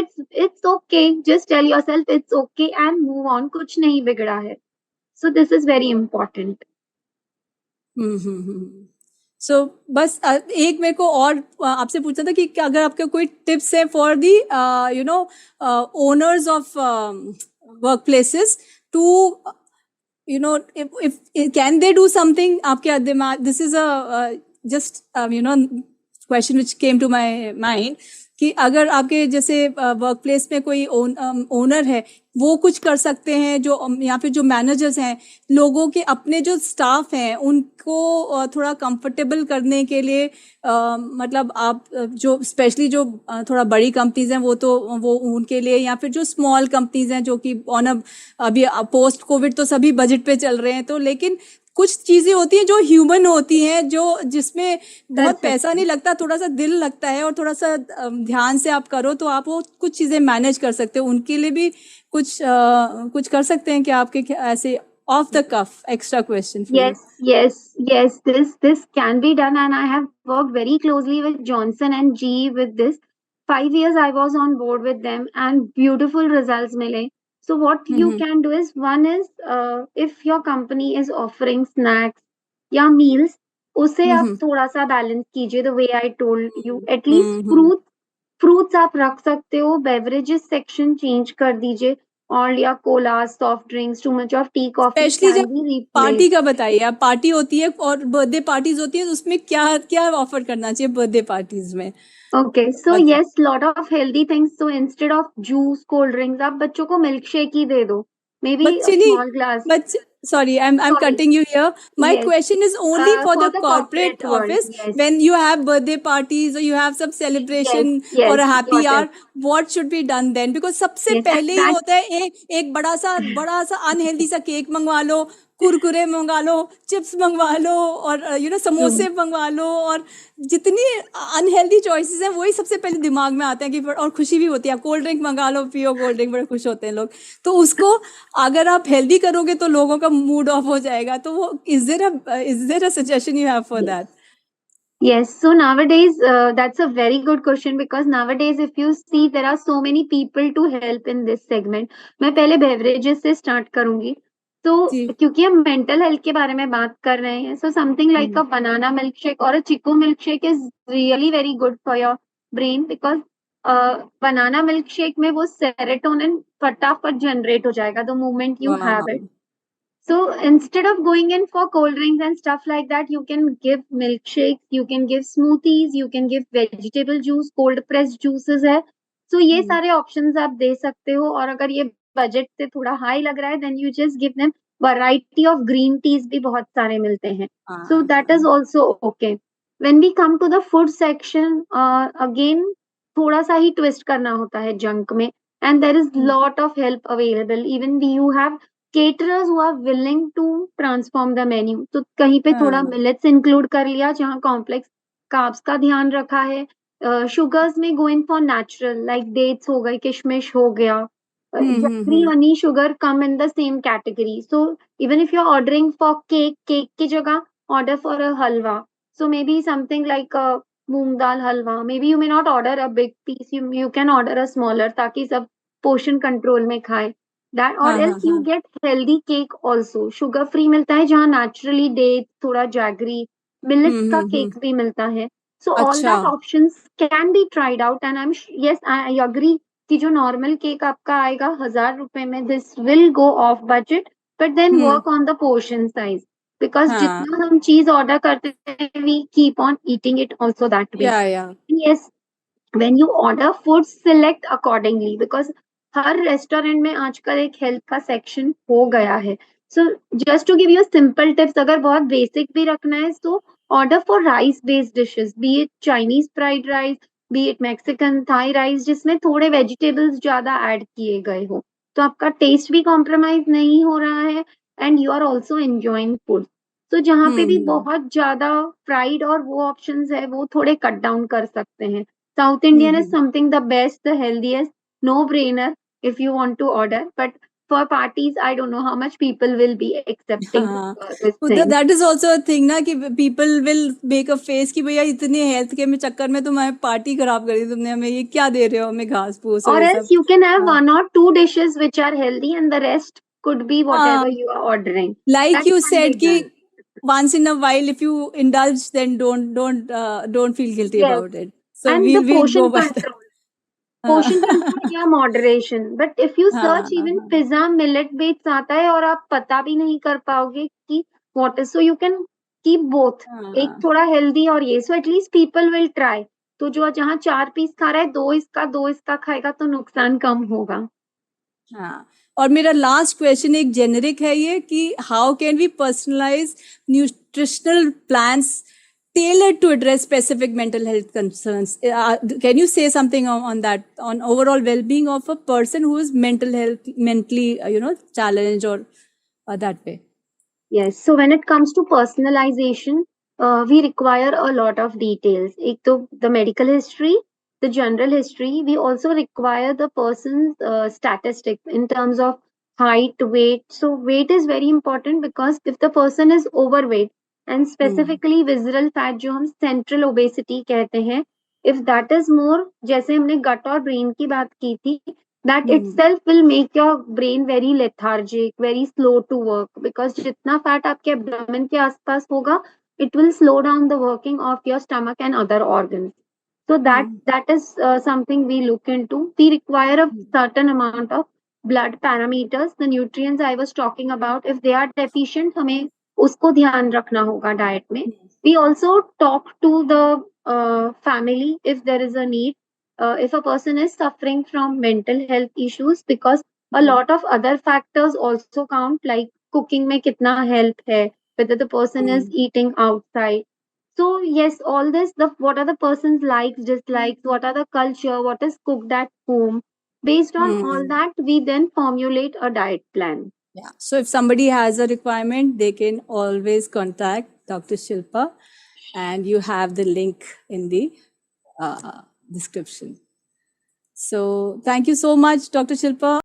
it's okay. Just tell yourself it's okay and move on. कुछ नहीं बिगड़ा है. So this is very important. सो बस एक मेरे को और आपसे पूछना था कि अगर आपके कोई टिप्स है for the owners of work places to if can they do something आपके दिमाग, this is a just question which came to my mind कि अगर आपके जैसे वर्क प्लेस में कोई ओनर है, वो कुछ कर सकते हैं, जो या फिर जो मैनेजर्स हैं, लोगों के अपने जो स्टाफ हैं उनको थोड़ा कंफर्टेबल करने के लिए मतलब आप जो स्पेशली जो थोड़ा बड़ी कंपनीज हैं वो उनके लिए, या फिर जो स्मॉल कंपनीज हैं जो कि ऑन अभी पोस्ट कोविड तो सभी बजट पे चल रहे हैं, तो लेकिन कुछ चीजें होती हैं जो ह्यूमन होती हैं, जो जिसमें बहुत पैसा नहीं लगता, थोड़ा सा दिल लगता है और थोड़ा सा ध्यान से आप करो तो आप वो कुछ चीजें मैनेज कर सकते हो. उनके लिए भी कुछ कर सकते हैं क्या आपके ऐसे off the cuff extra question for you? Yes, this can be done, and I have worked very closely with Johnson and GE with this. 5 years I was on board with them and beautiful results mile. So what you can do is, one is if your company is offering snacks या meals, उसे आप थोड़ा सा balance कीजिए. The way I told you, at least fruits आप रख सकते हो. Beverages section change कर दीजिए. All या Cola, soft drinks, to much of T, coffee specially can जब बी रिप्लेस्ड. पार्टी का बताइए आप. पार्टी होती है और बर्थडे पार्टीज होती है, तो उसमें क्या ऑफर करना चाहिए बर्थडे पार्टीज में? Okay, so yes, lot of healthy things. So instead of juice, cold drinks, आप बच्चों को मिल्क शेक ही दे दो. Maybe a small glass. sorry, I'm Sorry. cutting you here. My Yes. question is only for the For the corporate corporate world. office. Yes. When you have birthday parties or you have some Yes. celebration or Yes. a happy Got hour, it. what should be done then? Because सबसे Yes. पहले ही That. होता है एक बड़ा सा unhealthy सा cake मंगवा लो, कुरकुरे मंगवा लो, चिप्स मंगवा लो और समोसे True. मंगवा लो, और जितनी अनहेल्दी चॉइसेस हैं वही सबसे पहले दिमाग में आते हैं कि और खुशी भी होती है, आप कोल्ड ड्रिंक मंगा लो, पियो कोल्ड ड्रिंक, बड़े खुश होते हैं लोग। तो उसको अगर आप हेल्दी करोगे तो लोगों का मूड ऑफ हो जाएगा, तो वो is there a suggestion you have for that? Yes, so nowadays, that's a very good question because nowadays, if you see, there are so many people to help in this segment. मैं पहले beverages से start करूंगी। तो जी। क्योंकि हम mental health के बारे में बात कर रहे हैं, so something like a banana milkshake or a chiku milkshake is really very good for your brain because banana milkshake में वो serotonin फटाफट generate हो जाएगा the moment you have it. So instead of going in for cold drinks and stuff like that, you can give milkshakes, you can give smoothies, you can give vegetable juice, cold pressed juices है. So ये सारे options आप दे सकते हो और अगर ये budget से थोड़ा high लग रहा है, then you just give them variety of green teas भी बहुत सारे मिलते हैं. So that is also okay. When we come to the food section, again थोड़ा सा ही twist करना होता है junk में, and there is lot of help available. Even you have caterers who are willing to transform the menu. तो कहीं पे थोड़ा millets include कर लिया जहाँ complex carbs का ध्यान रखा है. Sugars में going for natural like dates हो गई, किशमिश हो गया. Jaggery, honey, sugar come in the same category. So even if you're ordering for cake की जगह order for a halwa. So maybe something like a moong dal halwa. Maybe you may not order a big piece. You can order a smaller ताकि सब portion control में खाए. That or else you get healthy cake also. Sugar free मिलता है जहाँ naturally dates, थोड़ा jaggery, millets का cake भी मिलता है. So all that options can be tried out and yes, I agree कि जो normal cake आपका आएगा 1000 रुपए में, this will go off budget, but then work on the portion size because जितना हम चीज order करते हैं, we keep on eating it also that way. या Yes, when you order food, select accordingly because हर रेस्टोरेंट में आजकल एक हेल्थ का सेक्शन हो गया है. So just to give you simple tips, अगर बहुत बेसिक भी रखना है तो order for rice based dishes, be it Chinese fried rice, be it Mexican Thai rice, जिसमें थोड़े वेजिटेबल्स ज्यादा ऐड किए गए हो, तो आपका टेस्ट भी कॉम्प्रोमाइज नहीं हो रहा है and you are also enjoying food. तो जहाँ पे भी बहुत ज्यादा फ्राइड और वो ऑप्शंस है वो थोड़े कट डाउन कर सकते हैं. South Indian is something the best, the healthiest, no brainer if you want to order. But for parties, I don't know how much people will be accepting this thing. That is also thing ना कि people will make a face कि भैया इतने health के में चक्कर में तुम्हारी पार्टी खराब कर दी तुमने, हमें ये क्या दे रहे हो, हमें घास फूस Or और ये else सब. you can have 1 or 2 dishes which are healthy and the rest could be whatever you are ordering. Like That you can said be कि done. once in a while if you indulge then don't feel guilty Yes. about it. So And the we'll go portion by that. control. Portion control या moderation. But if you search even pizza millet based आता है और आप पता भी नहीं कर पाओगे कि what is, so you can keep both. एक थोड़ा healthy और ये, so at least people will try. तो जो जहाँ 4 पीस खा रहा है, 2 इसका खाएगा तो नुकसान कम होगा. हाँ, और मेरा लास्ट क्वेश्चन एक जेनेरिक है ये कि how can we personalize nutritional plans tailored to address specific mental health concerns? Can you say something on that, on overall well-being of a person who is mentally challenged or that way? Yes, so when it comes to personalization, we require a lot of details. एक तो the medical history, the general history. We also require the person's statistic in terms of height, weight. So weight is very important because if the person is overweight and specifically visceral fat, जो हम central obesity कहते हैं, if that is more, जैसे हमने gut और brain की बात की थी, that itself will make your brain very lethargic, very slow to work because जितना fat आपके abdomen के आसपास होगा, it will slow down the working of your stomach and other organs. So that is something we look into. We require a certain amount of blood parameters, the nutrients I was talking about. If they are deficient, हमें उसको ध्यान रखना होगा diet में. We also talk to the family if there is a need. If a person is suffering from mental health issues, because a lot of other factors also count, like cooking में कितना health है, whether the person is eating outside. So yes, all this, the what are the person's likes, dislikes, what are the culture, what is cooked at home. Based on all that, we then formulate a diet plan. Yeah. So if somebody has a requirement, they can always contact Dr. Shilpa, and you have the link in the description. So thank you so much, Dr. Shilpa.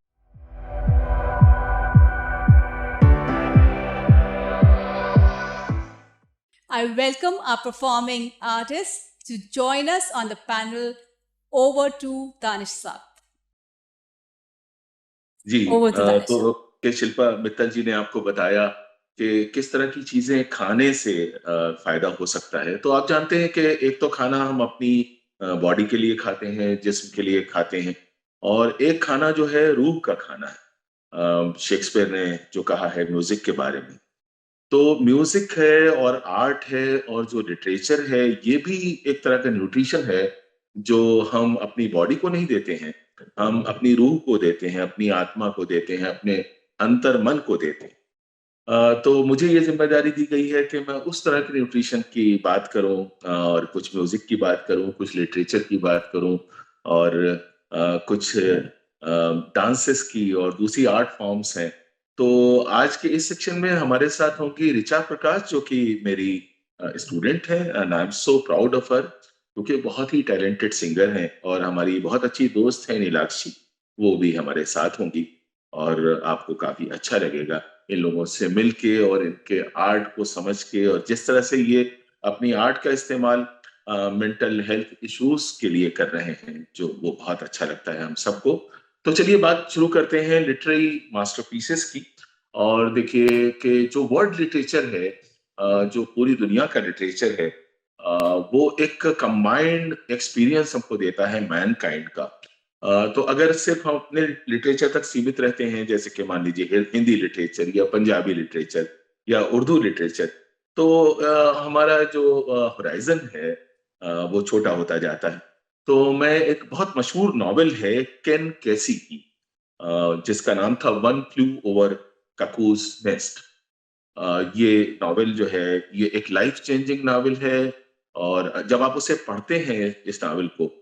I welcome our performing artists to join us on the panel. Over to Danish Sab. Ji Over to Danish. तो के शिल्पा मित्तल जी ने आपको बताया कि किस तरह की चीजें खाने से फायदा हो सकता है। तो आप जानते हैं कि एक तो खाना हम अपनी बॉडी के लिए खाते हैं, जिस्म के लिए खाते हैं, और एक खाना जो है रूह का खाना है। शेक्सपियर ने जो कहा है म्यूजिक के बारे में, तो म्यूजिक है और आर्ट है और जो लिटरेचर है, ये भी एक तरह का न्यूट्रिशन है जो हम अपनी बॉडी को नहीं देते हैं, हम अपनी रूह को देते हैं, अपनी आत्मा को देते हैं, अपने अंतर मन को देते हैं। तो मुझे ये जिम्मेदारी दी गई है कि मैं उस तरह के न्यूट्रिशन की बात करूं, और कुछ म्यूजिक की बात करूं, कुछ लिटरेचर की बात करूं, और कुछ डांसेस की और दूसरी आर्ट फॉर्म्स हैं। तो आज के इस सेक्शन में हमारे साथ होंगी ऋचा प्रकाश, जो कि मेरी स्टूडेंट है, and I am so proud of her, क्योंकि बहुत ही टैलेंटेड सिंगर हैं। और हमारी बहुत अच्छी दोस्त है नीलाक्षी, वो भी हमारे साथ होंगी, और आपको काफी अच्छा लगेगा इन लोगों से मिलके और इनके आर्ट को समझ के, और जिस तरह से ये अपनी आर्ट का इस्तेमाल मेंटल हेल्थ इश्यूज के लिए कर रहे हैं, जो वो बहुत अच्छा लगता है हम सबको। तो चलिए बात शुरू करते हैं लिटरेरी मास्टरपीसेस की। और देखिए कि जो वर्ल्ड लिटरेचर है, जो पूरी दुनिया का लिटरेचर है, वो एक कंबाइंड एक्सपीरियंस हमको देता है मैनकाइंड का। तो अगर सिर्फ हम अपने लिटरेचर तक सीमित रहते हैं, जैसे कि मान लीजिए हिंदी लिटरेचर या पंजाबी लिटरेचर या उर्दू लिटरेचर, तो हमारा जो होराइजन है वो छोटा होता जाता है। तो मैं एक बहुत मशहूर नॉवेल है केन कैसी की, जिसका नाम था one flu over cuckoos nest. ये नॉवेल जो है, ये एक लाइफ चेंजिंग नॉवेल है, और जब आप उसे पढ़ते हैं इस नॉवेल को,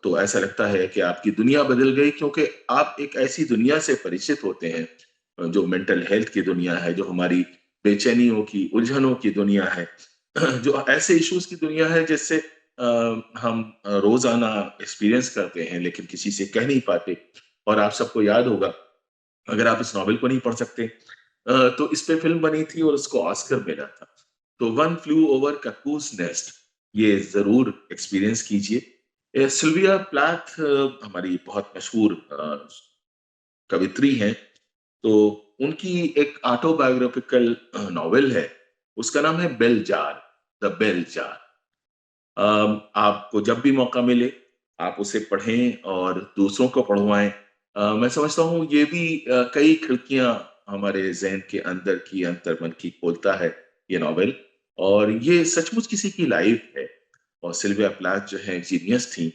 तो ऐसा लगता है कि आपकी दुनिया बदल गई, क्योंकि आप एक ऐसी दुनिया से परिचित होते हैं जो मेंटल हेल्थ की दुनिया है, जो हमारी बेचैनियों की, उलझनों की दुनिया है, जो ऐसे इश्यूज की दुनिया है जिससे हम रोजाना एक्सपीरियंस करते हैं लेकिन किसी से कह नहीं पाते। और आप सबको याद होगा, अगर आप इस नॉवेल को नहीं पढ़ सकते, तो इस पे फिल्म बनी थी और उसको ऑस्कर मिला था। तो one flu over cuckoos nest, ये जरूर एक्सपीरियंस कीजिए। सिल्विया प्लैथ हमारी बहुत मशहूर कवित्री हैं, तो उनकी एक ऑटोबायोग्राफिकल नॉवेल है, उसका नाम है Bell Jar, the Bell Jar. आपको जब भी मौका मिले आप उसे पढ़ें और दूसरों को पढ़वाएं। मैं समझता हूँ ये भी कई खिड़कियां हमारे जहन के अंदर की, अंतर्मन की खोलता है ये नॉवेल, और ये सचमुच किसी की लाइफ है। और सिल्विया प्लाथ जो है जीनियस थी,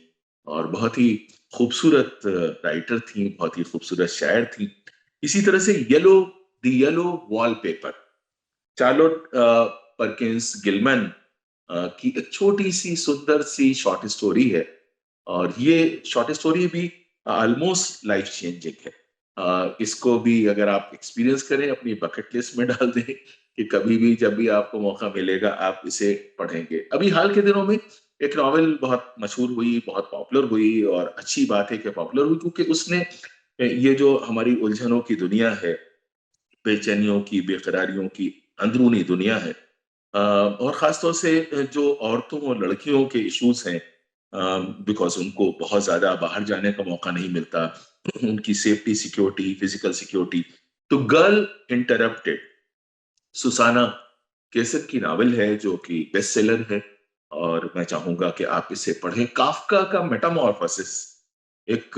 और बहुत ही खूबसूरत राइटर थी, बहुत ही खूबसूरत शायर थी। इसी तरह से the yellow wallpaper, Charlotte Perkins Gillman की एक छोटी सी सुंदर सी शॉर्ट स्टोरी है, और ये शॉर्ट स्टोरी भी ऑलमोस्ट लाइफ चेंजिंग है। इसको भी अगर आप एक्सपीरियंस करें, अपनी बकेट लिस्ट में डाल दें कि कभी भी जब भी आपको मौका मिलेगा आप इसे पढ़ेंगे। अभी हाल के दिनों में एक नॉवेल बहुत मशहूर हुई, बहुत पॉपुलर हुई, और अच्छी बात है कि पॉपुलर हुई, क्योंकि उसने ये जो हमारी उलझनों की दुनिया है, बेचैनियों की, बेकरारियों की अंदरूनी दुनिया है, और ख़ासतौर से जो औरतों और लड़कियों के इश्यूज हैं, बिकॉज उनको बहुत ज़्यादा बाहर जाने का मौका नहीं मिलता, उनकी सेफ्टी, सिक्योरिटी, फिजिकल सिक्योरिटी। तो गर्ल इंटरप्टेड, सुसाना केसर की नावल है, जो कि बेस्ट सेलर है, और मैं चाहूंगा कि आप इसे पढ़ें। काफका का मेटामॉर्फोसिस एक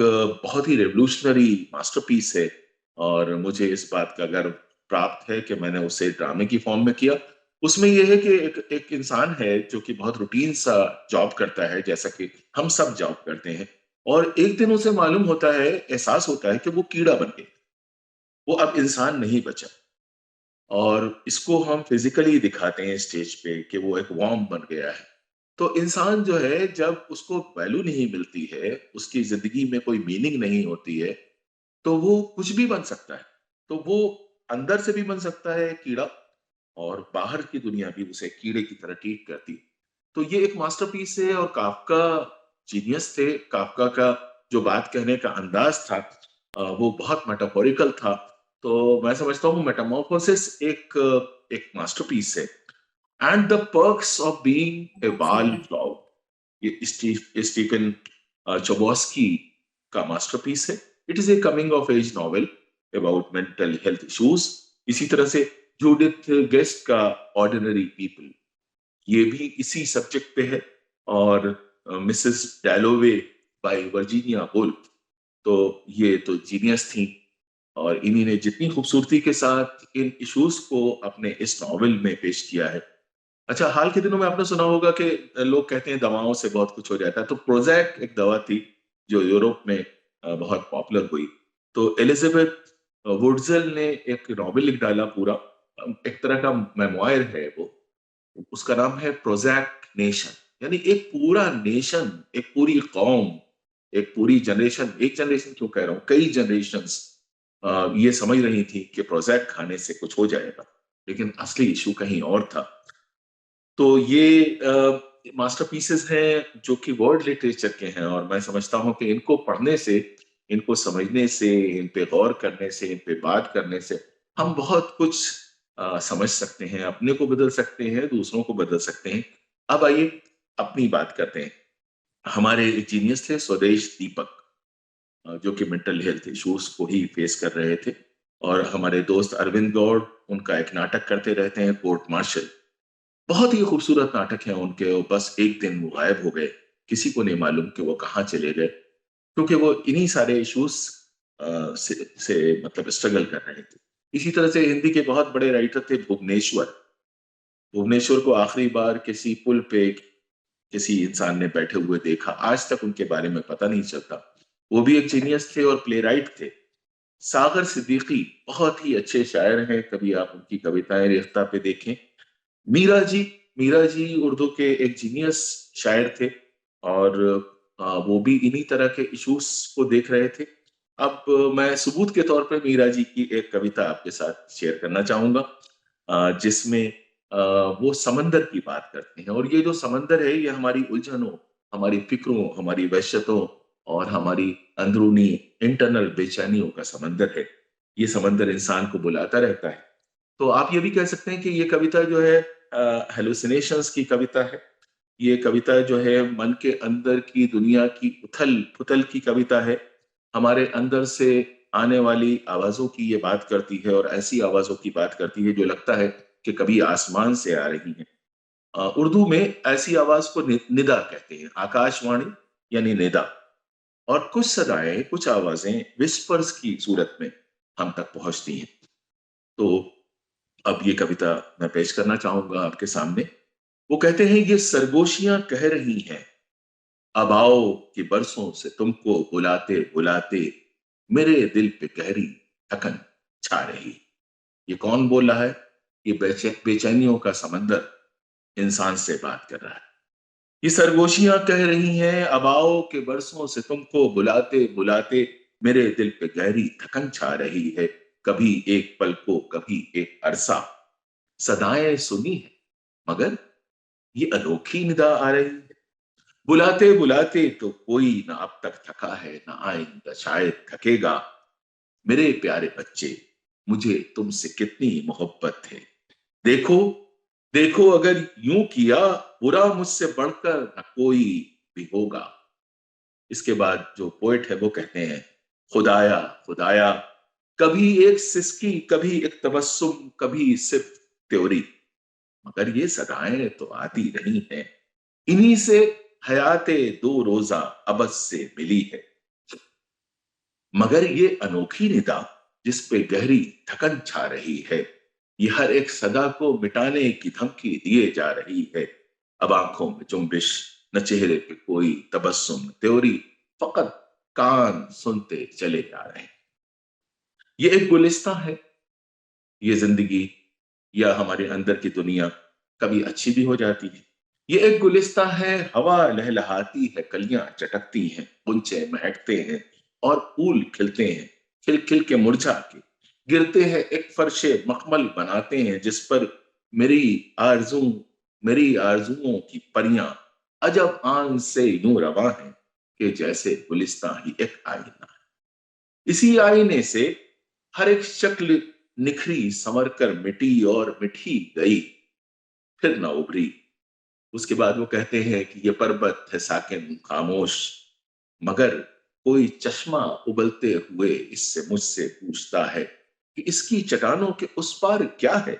बहुत ही रेवोल्यूशनरी मास्टरपीस है, और मुझे इस बात का गर्व प्राप्त है कि मैंने उसे ड्रामे की फॉर्म में किया। उसमें यह है कि एक इंसान है जो कि बहुत रूटीन सा जॉब करता है, जैसा कि हम सब जॉब करते हैं, और एक दिन उसे मालूम होता है, एहसास होता है कि वो कीड़ा बन गया, वो अब इंसान नहीं बचा। और इसको हम फिजिकली दिखाते हैं स्टेज पे कि वो एक वॉर्म बन गया है। तो इंसान जो है जब उसको वैल्यू नहीं मिलती है, उसकी जिंदगी में कोई मीनिंग नहीं होती है, तो वो कुछ भी बन सकता है। तो वो अंदर से भी बन सकता है कीड़ा, और बाहर की दुनिया भी उसे कीड़े की तरह ट्रीट करती। तो ये एक मास्टरपीस है, और काफका जीनियस थे। काफका का जो बात कहने का अंदाज था वो बहुत मेटाफोरिकल था। तो मैं समझता हूँ मेटामॉर्फोसिस एक मास्टरपीस है। And the Perks of Being a Wallflower, ये स्टीफन चोबोस्की का मास्टरपीस है। It is a coming of age novel about mental health issues. इसी तरह से जूडिथ गेस्ट का ऑर्डिनरी पीपल, ये भी इसी सब्जेक्ट पे है। और Mrs Dalloway by Virginia Woolf, तो ये तो जीनियस थी, और इन्हीं ने जितनी खूबसूरती के साथ इन इश्यूज को अपने इस नॉवेल में पेश किया है। अच्छा, हाल के दिनों में आपने सुना होगा कि लोग कहते हैं दवाओं से बहुत कुछ हो जाता है। तो प्रोजैक एक दवा थी जो यूरोप में बहुत पॉपुलर हुई। तो एलिजाबेथ वुडजेल ने एक नॉवेल लिख डाला पूरा, एक तरह का मेमोयर है वो। उसका नाम है प्रोजैक नेशन। यानी एक पूरा नेशन, एक पूरी कौम, एक पूरी जनरेशन, एक जनरेशन क्यों कह रहा हूं, कई जनरेशंस ये समझ रही थी कि प्रोजैक खाने से कुछ हो जाएगा, लेकिन असली इशू कहीं और था। तो ये मास्टरपीसेस हैं जो कि वर्ल्ड लिटरेचर के हैं, और मैं समझता हूं कि इनको पढ़ने से, इनको समझने से, इन पे गौर करने से, इन पे बात करने से हम बहुत कुछ समझ सकते हैं, अपने को बदल सकते हैं, दूसरों को बदल सकते हैं। अब आइए अपनी बात करते हैं। हमारे एक जीनियस थे स्वदेश दीपक, जो कि मेंटल हेल्थ इश्यूज को ही फेस कर रहे थे। और हमारे दोस्त अरविंद गौड़, उनका एक नाटक करते रहते हैं कोर्ट मार्शल। बहुत ही खूबसूरत नाटक है उनके। और बस एक दिन वो गायब हो गए, किसी को नहीं मालूम कि वो कहाँ चले गए, क्योंकि वो इन्हीं सारे इश्यूज से मतलब स्ट्रगल कर रहे थे। इसी तरह से हिंदी के बहुत बड़े राइटर थे भुवनेश्वर। भुवनेश्वर को आखिरी बार किसी पुल पे किसी इंसान ने बैठे हुए देखा, आज तक उनके बारे में पता नहीं चलता। वो भी एक जीनियस थे और प्लेराइट थे। सागर सिद्दीकी बहुत ही अच्छे शायर हैं, कभी आप उनकी कविताएं रेख्ता पे देखें। मीरा जी, मीरा जी उर्दू के एक जीनियस शायर थे, और वो भी इन्हीं तरह के इश्यूज को देख रहे थे। अब मैं सबूत के तौर पे मीरा जी की एक कविता आपके साथ शेयर करना चाहूंगा, जिसमें वो समंदर की बात करते हैं। और ये जो समंदर है, ये हमारी उलझनों, हमारी फिक्रों, हमारी वहशतों और हमारी अंदरूनी इंटरनल बेचैनियों का समंदर है। ये समंदर इंसान को बुलाता रहता है। तो आप ये भी कह सकते हैं कि ये कविता जो है हेलुसिनेशंस की कविता है। ये कविता जो है मन के अंदर की दुनिया की उथल पुथल की कविता है। हमारे अंदर से आने वाली आवाजों की ये बात करती है, और ऐसी आवाजों की बात करती है जो लगता है कि कभी आसमान से आ रही है। उर्दू में ऐसी आवाज को निदा कहते हैं, आकाशवाणी यानी निदा। और कुछ सदाएं, कुछ आवाजें विस्पर्स की सूरत में हम तक पहुंचती हैं। तो अब ये कविता मैं पेश करना चाहूंगा आपके सामने। वो कहते हैं, ये सरगोशियां कह रही हैं, अब आओ कि बरसों से तुमको बुलाते बुलाते मेरे दिल पे गहरी थकन छा रही। ये कौन बोल रहा है? ये बेचैनियों का समंदर इंसान से बात कर रहा है। ये सरगोशियां कह रही हैं, अब आओ के बरसों से तुमको बुलाते बुलाते मेरे दिल पे गहरी थकन छा रही है। कभी एक पल को, कभी एक अरसा सदाएं सुनी है, मगर ये अनोखी निदा आ रही है। बुलाते बुलाते तो कोई ना अब तक थका है, ना आइंदा शायद थकेगा। मेरे प्यारे बच्चे, मुझे तुमसे कितनी मोहब्बत है। देखो, देखो अगर यूं किया, बुरा मुझसे बढ़कर न कोई भी होगा। इसके बाद जो पोएट है वो कहते हैं, खुदाया खुदाया, कभी एक सिसकी, कभी एक तबस्सुम, कभी सिर्फ त्योरी, मगर ये सदाएं तो आती रही हैं। इन्हीं से हयाते दो रोजा अबद से मिली है। मगर ये अनोखी निदा जिस पे गहरी थकन छा रही है, ये हर एक सदा को मिटाने की धमकी दिए जा रही है। अब आंखों में जुम्बिश, न चेहरे पे कोई तबस्सुम, त्योरी, फकत कान सुनते चले जा रहे हैं। ये एक गुलिस्तां है, ये जिंदगी या हमारे अंदर की दुनिया कभी अच्छी भी हो जाती है। ये एक गुलिस्तां है, हवा लहलहाती है, कलियां चटकती हैं, गुंचे महकते हैं और फूल खिलते हैं, खिल खिल के मुरझा के गिरते हैं, एक फर्शे मखमल बनाते हैं जिस पर मेरी आरज़ू मेरी आरज़ुओं की परियां अजब आन से यूं रवां हैं कि जैसे गुलिस्तां ही एक आईना है। इसी आईने से हर एक शक्ल निखरी, संवर कर मिटी और मिठी गई, फिर ना उभरी। उसके बाद वो कहते हैं कि ये पर्वत है साकिन खामोश, मगर कोई चश्मा उबलते हुए इससे मुझसे पूछता है कि इसकी चट्टानों के उस पार क्या है,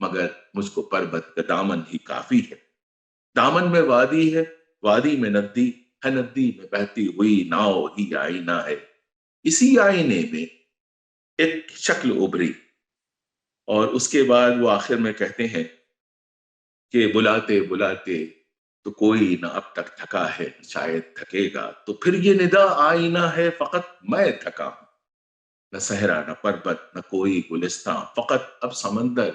मगर मुझको पर्वत का दामन ही काफी है। दामन में वादी है, वादी में नदी है, नदी में बहती हुई नाव ही आईना है। इसी आईने में एक शक्ल उभरी और उसके बाद वो आखिर में कहते हैं कि बुलाते बुलाते तो कोई ना अब तक थका है, शायद थकेगा तो फिर ये निदा आईना है, फकत मैं थका हूं। न सहरा न पर्वत न कोई गुलिस्तां, फकत अब समंदर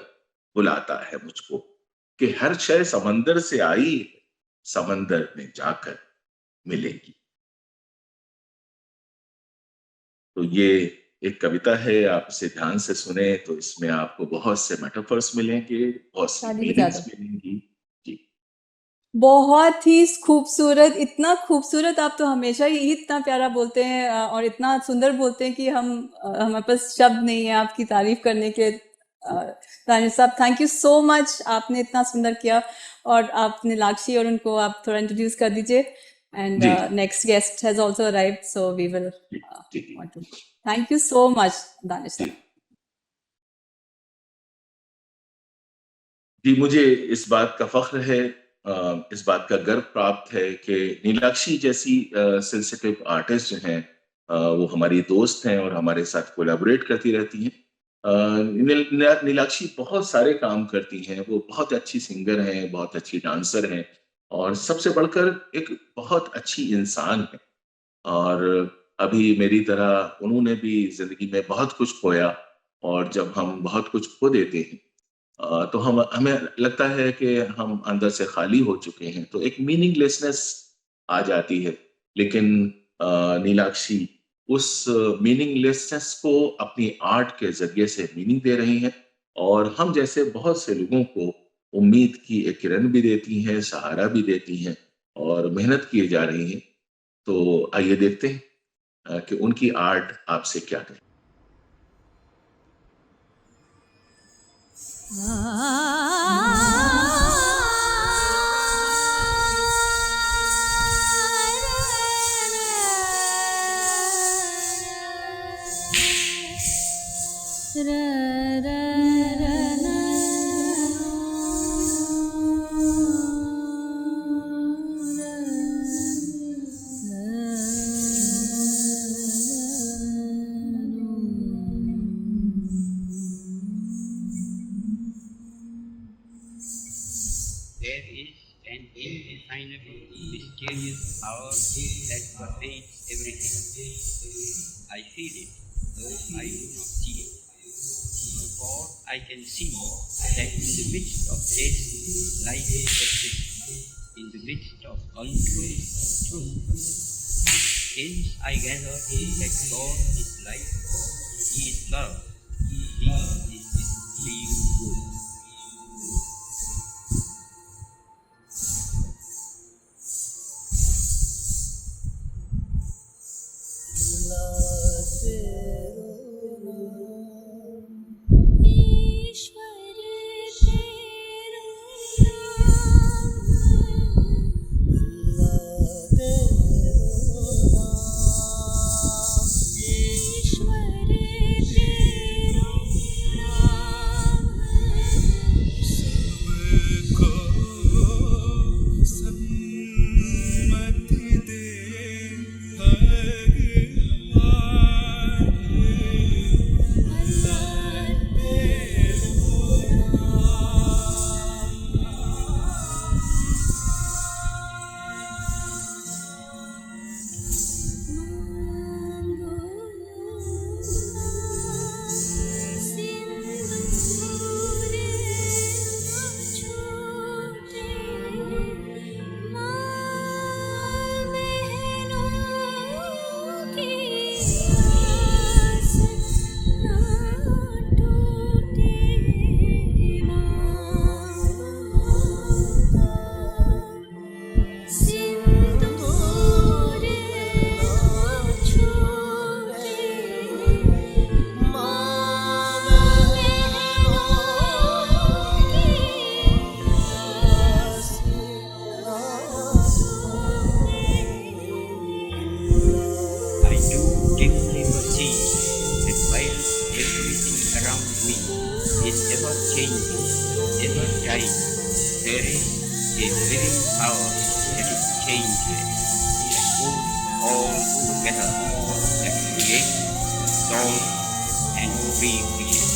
बुलाता है मुझको कि हर शय समंदर से आई है, समंदर में जाकर मिलेगी। तो ये एक कविता है, आप इसे ध्यान से सुने तो इसमें आपको बहुत से मेटाफर्स मिलेंगे, बहुत सी ताली बजा मीनिंग्स दो। मिलेंगी। जी बहुत ही खूबसूरत, इतना खूबसूरत, आप तो हमेशा ही इतना प्यारा बोलते हैं और इतना सुंदर बोलते हैं कि हमारे पास शब्द नहीं है आपकी तारीफ करने के। दानिश साहब, थैंक यू सो मच, आपने इतना सुंदर किया। और आप नीलाक्षी और उनको आप थोड़ा इंट्रोड्यूस कर दीजिए। एंड जी next guest has also arrived, so we will जी जी जी want to thank you so much Danish ji sahab. जी, मुझे इस बात का फख्र है, इस बात का गर्व प्राप्त है कि नीलाक्षी जैसी सेंसिटिव आर्टिस्ट जो हैं, वो हमारी दोस्त हैं और हमारे साथ कोलैबोरेट करती रहती हैं। नीलाक्षी बहुत सारे काम करती हैं, वो बहुत अच्छी सिंगर हैं, बहुत अच्छी डांसर हैं और सबसे बढ़कर एक बहुत अच्छी इंसान है। और अभी मेरी तरह उन्होंने भी जिंदगी में बहुत कुछ खोया, और जब हम बहुत कुछ खो देते हैं तो हमें लगता है कि हम अंदर से खाली हो चुके हैं, तो एक मीनिंगलेसनेस आ जाती है। लेकिन नीलाक्षी उस मीनिंगलेसनेस को अपनी आर्ट के जरिए से मीनिंग दे रही हैं और हम जैसे बहुत से लोगों को उम्मीद की एक किरण भी देती हैं, सहारा भी देती हैं और मेहनत किए जा रही हैं। तो आइए देखते हैं कि उनकी आर्ट आपसे क्या कहती है। There is an indefinable, mysterious power that pervades everything. I feel it, though I do not see it. For I can see that in the midst of death, life exists. In the midst of untruth, truth. Hence I gather that God is life, He is love, He is being good. ईश्वर तेरा there is a living power that is changeless, that goes all together, that creates, solves, and recreates.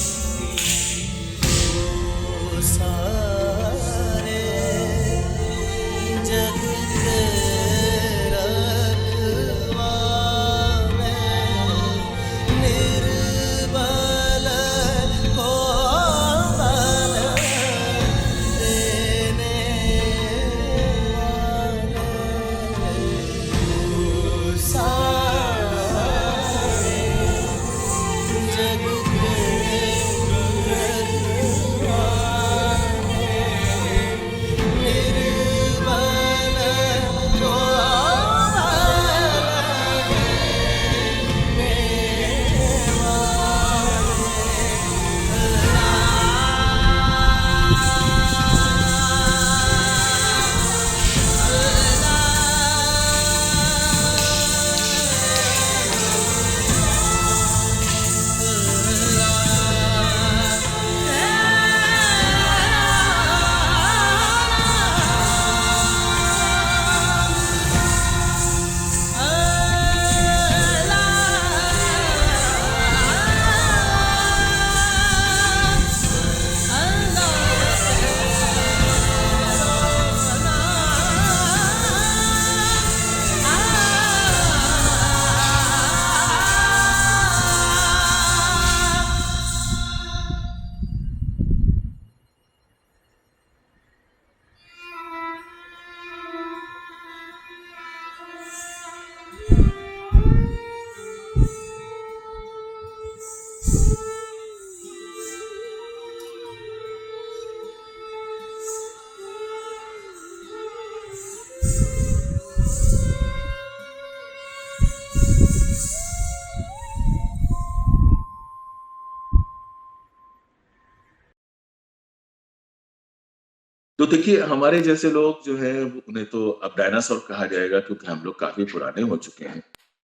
तो देखिए, हमारे जैसे लोग जो हैं, उन्हें तो अब डायनासोर कहा जाएगा, क्योंकि हम लोग काफ़ी पुराने हो चुके हैं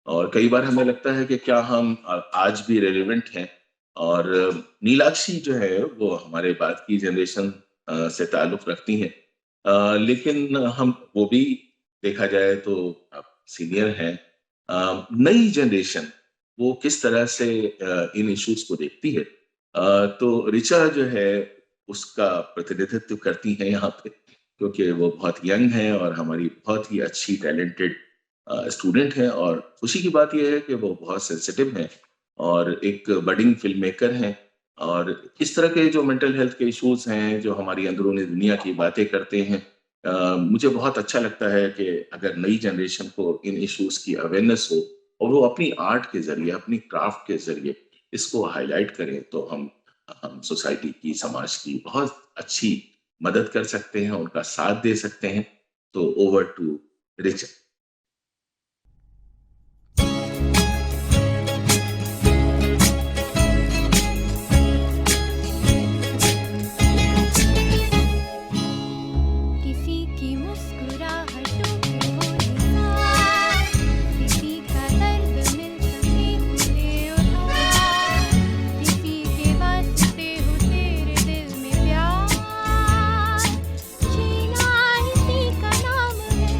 और कई बार हमें लगता है कि क्या हम आज भी रेलेवेंट हैं। और नीलाक्षी जो है, वो हमारे बाद की जनरेशन से ताल्लुक़ रखती हैं। लेकिन हम वो भी देखा जाए तो अब सीनियर हैं। नई जनरेशन वो किस तरह से इन इश्यूज़ को देखती है, तो ऋचा जो है उसका प्रतिनिधित्व करती हैं यहाँ पे, क्योंकि वो बहुत यंग हैं और हमारी बहुत ही अच्छी टैलेंटेड स्टूडेंट हैं। और खुशी की बात यह है कि वो बहुत सेंसिटिव हैं और एक बडिंग फिल्म मेकर हैं। और इस तरह के जो मेंटल हेल्थ के इश्यूज हैं, जो हमारी अंदरूनी दुनिया की बातें करते हैं, मुझे बहुत अच्छा लगता है कि अगर नई जनरेशन को इन इश्यूज की अवेयरनेस हो और वो अपनी आर्ट के जरिए, अपनी क्राफ्ट के जरिए इसको हाईलाइट करें, तो हम सोसाइटी की, समाज की बहुत अच्छी मदद कर सकते हैं, उनका साथ दे सकते हैं। तो ओवर टू रिचा। किसी की मुस्कुराहटों पे हो निसार, किसी का दर्द मिल सके उसे उतार, किसी के वास्ते हो तेरे दिल में प्यार, जीना इसी का नाम है।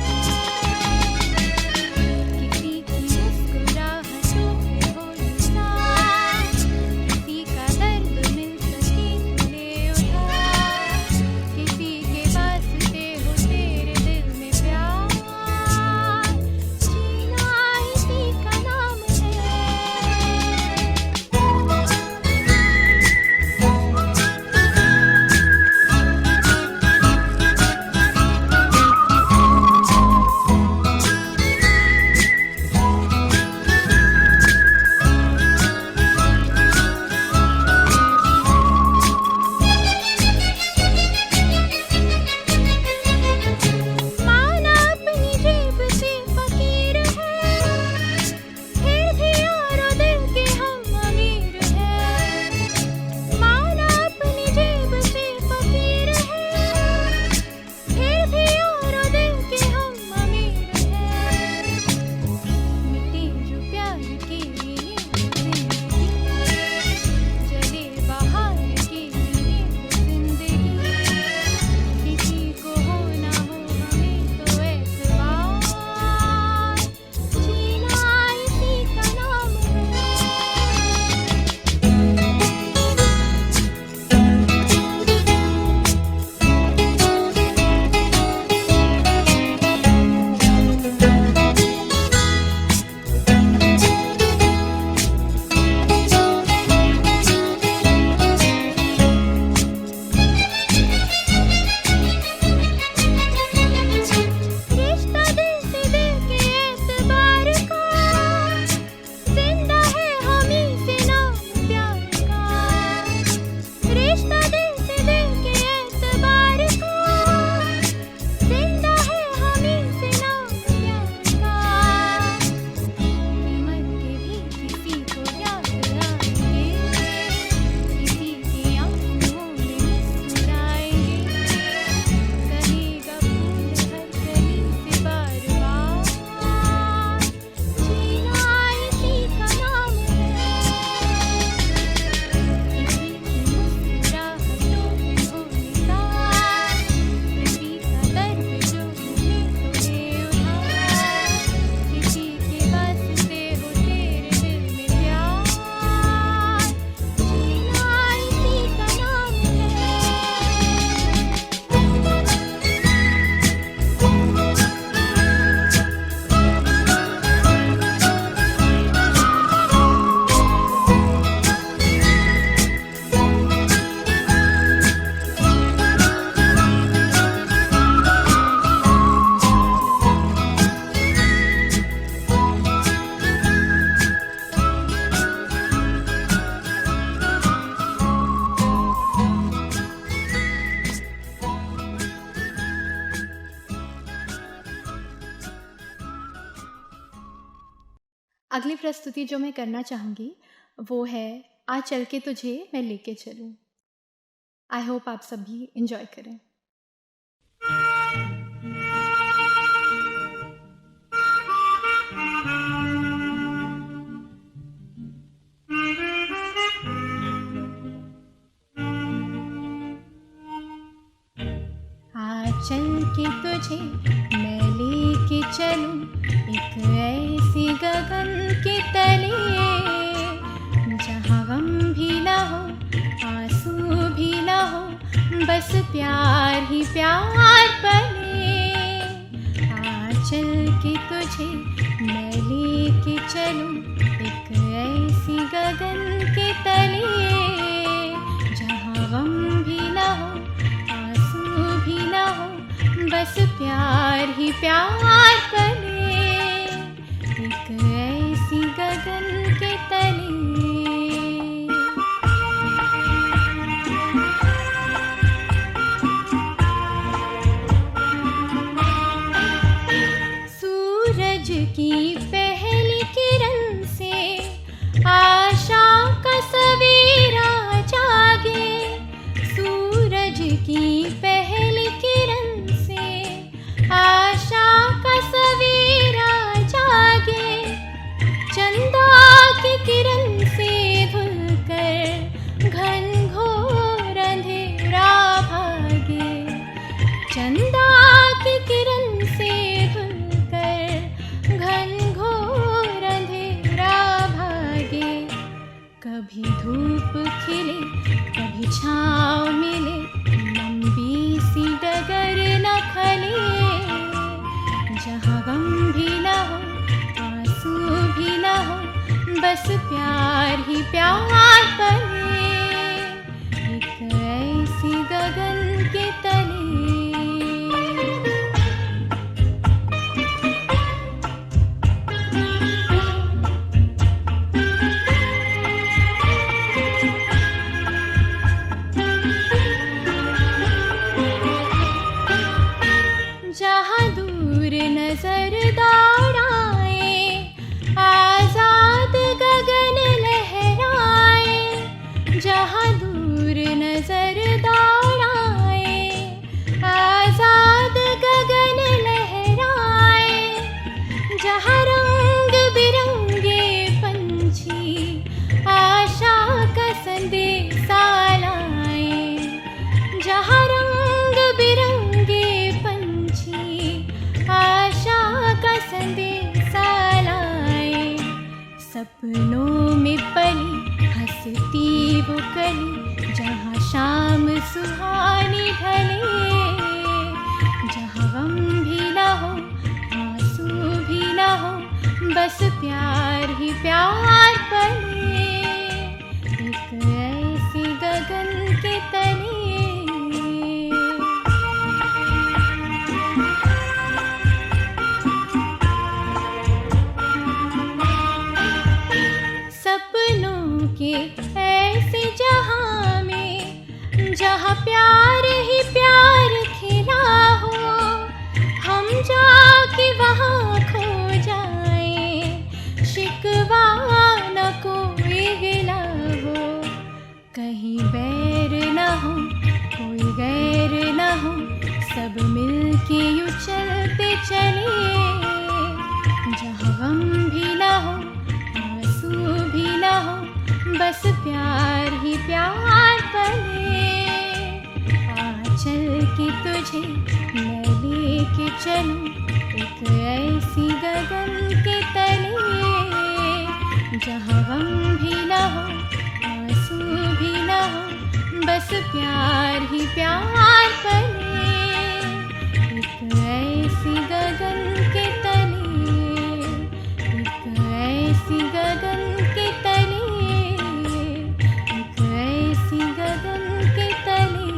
अगली प्रस्तुति जो मैं करना चाहूँगी वो है आज चल के तुझे मैं लेके चलूँ। आई होप आप सभी इंजॉय करें। आज चल के तुझे मैं लेके चलूं एक ऐसी गगन के तले जहाँ गम भी ना हो आंसू भी ना हो बस प्यार ही प्यार पले। आज चल के तुझे मैं लेके चलूं एक ऐसी गगन के तले जहाँ गम भी ना हो भी ना हो बस प्यार ही प्यार पले एक ऐसी गगन के तले। सूरज की पहली किरण से आशा का सवेरा जागे। सूरज की पहली किरण से आशा का सवेरा जागे। चंदा की किरण से धुलकर घनघोर अंधेरा भागे। चंदा की किरण से धुलकर घनघोर अंधेरा भागे। कभी धूप खिले कभी छाँव मिले लंबी सी डगर न खले जहाँ गम भी न हो आंसू भी न हो बस प्यार ही प्यार पले एक ऐसी गगन के तले। जहाँ दूर नजर दौड़ाए आजाद गगन लहराए। जहाँ दूर नजर दौड़ाए आजाद गगन लहराए। जहाँ रंग बिरंगे पंछी आशा का संदेशा लाए। जहाँ रंग बिरंगे आशा का संदेशा लाए। सपनों में पली हंसती वो कली जहाँ शाम सुहानी ढले। जहाँ गम भी ना हो आंसू भी ना हो बस प्यार ही प्यार पले एक ऐसी गगन के तले। सपनों के ऐसे जहां में जहां प्यार ही प्यार खिला हो हम जाके वहां खो जाएं। शिकवा न कोई गिला हो कहीं बैर न हो कोई गैर न हो सब मिलके यूं चलते चले। जहाँ गम भी न हो भी ना हो बस प्यार ही प्यार पले। चल के तुझे मैं लेके चलूं एक ऐसी गगन के तले जहाँ गम भी ना हो आंसू भी ना हो बस प्यार ही प्यार पले एक ऐसी गगन के तले एक ऐसी गगन के तले एक ऐसी गगन के तले।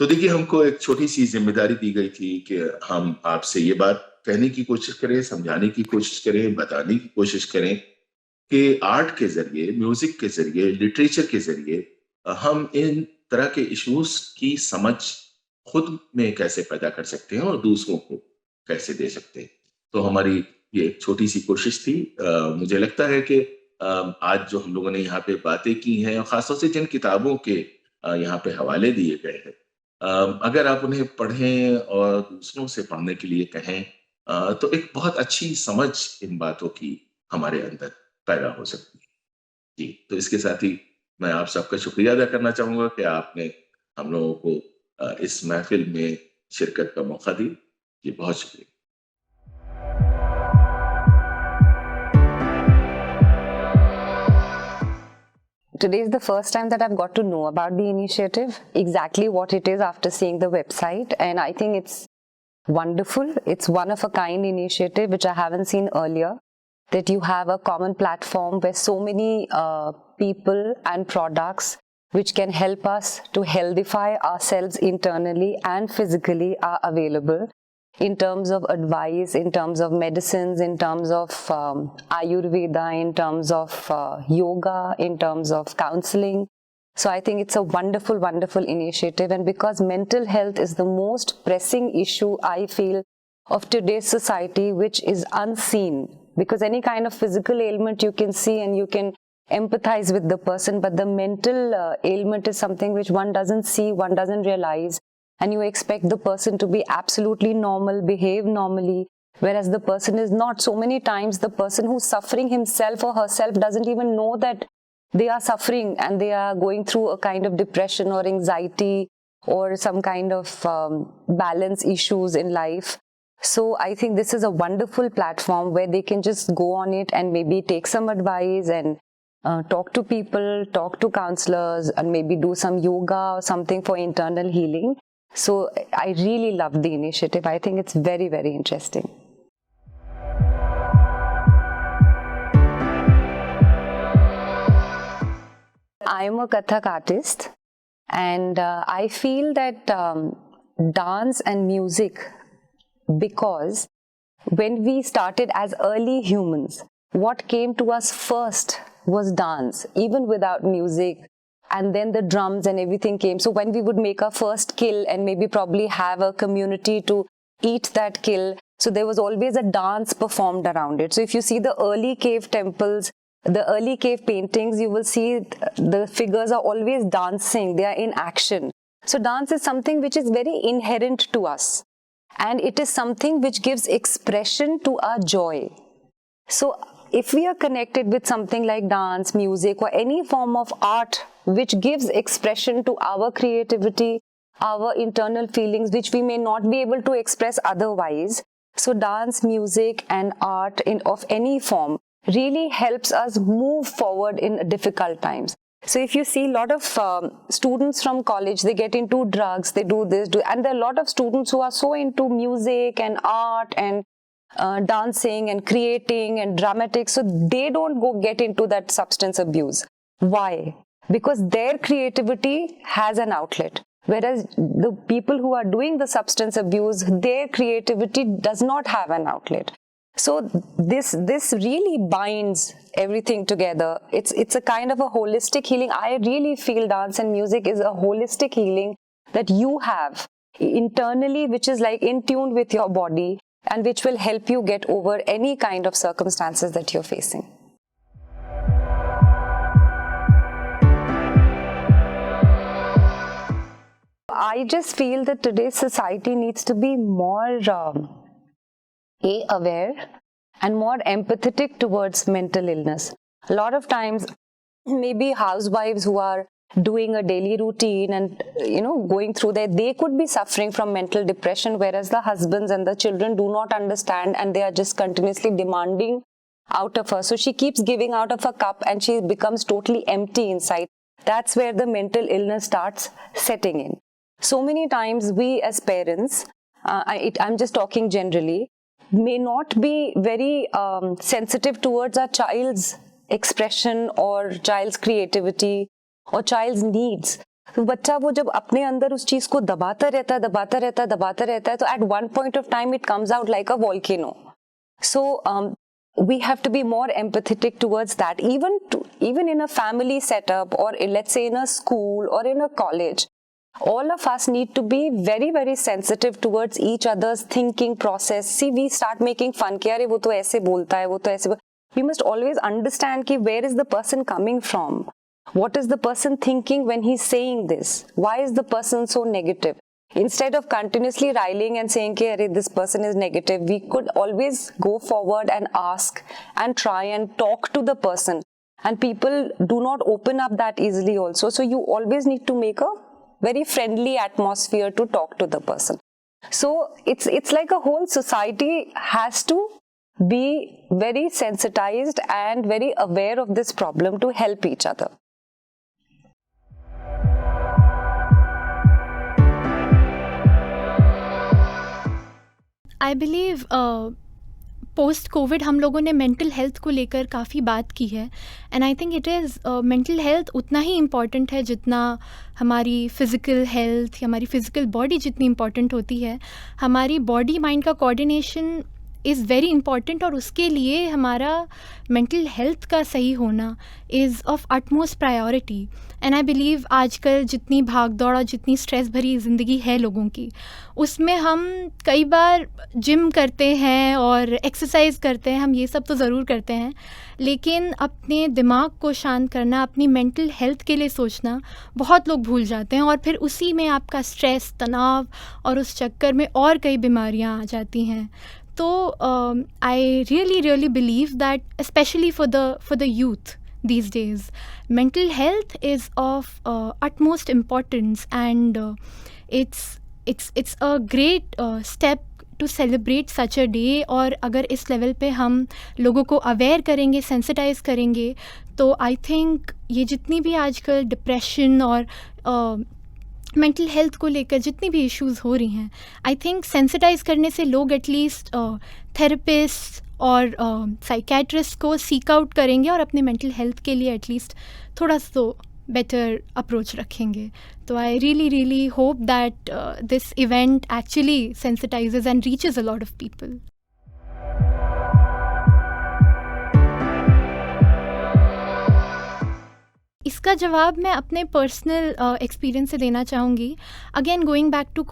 तो देखिए, हमको एक छोटी सी जिम्मेदारी दी गई थी कि हम आपसे ये बात कहने की कोशिश करें, समझाने की कोशिश करें, बताने की कोशिश करें कि आर्ट के जरिए, म्यूजिक के जरिए, लिटरेचर के जरिए हम इन तरह के इश्यूज की समझ खुद में कैसे पैदा कर सकते हैं और दूसरों को कैसे दे सकते हैं। तो हमारी ये एक छोटी सी कोशिश थी। मुझे लगता है कि आज जो हम लोगों ने यहाँ पे बातें की हैं, और खासतौर से जिन किताबों के यहाँ पे हवाले दिए गए हैं, अगर आप उन्हें पढ़ें और दूसरों से पढ़ने के लिए कहें, तो एक बहुत अच्छी समझ इन बातों की हमारे अंदर पैदा हो सकती है। जी, तो इसके साथ ही मैं आप सबका शुक्रिया अदा करना चाहूँगा कि आपने हम लोगों को इस महफ़िल में शिरकत का मौका दी। जी, बहुत शुक्रिया। Today is the first time that I've got to know about the initiative, exactly what it is after seeing the website, and I think it's wonderful. It's one of a kind initiative which I haven't seen earlier, that you have a common platform where so many people and products which can help us to healthify ourselves internally and physically are available, in terms of advice, in terms of medicines, in terms of Ayurveda, in terms of yoga, in terms of counseling. So I think it's a wonderful, wonderful initiative. And because mental health is the most pressing issue, I feel, of today's society, which is unseen. Because any kind of physical ailment you can see and you can empathize with the person, but the mental ailment is something which one doesn't see, one doesn't realize, and you expect the person to be absolutely normal, behave normally, whereas the person is not. So many times the person who's suffering himself or herself doesn't even know that they are suffering and they are going through a kind of depression or anxiety or some kind of balance issues in life. So I think this is a wonderful platform where they can just go on it and maybe take some advice and talk to people, talk to counselors, and maybe do some yoga or something for internal healing. So I really love the initiative. I think it's very, very interesting. I am a Kathak artist, and I feel that dance and music, because when we started as early humans, what came to us first was dance, even without music. And then the drums and everything came. So when we would make our first kill and maybe probably have a community to eat that kill, so there was always a dance performed around it. So if you see the early cave temples, the early cave paintings, you will see the figures are always dancing. They are in action. So dance is something which is very inherent to us. And it is something which gives expression to our joy. So if we are connected with something like dance, music, or any form of art which gives expression to our creativity, our internal feelings, which we may not be able to express otherwise, so dance, music, and art of any form really helps us move forward in difficult times. So if you see a lot of students from college, they get into drugs, they do this, and there are a lot of students who are so into music and art and dancing and creating and dramatic, so they don't get into that substance abuse. Why? Because their creativity has an outlet, whereas the people who are doing the substance abuse, their creativity does not have an outlet. So this really binds everything together. It's a kind of a holistic healing. I really feel dance and music is a holistic healing that you have internally, which is like in tune with your body, and which will help you get over any kind of circumstances that you're facing. I just feel that today's society needs to be more aware and more empathetic towards mental illness. A lot of times, maybe housewives who are doing a daily routine and going through that, they could be suffering from mental depression, whereas the husbands and the children do not understand and they are just continuously demanding out of her. So she keeps giving out of her cup and she becomes totally empty inside. That's where the mental illness starts setting in. So many times we as parents, I'm just talking generally, may not be very sensitive towards our child's expression or child's creativity or child's needs. तो बच्चा वो जब अपने अंदर उस चीज को दबाता रहता है, तो at one point of time it comes out like a volcano. So we have to be more empathetic towards that, even in a family setup, or let's say in a school or in a college. all of us need to be very, very sensitive towards each other's thinking process. See, we start making fun कि अरे वो तो ऐसे बोलता है, वो तो ऐसे we must always understand कि where is the person coming from? What is the person thinking when he's saying this? Why is the person so negative? Instead of continuously riling and saying कि अरे this person is negative, we could always go forward and ask and try and talk to the person. And people do not open up that easily also. So you always need to make a very friendly atmosphere to talk to the person. So it's like a whole society has to be very sensitized and very aware of this problem to help each other. I believe post Covid हम लोगों ने mental health को लेकर काफ़ी बात की है and I think it is mental health उतना ही इम्पॉर्टेंट है जितना हमारी फ़िज़िकल हेल्थ या हमारी फ़िज़िकल बॉडी जितनी इम्पॉर्टेंट होती है. हमारी बॉडी माइंड का कोऑर्डिनेशन इज़ वेरी इंपॉर्टेंट और उसके लिए हमारा मेंटल हेल्थ का सही होना is of utmost priority. And I believe आजकल जितनी भाग दौड़ और जितनी स्ट्रेस भरी ज़िंदगी है लोगों की, उसमें हम कई बार जिम करते हैं और एक्सरसाइज करते हैं, हम ये सब तो ज़रूर करते हैं, लेकिन अपने दिमाग को शांत करना, अपनी मेंटल हेल्थ के लिए सोचना बहुत लोग भूल जाते हैं और फिर उसी में आपका स्ट्रेस, तनाव और उस चक्कर में और कई बीमारियां आ जाती हैं. तो I really believe that specially for the youth these days, mental health is of utmost importance and it's a great step to celebrate such a day. और अगर इस लेवल पे हम लोगों को अवेयर करेंगे, सेंसिटाइज करेंगे, तो आई थिंक ये जितनी भी आजकल डिप्रेशन और मेंटल हेल्थ को लेकर जितनी भी इश्यूज़ हो रही हैं, आई थिंक सेंसिटाइज करने से लोग एटलीस्ट थेरेपिस्ट और साइकेट्रिस्ट को सीक आउट करेंगे और अपने मेंटल हेल्थ के लिए एटलीस्ट थोड़ा सा बेटर अप्रोच रखेंगे. तो I really hope that this event actually sensitizes and reaches a lot of people. इसका जवाब मैं अपने पर्सनल एक्सपीरियंस से देना चाहूँगी. Again going back to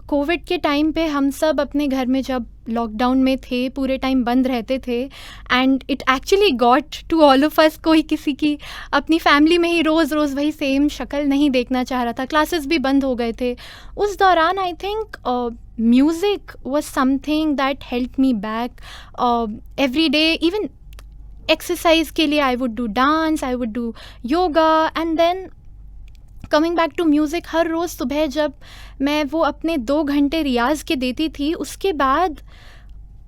covid के टाइम पे हम सब अपने घर में जब लॉकडाउन में थे, पूरे टाइम बंद रहते थे and it actually got to all of us. कोई किसी की अपनी फैमिली में ही रोज़ वही सेम शक्ल नहीं देखना चाह रहा था, क्लासेस भी बंद हो गए थे. उस दौरान I think music was something that help me back every day. Even exercise के लिए I would do dance, I would do yoga and then coming back to music. हर रोज़ सुबह जब मैं वो अपने 2 घंटे रियाज़ के देती थी, उसके बाद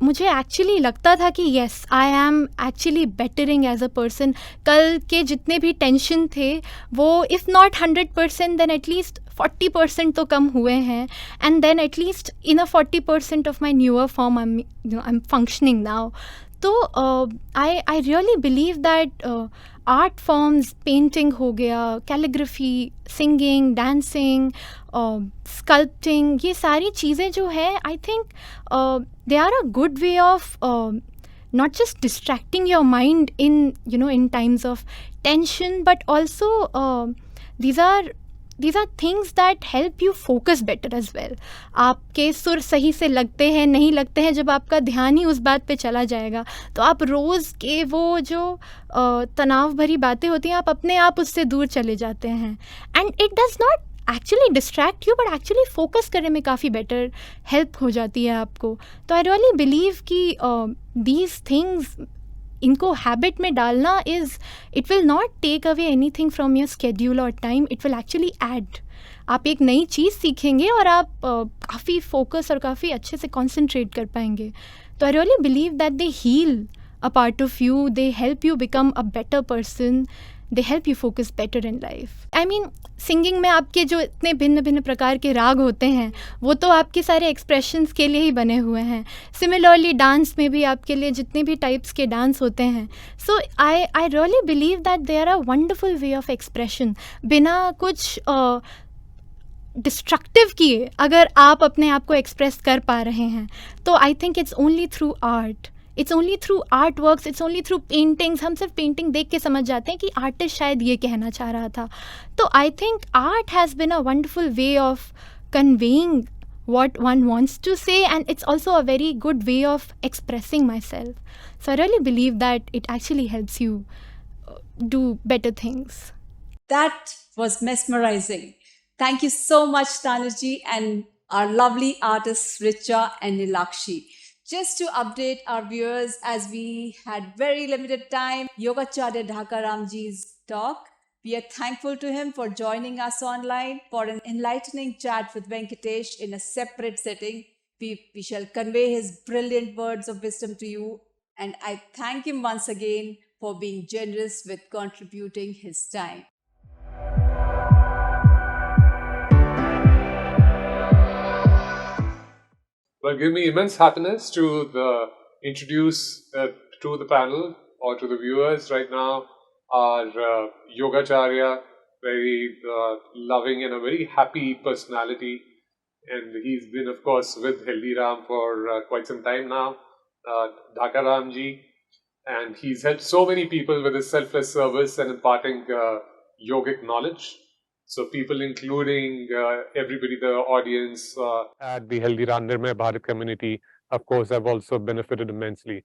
मुझे एक्चुअली लगता था कि yes I am actually bettering as a person. कल के जितने भी टेंशन थे वो इफ़ नॉट 100% देन एटलीस्ट 40% तो कम हुए हैं. And then at least in a 40% of my newer form I am functioning now. तो I really believe that art forms, painting हो गया, कैलीग्राफी, सिंगिंग, डांसिंग, स्कल्पटिंग, ये सारी चीज़ें जो है I think they are a good way of not just distracting your mind in times of tension, but also these are things that help you focus better as well. आपके सुर सही से लगते हैं नहीं लगते हैं, जब आपका ध्यान ही उस बात पे चला जाएगा तो आप रोज़ के वो जो तनाव भरी बातें होती हैं आप अपने आप उससे दूर चले जाते हैं. And it does not actually distract you but actually focus करने में काफ़ी बेटर हेल्प हो जाती है आपको. तो आई रियली बिलीव कि दीज थिंग्स, इनको हैबिट में डालना it will not take away anything from your schedule और time, it will actually add. आप एक नई चीज़ सीखेंगे और आप काफ़ी फोकस और काफ़ी अच्छे से कॉन्सेंट्रेट कर पाएंगे. तो I really believe that they heal a part of you, they help you become a better person, they help you focus better in life. I mean singing में आपके जो इतने भिन्न भिन्न प्रकार के राग होते हैं वो तो आपके सारे एक्सप्रेशंस के लिए ही बने हुए हैं. सिमिलरली डांस में भी आपके लिए जितने भी टाइप्स के डांस होते हैं. So I really believe that they are a wonderful way of expression. बिना कुछ डिस्ट्रक्टिव किए अगर आप अपने आप को एक्सप्रेस कर पा रहे हैं तो I think it's only through art. It's only through art works, it's only through paintings. हम सिर्फ पेंटिंग देख के समझ जाते हैं कि आर्टिस्ट शायद ये कहना चाह रहा था. तो I think art has been a wonderful way of conveying what one wants to say, and it's also a very good way of expressing myself. So I really believe that it actually helps you do better things. That was mesmerizing. Thank you so much, Tanishji, and our lovely artists Richa and Neelakshi. Just to update our viewers, as we had very limited time, Yogacharya Dhakaramji's talk. We are thankful to him for joining us online for an enlightening chat with Venkatesh in a separate setting. We shall convey his brilliant words of wisdom to you, and I thank him once again for being generous with contributing his time. Well, give me immense happiness to introduce to the panel or to the viewers right now our Yogacharya, very loving and a very happy personality. And he's been, of course, with HealThyRam for quite some time now, Dhakaramji. And he's helped so many people with his selfless service and imparting yogic knowledge. So people including everybody, the audience at the HealThyRam Nirmay Bharat community, of course, have also benefited immensely.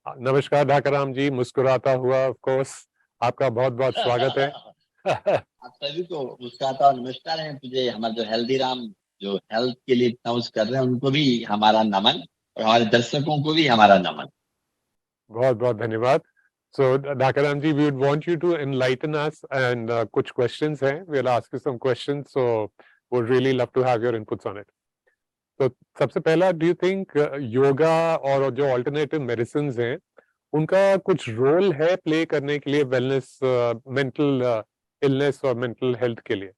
Namaskar Dhakaram ji, मुस्कुराता हुआ, of course, आपका बहुत बहुत स्वागत है. आप सभी को मुस्कुराता और नमस्कार है. तुझे हमारे जो HealThyRam जो हेल्थ के लिए इतना कुछ कर रहे हैं उनको भी हमारा नमन और हमारे दर्शकों को भी हमारा नमन. बहुत बहुत धन्यवाद. So Dhakaram ji, we would want you to enlighten us, and कुछ questions हैं. We'll ask you some questions, so would really love to have your inputs on it. तो सबसे पहला, do you think योगा और जो alternative medicines हैं उनका कुछ रोल है प्ले करने के लिए वेलनेस, मेंटल इलनेस और मेंटल हेल्थ के लिए?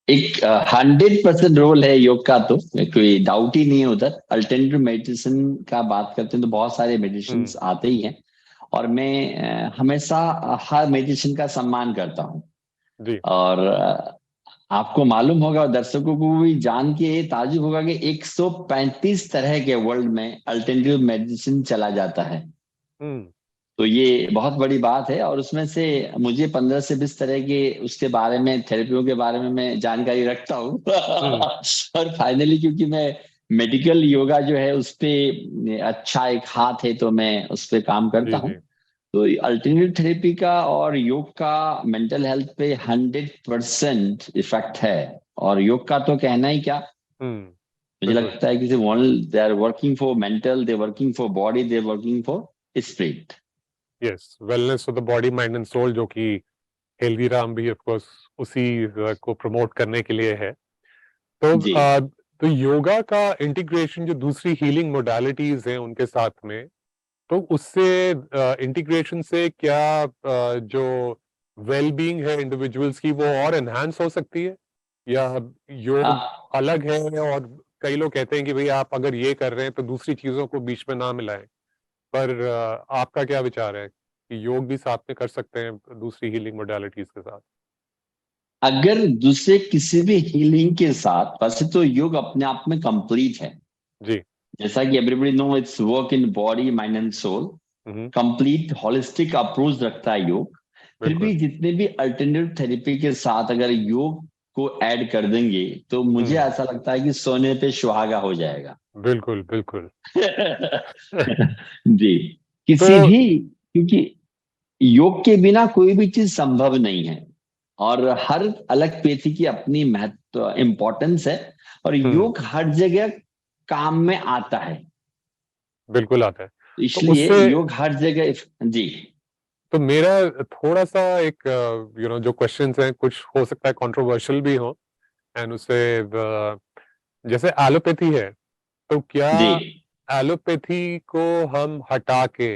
एक 100% रोल है योग का, तो कोई डाउट ही नहीं है उधर. अल्टरनेटिव मेडिसिन का बात करते हैं तो बहुत सारे मेडिसिन आते ही हैं, और मैं हमेशा हर मेडिसिन का सम्मान करता हूँ. और आपको मालूम होगा और दर्शकों को भी जान के ताजुब होगा कि 135 तरह के वर्ल्ड में अल्टरनेटिव मेडिसिन चला जाता है. तो ये बहुत बड़ी बात है, और उसमें से मुझे 15 से 20 तरह के उसके बारे में, थेरेपियों के बारे में मैं जानकारी रखता हूँ. और फाइनली क्योंकि मैं मेडिकल योगा जो है उस पे अच्छा एक हाथ है, तो मैं उस पे काम करता हूँ. तो अल्टरनेटिव थेरेपी का और योग का मेंटल हेल्थ पे 100% इफेक्ट है. और योग का तो कहना ही क्या, मुझे लगता है कि they are working for mental, they working for body, they working for spirit. Yes, wellness of the body, mind and soul, जो कि HealThyRam भी ऑफ कोर्स उसी को प्रमोट करने के लिए है. तो योगा का इंटीग्रेशन जो दूसरी हीलिंग मोडालिटीज हैं उनके साथ में, तो उससे इंटीग्रेशन से क्या जो वेलबींग है इंडिविजुअल्स की वो और एनहांस हो सकती है, या योग अलग है? और कई लोग कहते हैं कि भाई आप अगर ये कर रहे हैं तो दूसरी चीजों को बीच में ना मिलाएं, पर आपका क्या विचार है कि योग भी साथ में कर सकते हैं दूसरी हीलिंग मोडालिटीज के साथ? अगर दूसरे किसी भी हीलिंग के साथ, वैसे तो योग अपने आप में कंप्लीट है जी. जैसा कि everybody knows, it's work in body, mind and soul. Complete holistic approach रखता है योग. फिर भी जितने भी अल्टरनेटिव थेरेपी के साथ अगर योग को ऐड कर देंगे तो मुझे ऐसा लगता है कि सोने पे सुहागा हो जाएगा. बिल्कुल बिल्कुल. जी, किसी भी, क्योंकि योग के बिना कोई भी चीज संभव नहीं है, और हर अलग पेथी की अपनी महत्व, इंपॉर्टेंस है, और योग हर जगह काम में आता है. बिल्कुल आता है. इसलिए योग हर जगह. जी, तो मेरा थोड़ा सा एक जो क्वेश्चंस हैं कुछ हो सकता है कंट्रोवर्शियल भी हो, एंड उससे जैसे एलोपैथी है, तो क्या एलोपैथी को हम हटा के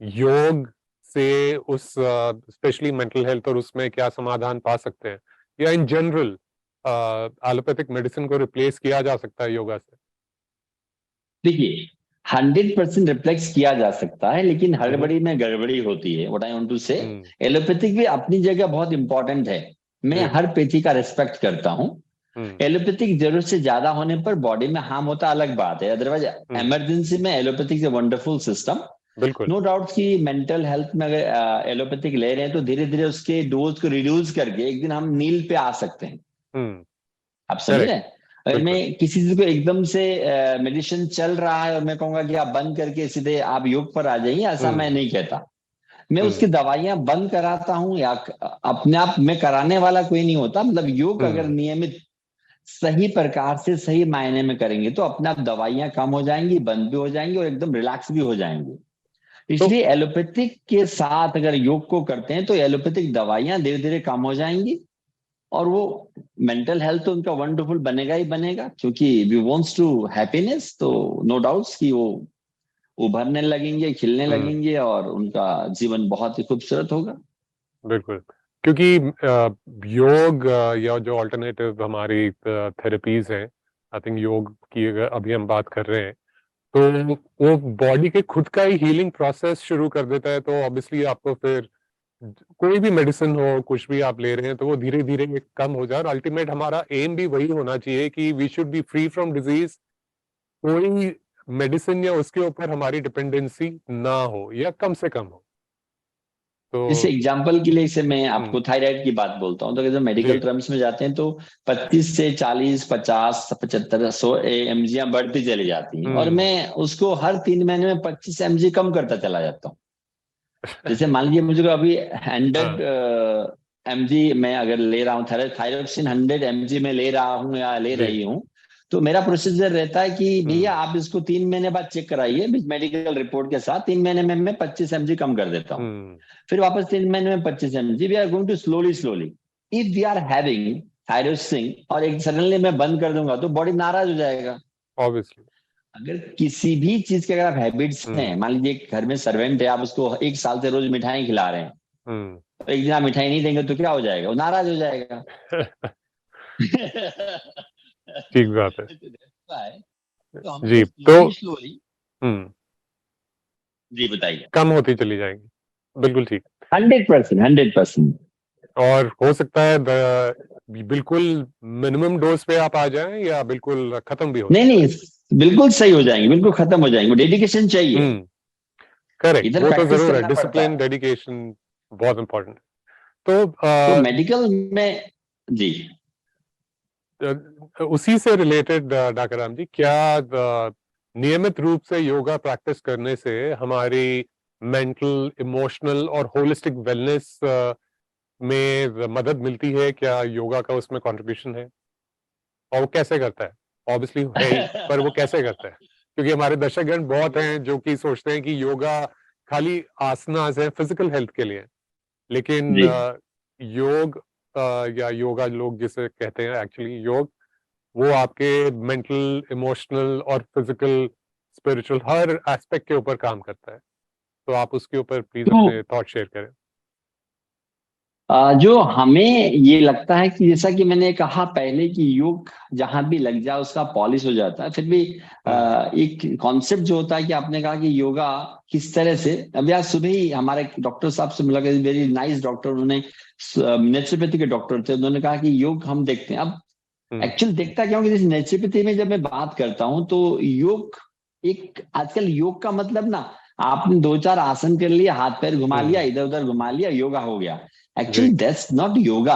योग से उस स्पेशली मेंटल हेल्थ और उसमें क्या समाधान पा सकते हैं, या इन जनरल एलोपैथिक मेडिसिन को रिप्लेस किया जा सकता है योगा से? देखिए, 100% रिफ्लेक्स किया जा सकता है, लेकिन हड़बड़ी में गड़बड़ी होती है. व्हाट आई वांट टू से, एलोपैथिक भी अपनी जगह बहुत इंपॉर्टेंट है. मैं हर पैथी का रिस्पेक्ट करता हूँ, एलोपैथिक जरूरत से ज्यादा होने पर बॉडी में हार्म होता अलग बात है, अदरवाइज इमरजेंसी में एलोपैथिक वंडरफुल सिस्टम। बिल्कुल नो डाउट कि मेंटल हेल्थ में अगर एलोपैथिक ले रहे हैं तो धीरे धीरे उसके डोज को रिड्यूस करके एक दिन हम नील पे आ सकते हैं। आप समझ रहे हैं? अगर मैं किसी चीज को एकदम से मेडिसिन चल रहा है और मैं कहूंगा कि आप बंद करके सीधे आप योग पर आ जाइए, ऐसा मैं नहीं कहता। मैं उसकी दवाइयां बंद कराता हूँ या अपने आप में कराने वाला कोई नहीं होता। मतलब योग अगर नियमित सही प्रकार से सही मायने में करेंगे तो अपने आप दवाइयां कम हो जाएंगी, बंद भी हो जाएंगी और एकदम रिलैक्स भी हो जाएंगे। इसलिए एलोपैथिक के साथ अगर योग को करते हैं तो एलोपैथिक दवाइयां धीरे धीरे कम हो जाएंगी और वो मेंटल हेल्थ तो उनका वंडरफुल बनेगा ही बनेगा, क्योंकि वी वांट्स टू हैप्पीनेस। तो नो डाउट्स कि वो उभरने लगेंगे, खिलने लगेंगे और उनका जीवन बहुत ही खूबसूरत होगा। बिल्कुल, क्योंकि योग या जो अल्टरनेटिव हमारी थेरेपीज हैं, आई थिंक योग की अगर अभी हम बात कर रहे हैं तो वो बॉडी के खुद का ही हीलिंग प्रोसेस शुरू कर देता है। तो ऑब्वियसली आपको फिर कोई भी मेडिसिन हो, कुछ भी आप ले रहे हैं तो वो धीरे धीरे कम हो जाए। और अल्टीमेट हमारा एम भी वही होना चाहिए कि we should be free from disease. कोई मेडिसिन या उसके ऊपर हमारी डिपेंडेंसी ना हो या कम से कम हो। तो इस एग्जाम्पल के लिए से मैं आपको थायराइड की बात बोलता हूँ, तो अगर मेडिकल टर्म्स में जाते हैं तो 25 से 40, 50, 75, 100 mg बढ़ती चली जाती हैं और मैं उसको हर 3 महीने में 25 mg कम करता चला जाता हूँ। जैसे मान लीजिए मुझे अभी 100 mg मैं अगर ले रहा हूँ, थायरोक्सिन 100 mg में ले रहा हूँ या ले रही हूँ, तो मेरा प्रोसीजर रहता है कि भैया आप इसको 3 महीने बाद चेक कराइए मेडिकल रिपोर्ट के साथ। 3 महीने में मैं 25 mg कम कर देता हूँ, फिर वापस 3 महीने में 25 mg। We are going to slowly. If we are having thyroxine और एक सडनली मैं बंद कर दूंगा तो बॉडी नाराज हो जाएगा ऑब्वियसली। अगर किसी भी चीज के अगर आप हैबिट्स हैं, मान लीजिए घर में सर्वेंट है, आप उसको 1 साल से रोज मिठाई खिला रहे हैं, तो एक दिन आप मिठाई नहीं देंगे तो क्या हो जाएगा? वो नाराज हो जाएगा। ठीक बात है तो हम जी। तो स्लोली जी बताइए, कम होती चली जाएंगी। बिल्कुल ठीक। 100%। और हो सकता है बिल्कुल मिनिमम डोज पे आप आ जाएं या बिल्कुल खत्म भी हो। नहीं, बिल्कुल सही हो जाएंगे, बिल्कुल खत्म हो जाएंगे। डेडिकेशन चाहिए। करेक्ट, वो तो जरूर है। करना पड़ता डिसिप्लिन, है। डेडिकेशन बहुत इंपॉर्टेंट। तो मेडिकल में जी उसी से रिलेटेड डॉक्टर राम जी, क्या नियमित रूप से योगा प्रैक्टिस करने से हमारी मेंटल, इमोशनल और होलिस्टिक वेलनेस में मदद मिलती है? क्या योगा का उसमें कंट्रीब्यूशन है और वो कैसे करता है? ऑब्वियसली है ही, पर वो कैसे करता है? क्योंकि हमारे दर्शकगण बहुत हैं जो कि सोचते हैं कि योगा खाली आसनास है फिजिकल हेल्थ के लिए, लेकिन योग या योगा लोग जिसे कहते हैं एक्चुअली योग, वो आपके मेंटल, इमोशनल और फिजिकल, स्पिरिचुअल हर एस्पेक्ट के ऊपर काम करता है। तो आप उसके ऊपर प्लीज अपने थॉट शेयर करें। जो हमें ये लगता है कि जैसा कि मैंने कहा पहले कि योग जहां भी लग जाए उसका पॉलिश हो जाता है। फिर भी एक कॉन्सेप्ट जो होता है कि आपने कहा कि योगा किस तरह से, अभी आज सुबह ही हमारे डॉक्टर साहब से मिला, वेरी नाइस डॉक्टर, उन्होंने नेचुरोपैथी के डॉक्टर थे, उन्होंने कहा कि योग हम देखते हैं। अब एक्चुअली देखता क्या हूँ कि नेचुरोपैथी में जब मैं बात करता हूँ तो योग एक, आजकल योग का मतलब ना आपने 2-4 आसन कर लिया, हाथ पैर घुमा लिया, इधर उधर घुमा लिया, योगा हो गया। Actually that's not yoga.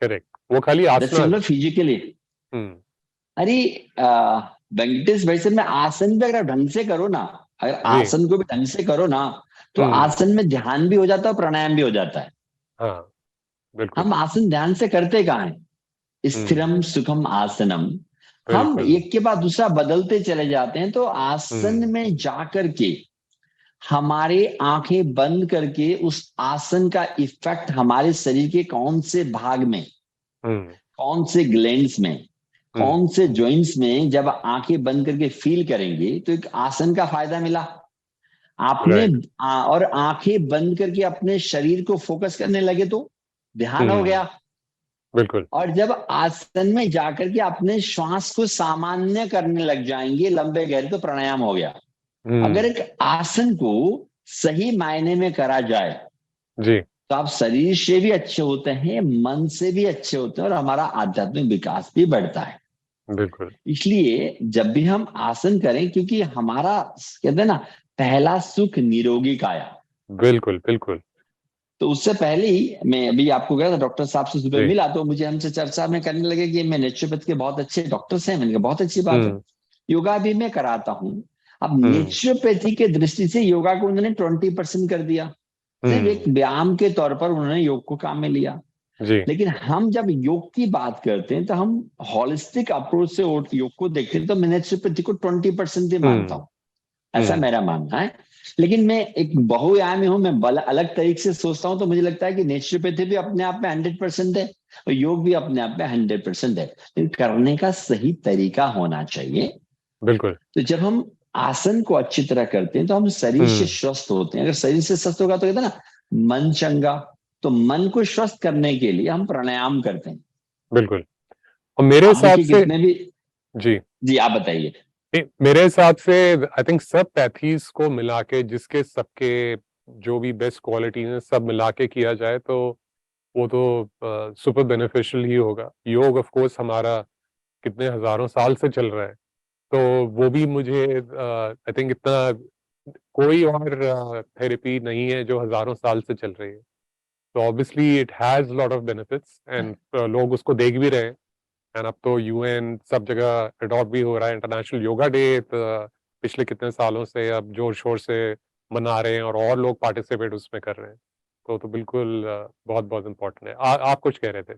Correct, वो खाली आसन है फिजिकली। अरे वेंकटेश वैसे में आसन भी अगर ढंग से करो ना, अगर आसन को भी ढंग से करो ना तो आसन में ध्यान भी हो जाता है, प्राणायाम भी हो जाता है। हाँ, बिल्कुल। हम आसन ध्यान से करते कहाँ हैं? स्थिरम सुखम आसनम, हम एक के बाद दूसरा बदलते चले जाते हैं। तो आसन में जाकर के हमारे आंखें बंद करके उस आसन का इफेक्ट हमारे शरीर के कौन से भाग में, कौन से ग्लैंड्स में, कौन से जॉइंट्स में जब आंखें बंद करके फील करेंगे तो एक आसन का फायदा मिला आपने। और आंखें बंद करके अपने शरीर को फोकस करने लगे तो ध्यान हो गया। बिल्कुल। और जब आसन में जाकर के अपने श्वास को सामान्य करने लग जाएंगे, लंबे गहरे, तो प्राणायाम हो गया। अगर एक आसन को सही मायने में करा जाए जी तो आप शरीर से भी अच्छे होते हैं, मन से भी अच्छे होते हैं, और हमारा आध्यात्मिक विकास भी बढ़ता है। बिल्कुल। इसलिए जब भी हम आसन करें, क्योंकि हमारा कहते हैं ना, पहला सुख निरोगी काया। बिल्कुल बिल्कुल। तो उससे पहले ही मैं अभी आपको गया था, डॉक्टर साहब से सुबह जी। मिला, तो मुझे हमसे चर्चा में करने लगे कि मैं नेचुरोपैथ के बहुत अच्छे डॉक्टर्स हैं। मैंने कहा बहुत अच्छी बात है, योगा भी मैं कराता हूँ। अब नेचुरोपैथी के दृष्टि से योगा को उन्होंने 20% कर दिया, सिर्फ एक व्यायाम के तौर पर उन्होंने योग को काम में लिया। जी। लेकिन हम जब योग की बात करते हैं तो हम हॉलिस्टिक अप्रोच से योग को देखते हैं, तो मैं नेचुरोपैथी को 20% ही मानता हूँ, ऐसा मेरा मानना है। लेकिन मैं एक बहुआयामी हूं, मैं अलग तरीके से सोचता हूं, तो मुझे लगता है कि नेचुरोपैथी भी अपने आप में 100% है और योग भी अपने आप में 100% है, लेकिन करने का सही तरीका होना चाहिए। बिल्कुल। तो जब हम आसन को अच्छी तरह करते हैं तो हम शरीर से स्वस्थ होते हैं। अगर शरीर से स्वस्थ होगा तो कहते हैं ना मन चंगा, तो मन को स्वस्थ करने के लिए हम प्राणायाम करते हैं। बिल्कुल। और मेरे हिसाब से कितने भी जी आप बताइए। मेरे हिसाब से आई थिंक सब पैथीज को मिला के, जिसके सबके जो भी बेस्ट क्वालिटी है सब मिला के किया जाए तो वो तो सुपर बेनिफिशियल ही होगा। योग ऑफ कोर्स हमारा कितने हजारों साल से चल रहा है, तो वो भी मुझे आई थिंक इतना कोई और थेरेपी नहीं है जो हजारों साल से चल रही है। तो obviously it has lot of benefits and लोग उसको देख भी रहे हैं। एंड अब तो यूएन सब जगह अडॉप्ट भी हो रहा है। इंटरनेशनल योगा डे पिछले कितने सालों से अब जोर शोर से मना रहे हैं और लोग पार्टिसिपेट उसमें कर रहे हैं। तो बिल्कुल बहुत बहुत इम्पोर्टेंट है। आप कुछ कह रहे थे?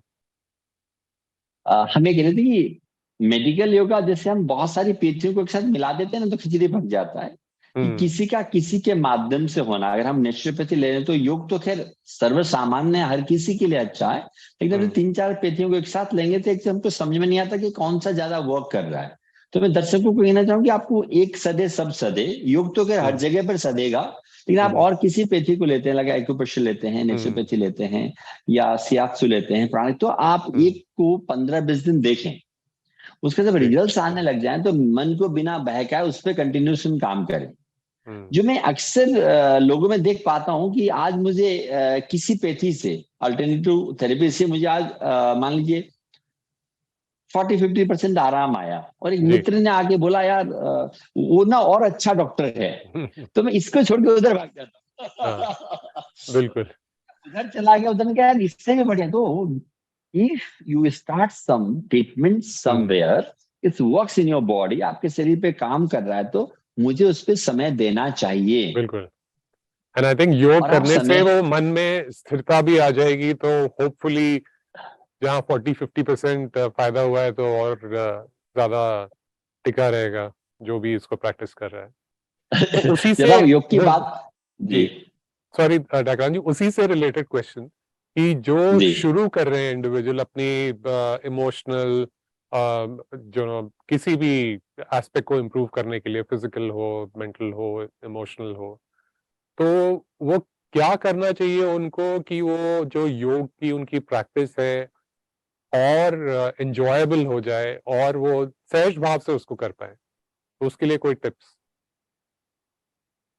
हम ये कह रहे थे कि मेडिकल योगा जैसे हम बहुत सारी पेथियों को एक साथ मिला देते हैं ना, तो खिचड़ी पक जाता है कि किसी का किसी के माध्यम से होना। अगर हम नेचुरोपैथी ले रहे हैं तो योग तो खैर सर्वसामान्य हर किसी के लिए अच्छा है, लेकिन अगर 3-4 पेथियों को एक साथ लेंगे तो एक से हमको समझ में नहीं आता कि कौन सा ज्यादा वर्क कर रहा है। तो मैं दर्शकों को कहना चाहूंगा कि आपको एक सदे सब सदे, योग तो खैर हर जगह पर सदेगा, लेकिन आप और किसी पेथी को लेते हैं, लगा एक्यूप्रेशर लेते हैं, नेचुरोपैथी लेते हैं या सियात्सु लेते हैं, प्राणायाम, तो आप एक को 15-20 दिन देखें, उसके जब रिजल्ट्स आने लग जाएं तो मन को बिना बहकाए उस पर कंटिन्यूशन काम करें। जो मैं अक्सर लोगों में देख पाता हूं कि आज मुझे किसी पेथी से, अल्टरनेटिव थेरेपी से मुझे आज मान लीजिए 40-50% आराम आया, और एक मित्र ने आके बोला यार वो ना और अच्छा डॉक्टर है, तो मैं इसको छोड़ के उधर भाग जाता हूँ। बिल्कुल। उधर चला गया, उधर कहा यार इससे भी बढ़िया। तो if you start some treatment somewhere, it works in your body, आपके शरीर पे काम कर रहा है, तो मुझे उस पर समय देना चाहिए। बिल्कुल। एंड आई थिंक योग करने से वो मन में स्थिरता भी आ जाएगी, तो होपफुली जहाँ 40-50% फायदा हुआ है तो और ज्यादा टिका रहेगा जो भी इसको प्रैक्टिस कर रहा है। तो उसी से योग की बात जी सॉरी डाकरान जी, उसी से रिलेटेड क्वेश्चन कि जो शुरू कर रहे हैं इंडिविजुअल अपनी इमोशनल जो किसी भी एस्पेक्ट को इम्प्रूव करने के लिए, फिजिकल हो, मेंटल हो, इमोशनल हो, तो वो क्या करना चाहिए उनको कि वो जो योग की उनकी प्रैक्टिस है और एंजॉयबल हो जाए और वो सहज भाव से उसको कर पाए? तो उसके लिए कोई टिप्स?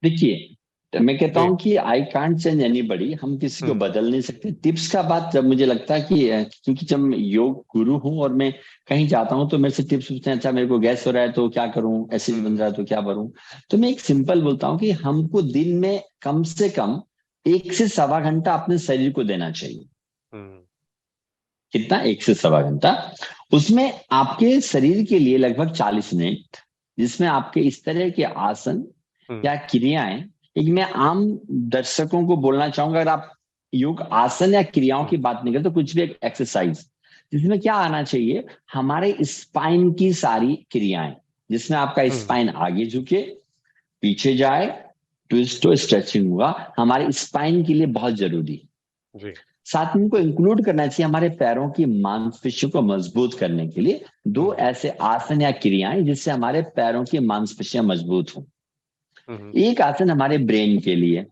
देखिए, मैं कहता हूं कि आई कांट चेंज एनीबॉडी, हम किसी को बदल नहीं सकते। टिप्स का बात जब मुझे लगता है कि क्योंकि जब मैं योग गुरु हूं और मैं कहीं जाता हूं तो मेरे से टिप्स पूछते हैं, अच्छा मेरे को गैस हो रहा है तो क्या करूं, एसिड बन रहा है तो क्या करूं। तो मैं एक सिंपल बोलता हूं कि हमको दिन में कम से कम 1 से सवा घंटा अपने शरीर को देना चाहिए। कितना? 1 से सवा घंटा। उसमें आपके शरीर के लिए लगभग 40 मिनट, जिसमें आपके इस तरह के आसन या क्रियाएं, एक मैं आम दर्शकों को बोलना चाहूंगा, अगर आप योग आसन या क्रियाओं की बात नहीं करते तो कुछ भी एक एक्सरसाइज, जिसमें क्या आना चाहिए, हमारे स्पाइन की सारी क्रियाएं, जिसमें आपका स्पाइन आगे झुके, पीछे जाए, ट्विस्ट हो, स्ट्रेचिंग हुआ, हमारे स्पाइन के लिए बहुत जरूरी है। साथ में इनको इंक्लूड करना चाहिए हमारे पैरों की मांसपेशियों को मजबूत करने के लिए 2 ऐसे आसन या क्रियाएं जिससे हमारे पैरों की मांसपेशियां मजबूत हों। एक आसन हमारे ब्रेन के लिए,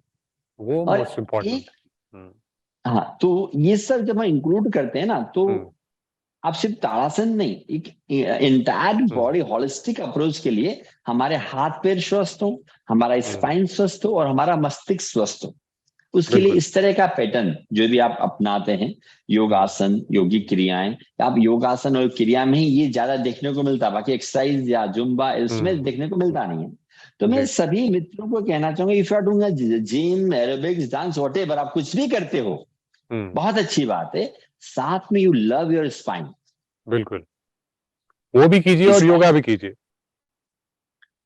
वो मोस्ट इम्पोर्टेंट। हाँ, तो ये सब जब हम इंक्लूड करते हैं ना, तो आप सिर्फ ताड़ासन नहीं, एक एंटायर बॉडी हॉलिस्टिक अप्रोच के लिए हमारे हाथ पैर स्वस्थ हो, हमारा स्पाइन स्वस्थ हो और हमारा मस्तिष्क स्वस्थ हो। उसके लिए बिल्कुल। इस तरह का पैटर्न जो भी आप अपनाते हैं, योगासन, योगिक क्रियाएं, आप योगासन और क्रिया में ही ये ज्यादा देखने को मिलता है, बाकी एक्सरसाइज या जुम्बा इसमें देखने को मिलता नहीं है। तो मैं जी। सभी मित्रों को कहना चाहूंगा, if you are doing gym, aerobics, dance, whatever, आप कुछ भी करते हो, बहुत अच्छी बात है, साथ में यू लव योर स्पाइन। बिल्कुल, वो भी कीजिए और योगा भी कीजिए।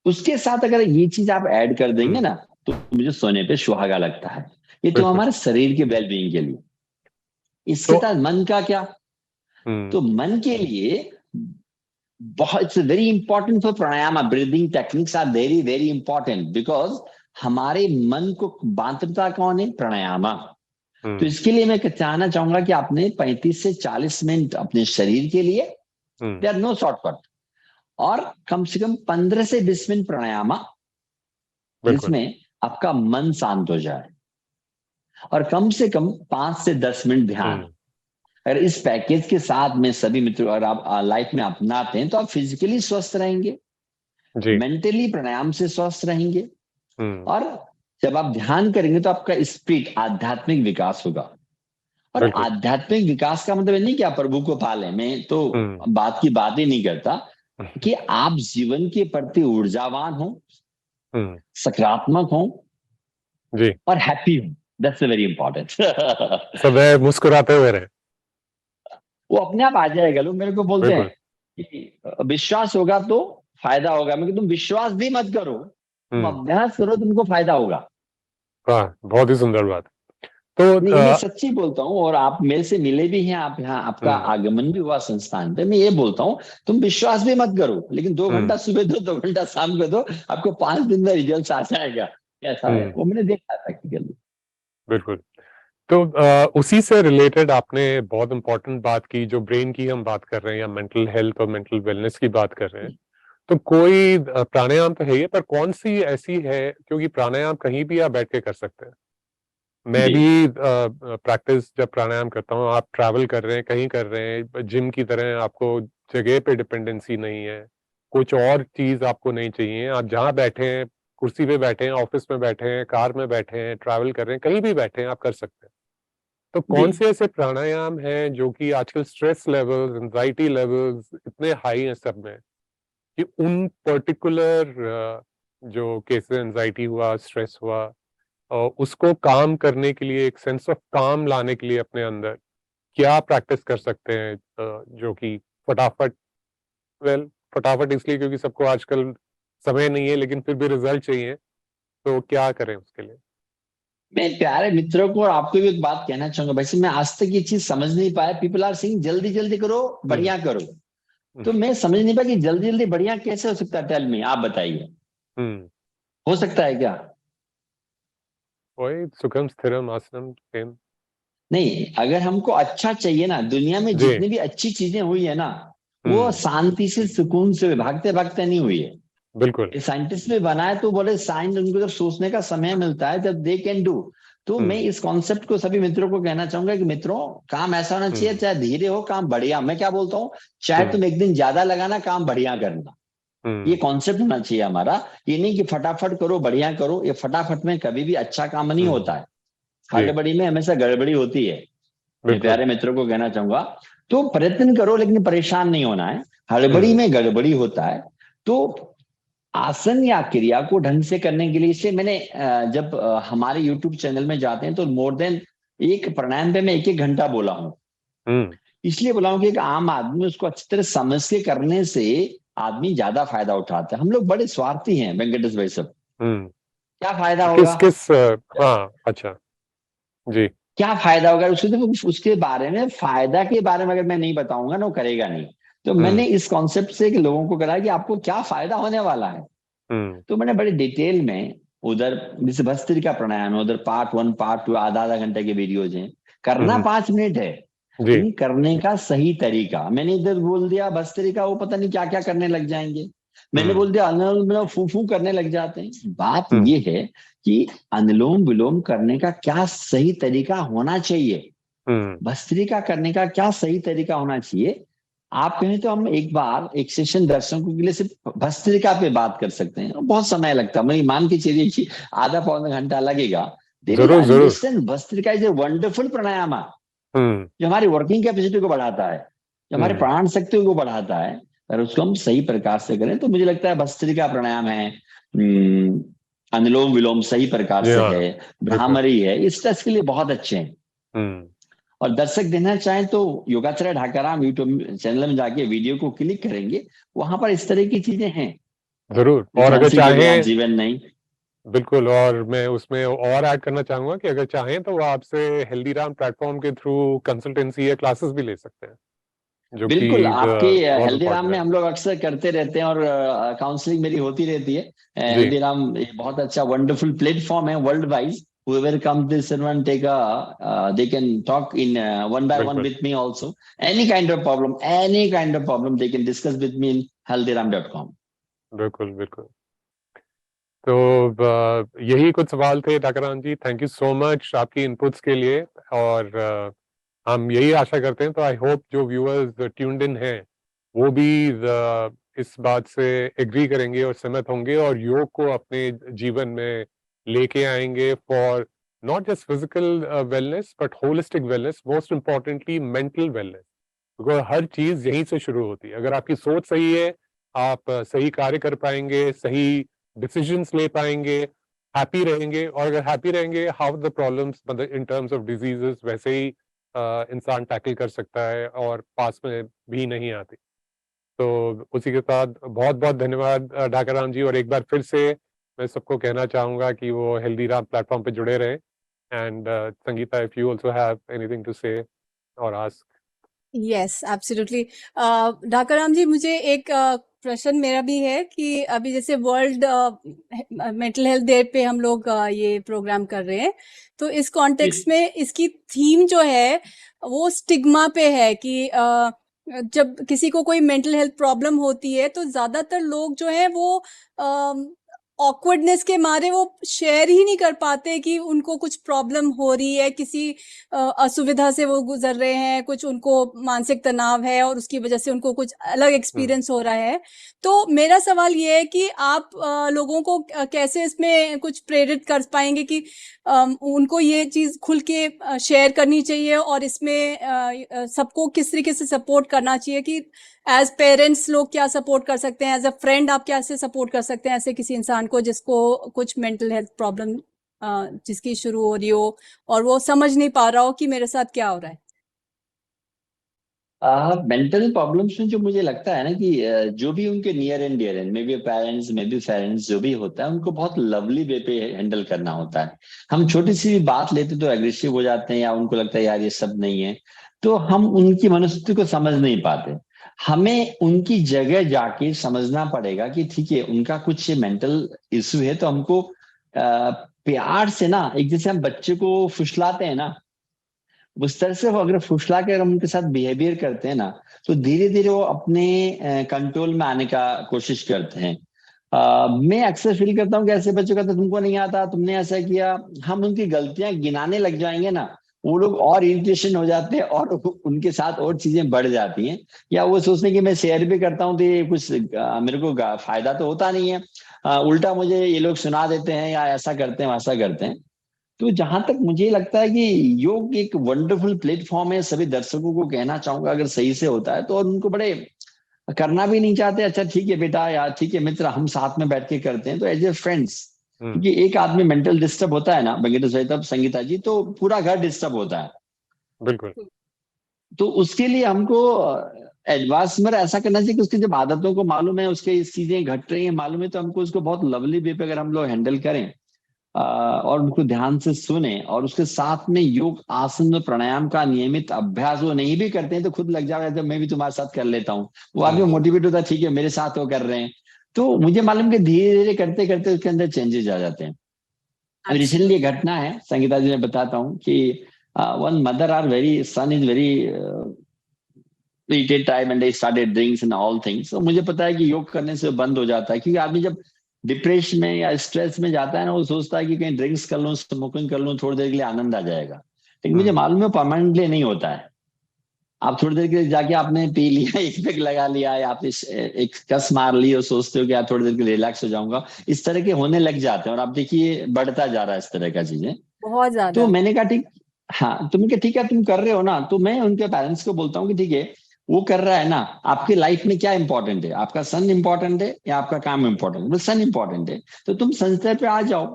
उसके साथ अगर ये चीज आप ऐड कर देंगे ना, तो मुझे सोने पे सुहागा लगता है। ये तो बिल्कुल। हमारे शरीर के वेलबींग के लिए। इसके साथ मन का क्या? तो मन के लिए बहुत, it's very important for pranayama, breathing techniques are very very important, because हमारे मन को बांधता कौन है? प्राणायाम। तो इसके लिए मैं चाहना चाहूंगा कि आपने 35 से 40 मिनट अपने शरीर के लिए, दे आर नो शॉर्टकट, और कम से कम 15 से 20 मिनट प्राणायाम, जिसमें आपका मन शांत हो जाए, और कम से कम 5 से 10 मिनट ध्यान। अगर इस पैकेज के साथ में सभी मित्रों अगर आप लाइफ में अपनाते हैं, तो आप फिजिकली स्वस्थ रहेंगे, मेंटली प्राणायाम से स्वस्थ रहेंगे, और जब आप ध्यान करेंगे तो आपका स्पिरिट, आध्यात्मिक विकास होगा। और आध्यात्मिक विकास का मतलब नहीं कि आप प्रभु को पालें, मैं तो बात की बात ही नहीं करता, कि आप जीवन के प्रति ऊर्जावान हो, सकारात्मक हो, जी, और हैप्पी हो। That's very important. सदैव मुस्कुराते हुए रहे। वो अपने आप आ जाएगा। लोग मेरे को बोलते हैं कि विश्वास होगा तो फायदा होगा। मैं तुम विश्वास भी मत करो, तुम अभ्यास करो, तुमको फायदा होगा। हाँ, बहुत ही सुंदर बात। तो नहीं, मैं सच्ची बोलता हूँ, और आप मेरे से मिले भी हैं, आप यहाँ, आपका आगमन भी हुआ संस्थान पे। मैं ये बोलता हूँ, तुम विश्वास भी मत करो, लेकिन 2 घंटा सुबह दो, 2 घंटा शाम को दो, आपको 5 दिन में रिजल्ट आ जाएगा। ऐसा है, वो मैंने देखा प्रैक्टिकली। बिल्कुल। तो उसी से रिलेटेड आपने बहुत इंपॉर्टेंट बात की, जो ब्रेन की हम बात कर रहे हैं, या मेंटल हेल्थ और मेंटल वेलनेस की बात कर रहे हैं। तो कोई प्राणायाम तो है ही, पर कौन सी ऐसी है, क्योंकि प्राणायाम कहीं भी आप बैठ के कर सकते हैं। मैं भी प्रैक्टिस जब प्राणायाम करता हूँ, आप ट्रैवल कर रहे हैं, कहीं कर रहे हैं, जिम की तरह आपको जगह पे डिपेंडेंसी नहीं है, कुछ और चीज आपको नहीं चाहिए, आप जहाँ बैठे हैं, कुर्सी पे बैठे हैं, ऑफिस में बैठे हैं, कार में बैठे हैं, ट्रैवल कर रहे हैं, कहीं भी बैठे हैं, आप कर सकते हैं। तो कौन से ऐसे प्राणायाम हैं जो कि आजकल स्ट्रेस लेवल्स, एंजाइटी लेवल्स इतने हाई हैं सब में, कि उन पर्टिकुलर जो केसेस एंजाइटी हुआ, स्ट्रेस हुआ, और उसको काम करने के लिए, एक सेंस ऑफ काम लाने के लिए अपने अंदर क्या प्रैक्टिस कर सकते हैं, जो कि फटाफट, फटाफट इसलिए क्योंकि सबको आजकल समय नहीं है, लेकिन फिर भी रिजल्ट चाहिए, तो क्या करें उसके लिए? मैं प्यारे मित्रों को और आपको भी एक बात कहना चाहूंगा। वैसे मैं आज तक ये चीज समझ नहीं पाया, पीपल आर सेइंग जल्दी जल्दी करो, बढ़िया करो। तो मैं समझ नहीं पाया कि जल्दी जल्दी बढ़िया कैसे हो सकता है। टेल मी, आप बताइए, हो सकता है क्या? वही सुखम स्थिरम आसनम सेम। नहीं, अगर हमको अच्छा चाहिए ना, दुनिया में जितनी भी अच्छी चीजें हुई है ना, वो शांति से, सुकून से, भागते भागते नहीं हुई है। बिल्कुल। साइंटिस्ट भी बनाए तो बोले साइंस, उनको जब सोचने का समय मिलता है, जब दे कैन डू। तो मैं इस कॉन्सेप्ट को सभी मित्रों को कहना चाहूंगा कि मित्रों, काम ऐसा होना चाहिए, चाहे धीरे हो, काम बढ़िया। मैं क्या बोलता हूँ, चाहे तुम एक दिन ज्यादा लगाना, काम बढ़िया करना। ये कॉन्सेप्ट होना चाहिए हमारा। ये नहीं कि फटाफट करो, बढ़िया करो। ये फटाफट में कभी भी अच्छा काम नहीं होता है, हड़बड़ी में हमेशा गड़बड़ी होती है। मैं प्यारे मित्रों को कहना चाहूंगा, तो प्रयत्न करो, लेकिन परेशान नहीं होना है। हड़बड़ी में गड़बड़ी होता है। तो आसन या क्रिया को ढंग से करने के लिए, इससे मैंने जब हमारे YouTube चैनल में जाते हैं, तो मोर देन एक प्राणायाम पे मैं 1-1 घंटा बोला हूँ। इसलिए बोला हूँ कि एक आम आदमी उसको अच्छी तरह समझ के करने से आदमी ज्यादा फायदा उठाता है। हम लोग बड़े स्वार्थी हैं वेंकटेश भाई साहब। क्या फायदा होगा? हाँ, अच्छा जी, क्या फायदा होगा उसके बारे में, फायदा के बारे में अगर मैं नहीं बताऊंगा ना, वो करेगा नहीं। तो मैंने इस कॉन्सेप्ट से लोगों को कराया कि आपको क्या फायदा होने वाला है। तो मैंने बड़े डिटेल में उधर, जैसे भस्त्रिका प्राणायाम है, उधर पार्ट 1 पार्ट 2 आधा घंटे के वीडियोज हैं। करना 5 मिनट है, लेकिन करने का सही तरीका। मैंने इधर बोल दिया भस्त्रिका, वो पता नहीं क्या क्या करने लग जाएंगे। मैंने बोल दिया अनुलोम विलोम, फू फू करने लग जाते हैं। बात ये है कि अनुलोम विलोम करने का क्या सही तरीका होना चाहिए, भस्त्रिका करने का क्या सही तरीका होना चाहिए। आप कहें तो हम एक बार एक सेशन दर्शकों के लिए सिर्फ भस्त्रिका पे बात कर सकते हैं। बहुत समय लगता है, मैं मान के चलिए कि आधा पौना घंटा लगेगा। जरूर जरूर। भस्त्रिका इज ए वंडरफुल प्राणायाम हम्म जो हमारी वर्किंग कैपेसिटी को बढ़ाता है, जो हमारे प्राण शक्ति को बढ़ाता है। अगर उसको हम सही प्रकार से करें तो मुझे लगता है भस्त्रिका प्राणायाम है, अनुलोम विलोम सही प्रकार जी से हाँ, है, भ्रामरी है, इस स्ट्रेस के लिए बहुत अच्छे हैं। हम्म और दर्शक देना चाहें तो योगाचार्य ढाकाराम यूट्यूब चैनल में जाके वीडियो को क्लिक करेंगे, वहां पर इस तरह की चीजें हैं। जरूर। जो और अगर झांसी के चाहें, बगैर जीवन नहीं। बिल्कुल, और मैं उसमें और ऐड करना चाहूंगा कि अगर चाहें तो वो आपसे हेल्दीराम प्लेटफॉर्म के थ्रू कंसल्टेंसी या क्लासेस भी ले सकते हैं, जो कि बिल्कुल, आपकी बहुत हेल्दीराम इम्पोर्टेंट में है। हम लोग अक्सर करते रहते हैं और काउंसलिंग मेरी होती रहती है। जी हेल्दीराम बहुत अच्छा वंडरफुल प्लेटफॉर्म है world wise. whoever comes this and take they can talk in one by one बिल्कुल with me also. Any kind of problem they can discuss with me in healthyram.com. बिल्कुल बिल्कुल। तो यही कुछ सवाल थे ठाकराम जी, थैंक यू सो मच आपकी inputs के लिए। और हम यही आशा करते हैं, तो आई होप जो व्यूअर्स ट्यून्ड इन हैं वो भी इस बात से एग्री करेंगे और सहमत होंगे और योग को अपने जीवन में लेके आएंगे for not just physical wellness but holistic wellness, most importantly mental wellness. Because हर चीज यहीं से शुरू होती है। अगर आपकी सोच सही है, आप सही कार्य कर पाएंगे, सही डिसीजंस ले पाएंगे, हैप्पी रहेंगे। और अगर हैप्पी रहेंगे, how the problems in terms of diseases वैसे ही इंसान टैकल कर सकता है और पास में भी नहीं आती। तो उसी के साथ बहुत बहुत धन्यवाद ढाकाराम जी। और एक बार फिर से मैं सबको कहना चाहूंगा कि वो हेल्दीराम प्लेटफॉर्म पे जुड़े रहें। And Sangeeta, if you also have anything to say और ask. Yes absolutely. Dhakaram ji, मुझे एक प्रश्न मेरा भी है कि अभी जैसे वर्ल्ड मेंटल हेल्थ डे पे हम लोग ये प्रोग्राम कर रहे हैं, तो इस कॉन्टेक्स्ट में इसकी थीम जो है वो स्टिग्मा पे है कि जब किसी को कोई मेंटल हेल्थ प्रॉब्लम होती है तो ज्यादातर लोग जो है वो ऑकवर्डनेस के मारे वो शेयर ही नहीं कर पाते कि उनको कुछ प्रॉब्लम हो रही है, किसी असुविधा से वो गुजर रहे हैं, कुछ उनको मानसिक तनाव है और उसकी वजह से उनको कुछ अलग एक्सपीरियंस हो रहा है। तो मेरा सवाल ये है कि आप लोगों को कैसे इसमें कुछ प्रेरित कर पाएंगे कि उनको ये चीज खुल के शेयर करनी चाहिए और इसमें सबको किस तरीके से सपोर्ट करना चाहिए कि एज पेरेंट्स लोग क्या सपोर्ट कर सकते हैं, एज अ फ्रेंड आप कैसे सपोर्ट कर सकते हैं ऐसे किसी इंसान को जिसको कुछ मेंटल हेल्थ प्रॉब्लम जिसकी शुरू हो रही हो और वो समझ नहीं पा रहा हो कि मेरे साथ क्या हो रहा है। मेंटल प्रॉब्लम्स में जो मुझे लगता है ना कि जो भी उनके near and dear maybe parents maybe parents जो भी होता है उनको बहुत लवली वे पे हैंडल करना होता है। हम छोटी सी भी बात लेते तो एग्रेसिव हो जाते हैं या उनको लगता है यार ये सब नहीं है, तो हम उनकी मनस्थिति को समझ नहीं पाते। हमें उनकी जगह जाके समझना पड़ेगा कि ठीक है उनका कुछ मेंटल इश्यू है, तो हमको प्यार से ना, एक जैसे हम बच्चे को फुसलाते हैं ना, उस तरह से वो अगर फुसला कर हम उनके साथ बिहेवियर करते हैं ना, तो धीरे धीरे वो अपने कंट्रोल में आने का कोशिश करते हैं। मैं अक्सर फील करता हूँ कि ऐसे बच्चों का तो तुमको नहीं आता, तुमने ऐसा किया, हम उनकी गलतियां गिनाने लग जाएंगे ना, वो लोग और इरिटेशन हो जाते हैं और उनके साथ और चीजें बढ़ जाती हैं। या वो सोचते हैं कि मैं शेयर भी करता हूँ तो ये कुछ मेरे को फायदा तो होता नहीं है, उल्टा मुझे ये लोग सुना देते हैं या ऐसा करते हैं वैसा करते हैं। तो जहां तक मुझे लगता है कि योग एक वंडरफुल प्लेटफॉर्म है, सभी दर्शकों को कहना चाहूंगा अगर सही से होता है तो, और उनको बड़े करना भी नहीं चाहते, अच्छा ठीक है बेटा या ठीक है मित्र हम साथ में बैठ के करते हैं, तो एज ए फ्रेंड्स, क्योंकि एक आदमी मेंटल डिस्टर्ब होता है ना वेंकटेश भाई, तब संगीता जी, तो पूरा घर डिस्टर्ब होता है। बिल्कुल। तो उसके लिए हमको एडवांस में ऐसा करना चाहिए कि उसकी जब आदतों को मालूम है, उसके इस चीजें घट रही है मालूम है, तो हमको उसको बहुत लवली वे पे अगर हम लोग हैंडल करें और उनको ध्यान से सुने और उसके साथ में योग आसन और प्राणायाम का नियमित अभ्यास, वो नहीं भी करते हैं तो खुद लग जाओ तो मैं भी तुम्हारे साथ कर लेता हूँ, वो आदमी मोटिवेट होता है, ठीक है मेरे साथ वो कर रहे हैं, तो मुझे मालूम कि धीरे धीरे करते करते उसके अंदर चेंजेस आ जाते हैं। अब रिसेंटली घटना है संगीता जी, मैं बताता हूँ कि one mother are very son is very take time and they started drinks and all things. तो मुझे पता है कि योग करने से बंद हो जाता है, क्योंकि आदमी जब डिप्रेशन में या स्ट्रेस में जाता है ना, वो सोचता है कि कहीं ड्रिंक्स कर लूं, स्मोकिंग कर लूं, थोड़ी देर के लिए आनंद आ जाएगा, लेकिन मुझे मालूम है परमानेंटली नहीं होता है। आप थोड़ी देर के लिए जाके आपने पी लिया, एक पैक लगा लिया या आपने एक कस मार ली और सोचते हो कि आप थोड़ी देर के लिए रिलैक्स हो जाऊंगा, इस तरह के होने लग जाते हैं और आप देखिए बढ़ता जा रहा है इस तरह का चीजें। बहुत तो ज्यादा। मैंने कहा ठीक, हाँ, तो मैंने कहा ठीक है, तुम कर रहे हो ना, तो मैं उनके पेरेंट्स को बोलता हूँ कि ठीक है, वो कर रहा है ना, आपकी लाइफ में क्या इंपॉर्टेंट है, आपका सन इंपॉर्टेंट है या आपका काम इंपॉर्टेंट है? सन इंपॉर्टेंट है, तो तुम संस्था पे आ जाओ,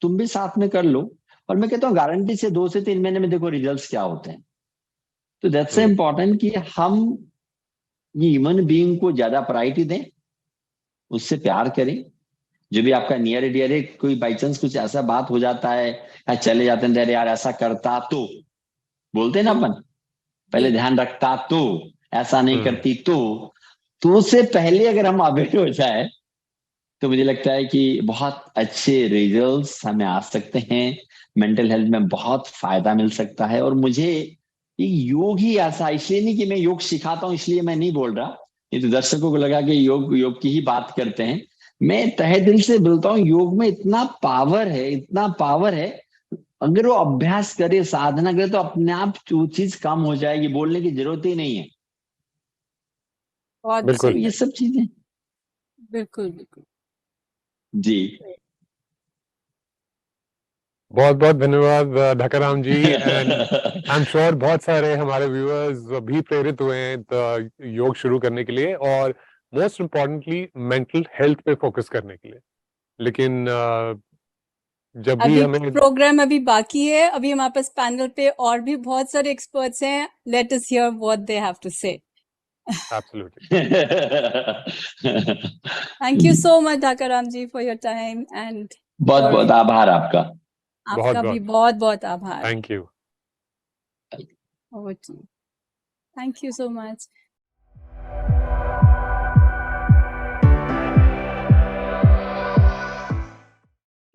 तुम भी साथ में कर लो, और मैं कहता हूँ गारंटी से 2 से 3 महीने में देखो रिजल्ट्स क्या होते हैं। तो दैट्स इम्पोर्टेंट कि हम ये ह्यूमन बीइंग को ज्यादा प्रायोरिटी दें, उससे प्यार करें। जो भी आपका नियर डियर है, कोई बाई चांस कुछ ऐसा बात हो जाता है या चले जाते हैं, अरे यार ऐसा करता तो, बोलते हैं ना अपन, पहले ध्यान रखता तो, ऐसा नहीं करती तो उससे पहले अगर हम अवेयर हो जाए, तो मुझे लगता है कि बहुत अच्छे रिजल्ट्स हमें आ सकते हैं, मेंटल हेल्थ में बहुत फायदा मिल सकता है। और मुझे ये योग ही ऐसा, इसलिए नहीं कि मैं योग सिखाता हूँ इसलिए मैं नहीं बोल रहा, ये तो दर्शकों को लगा कि योग योग की ही बात करते हैं, मैं तहे दिल से बोलता हूँ योग में इतना पावर है, इतना पावर है, अगर वो अभ्यास करे, साधना करे, तो अपने आप वो चीज कम हो जाएगी, बोलने की जरूरत ही नहीं है। बिल्कुल तो ये सब चीजें, बिल्कुल बिल्कुल जी। बहुत बहुत धन्यवाद ढकाराम जी। एंड आई एम श्योर बहुत सारे हमारे व्यूअर्स भी प्रेरित हुए हैं योग शुरू करने के लिए, और मोस्ट इम्पोर्टेंटली मेंटल हेल्थ पे फोकस करने के लिए। लेकिन जब भी अभी हमें प्रोग्राम अभी बाकी है, अभी हमारे पास पैनल पे और भी बहुत सारे एक्सपर्ट्स हैं। Let us hear what they have to say. Absolutely thank you so much Dhakaram ji for your time and बहुत बहुत आभार आपका। आपका भी बहुत बहुत आभार। Thank you. Over to you. Thank you so much.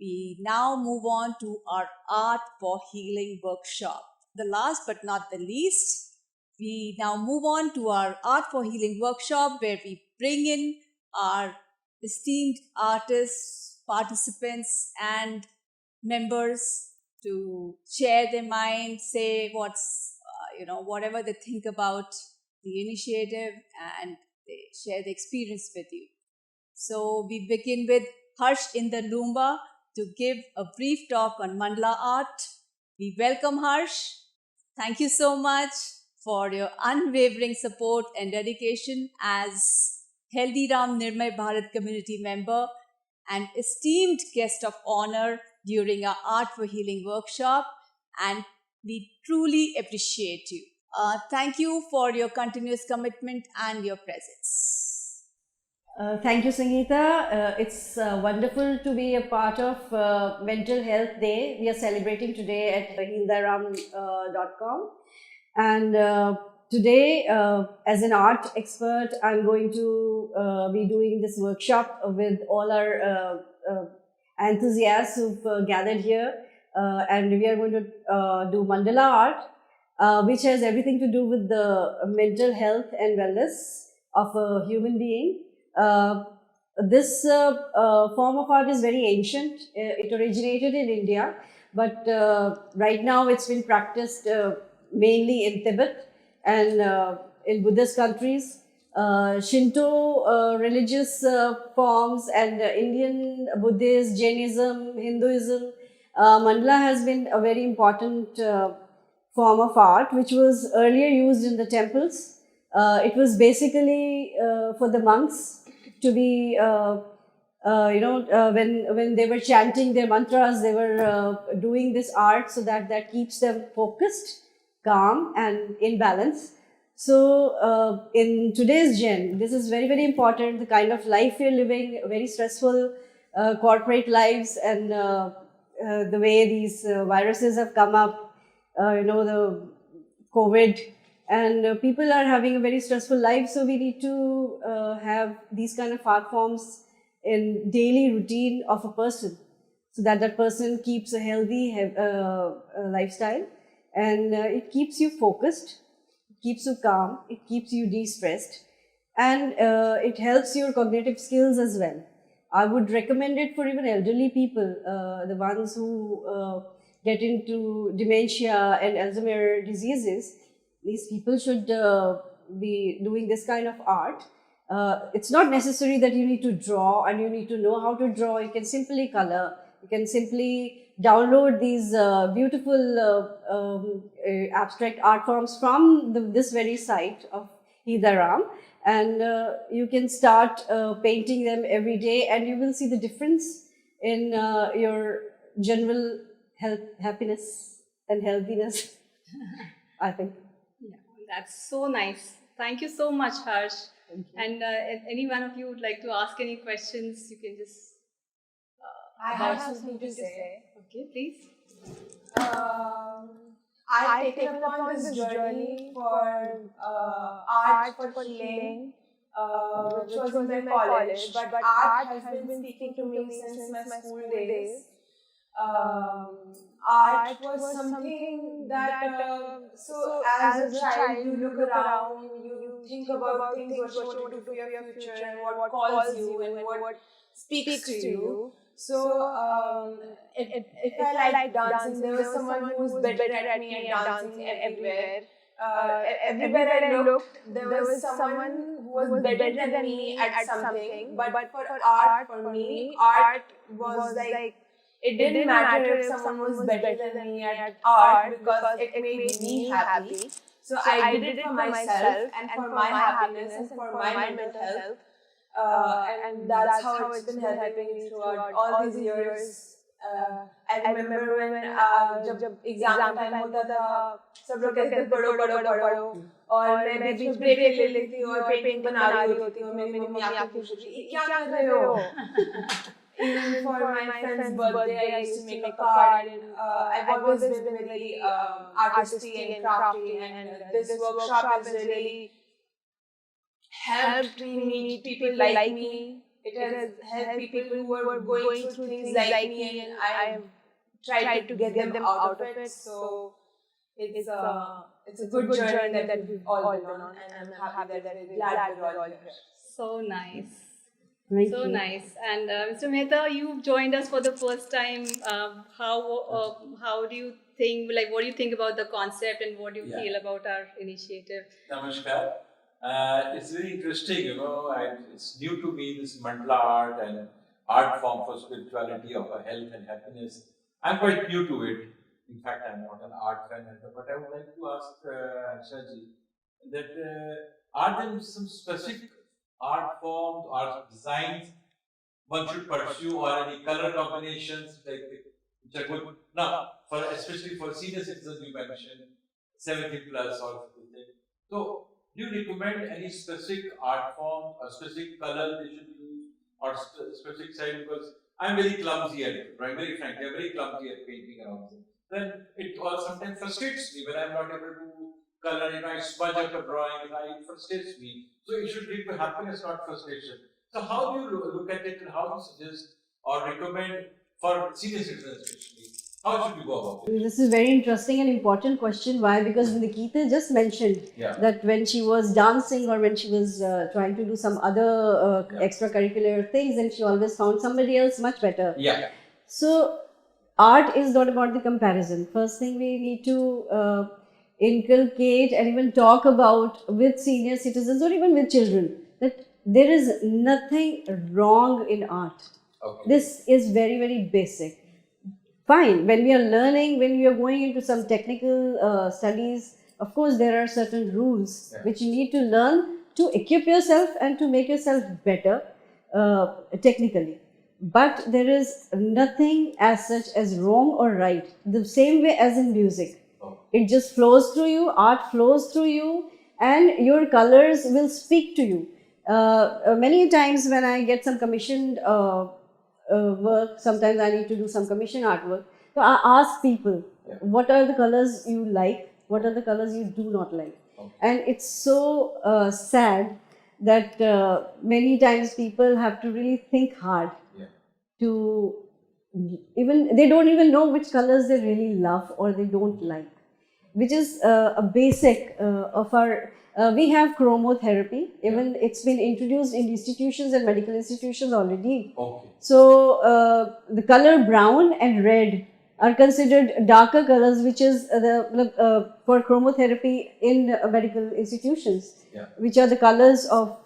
We now move on to our Art for Healing workshop. The last but not the least, we now move on to our Art for Healing workshop, where we bring in our esteemed artists, participants, and members to share their mind, say what's, whatever they think about the initiative, and they share the experience with you. So we begin with Harsh in the Lumba to give a brief talk on mandala art. We welcome Harsh. Thank you so much for your unwavering support and dedication as HealThyRam Nirmay Bharat community member and esteemed guest of honor during our Art for Healing workshop, and we truly appreciate you. Thank you for your continuous commitment and your presence. Thank you, Sangeeta. It's wonderful to be a part of Mental Health Day. We are celebrating today at HealThyRam.com. And today, as an art expert, I'm going to be doing this workshop with all our enthusiasts who've gathered here. And we are going to do mandala art, which has everything to do with the mental health and wellness of a human being. This form of art is very ancient. It originated in India, but right now it's been practiced mainly in Tibet and in Buddhist countries. Shinto religious forms and Indian, Buddhist, Jainism, Hinduism. Mandala has been a very important form of art, which was earlier used in the temples. It was basically for the monks to be, when they were chanting their mantras, they were doing this art so that keeps them focused, calm, and in balance. So in today's gen, this is very, very important. The kind of life we're living, very stressful corporate lives, and the way these viruses have come up, the COVID, and people are having a very stressful life. So we need to have these kind of art forms in daily routine of a person, so that that person keeps a healthy lifestyle, and it keeps you focused, keeps you calm, it keeps you de-stressed, and it helps your cognitive skills as well. I would recommend it for even elderly people, the ones who get into dementia and Alzheimer's diseases. These people should be doing this kind of art. It's not necessary that you need to draw and you need to know how to draw. You can simply color. You can simply download these beautiful abstract art forms from this very site of HealThyRam, and you can start painting them every day, and you will see the difference in your general health, happiness and healthiness, I think. Yeah, that's so nice. Thank you so much, Harsh. And if any one of you would like to ask any questions, you can just. I have something to say. Okay, please. I've taken upon this journey for art for healing, which was in my college, but art has been speaking to me since my school days. Art was something that, so as a child, you look around, you think about things, what you want to do for your future, and what calls you, and what speaks to you. So, if I like dancing, there was someone who was better at me at dancing everywhere. Everywhere I looked, there was someone who was better than me at something. But for art, for me, art was like, it didn't matter if someone was better than me at art because it made me happy. So I did it for myself and for my happiness and for my mental health. And that's how it's been helping me throughout all these years. I remember when जब exam time होता था सब लोग कहते थे पढ़ो पढ़ो पढ़ो और मैं बीच में ब्रेक ले लेती हूँ और पेंटिंग बना रही होती हूँ मेरी मम्मी आके पूछती थी क्या कर रहे हो Even for my friend's birthday, I used to make a card, and I've always been very artistic and crafty, and this workshop has really helped me meet people like me. It has helped people who were going through things like me, and I have tried to get them out of it. So it's a good journey that we've all been on, and I'm happy that we're glad we're all here. So nice. Thank so you. nice. And Mr. Mehta, you've joined us for the first time. How do you think, like, what do you think about the concept and what do you feel about our initiative? Namaskar. It's very interesting, it's new to me, this mandala art and art form for spirituality, of health and happiness. I'm quite new to it. In fact, I'm not an art fan, but I would like to ask Harshaji that are there some specific art forms or designs one should pursue, or any color combinations which are good? Now, especially for senior citizens, you mentioned 70 plus or something. So, do you recommend any specific art form or specific color they should use or specific style? Because I'm very clumsy at it, right? Very frankly, I'm very clumsy at painting around things. Then it sometimes frustrates me when I'm not able to color, I smudge up a drawing, it frustrates me. So it should lead to happiness, not frustration. So how do you look at it, and how do you suggest or recommend for senior citizens especially? How should we go about it? This is very interesting and important question. Why? Because Nikita just mentioned that when she was dancing or when she was trying to do some other extracurricular things, and she always found somebody else much better. So art is not about the comparison. First thing we need to inculcate and even talk about with senior citizens or even with children that there is nothing wrong in art. This is very, very basic. Fine, when we are learning, when we are going into some technical studies, of course there are certain rules which you need to learn to equip yourself and to make yourself better technically. But there is nothing as such as wrong or right. The same way as in music. It just flows through you, art flows through you, and your colors will speak to you. Many times when I get some commissioned work, sometimes I need to do some commission artwork. So I ask people, what are the colors you like? What are the colors you do not like? And it's so sad that many times people have to really think hard to they don't even know which colors they really love or they don't like, which is a basic of our, we have chromotherapy, even it's been introduced in institutions and medical institutions already. So the color brown and red are considered darker colors, which is for chromotherapy in medical institutions, which are the colors of,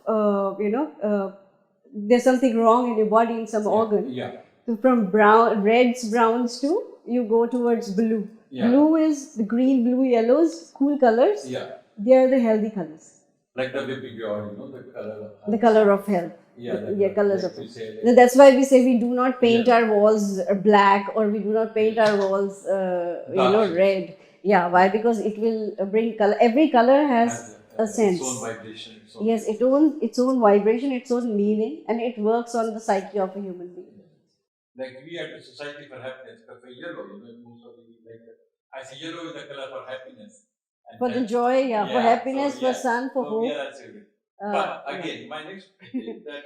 there's something wrong in your body, in some organ. So from reds, browns to you go towards blue. Yeah. Blue is the green, blue, yellows, cool colors. Yeah. They are the healthy colors. Like the whipping or the color of The color of health. Yeah, colors like of we say, health. That's why we say we do not paint our walls black, or we do not paint our walls, red. Yeah, why? Because it will bring color. Every color has a sense. Its own vibration. Yes, its own vibration, its own meaning, and it works on the psyche of a human being. Like we at the Society for Happiness prefer yellow. Most of the I say yellow is the color for happiness. And For the joy, for happiness, for sun, for hope. Yeah, that's it. But again, my next point is that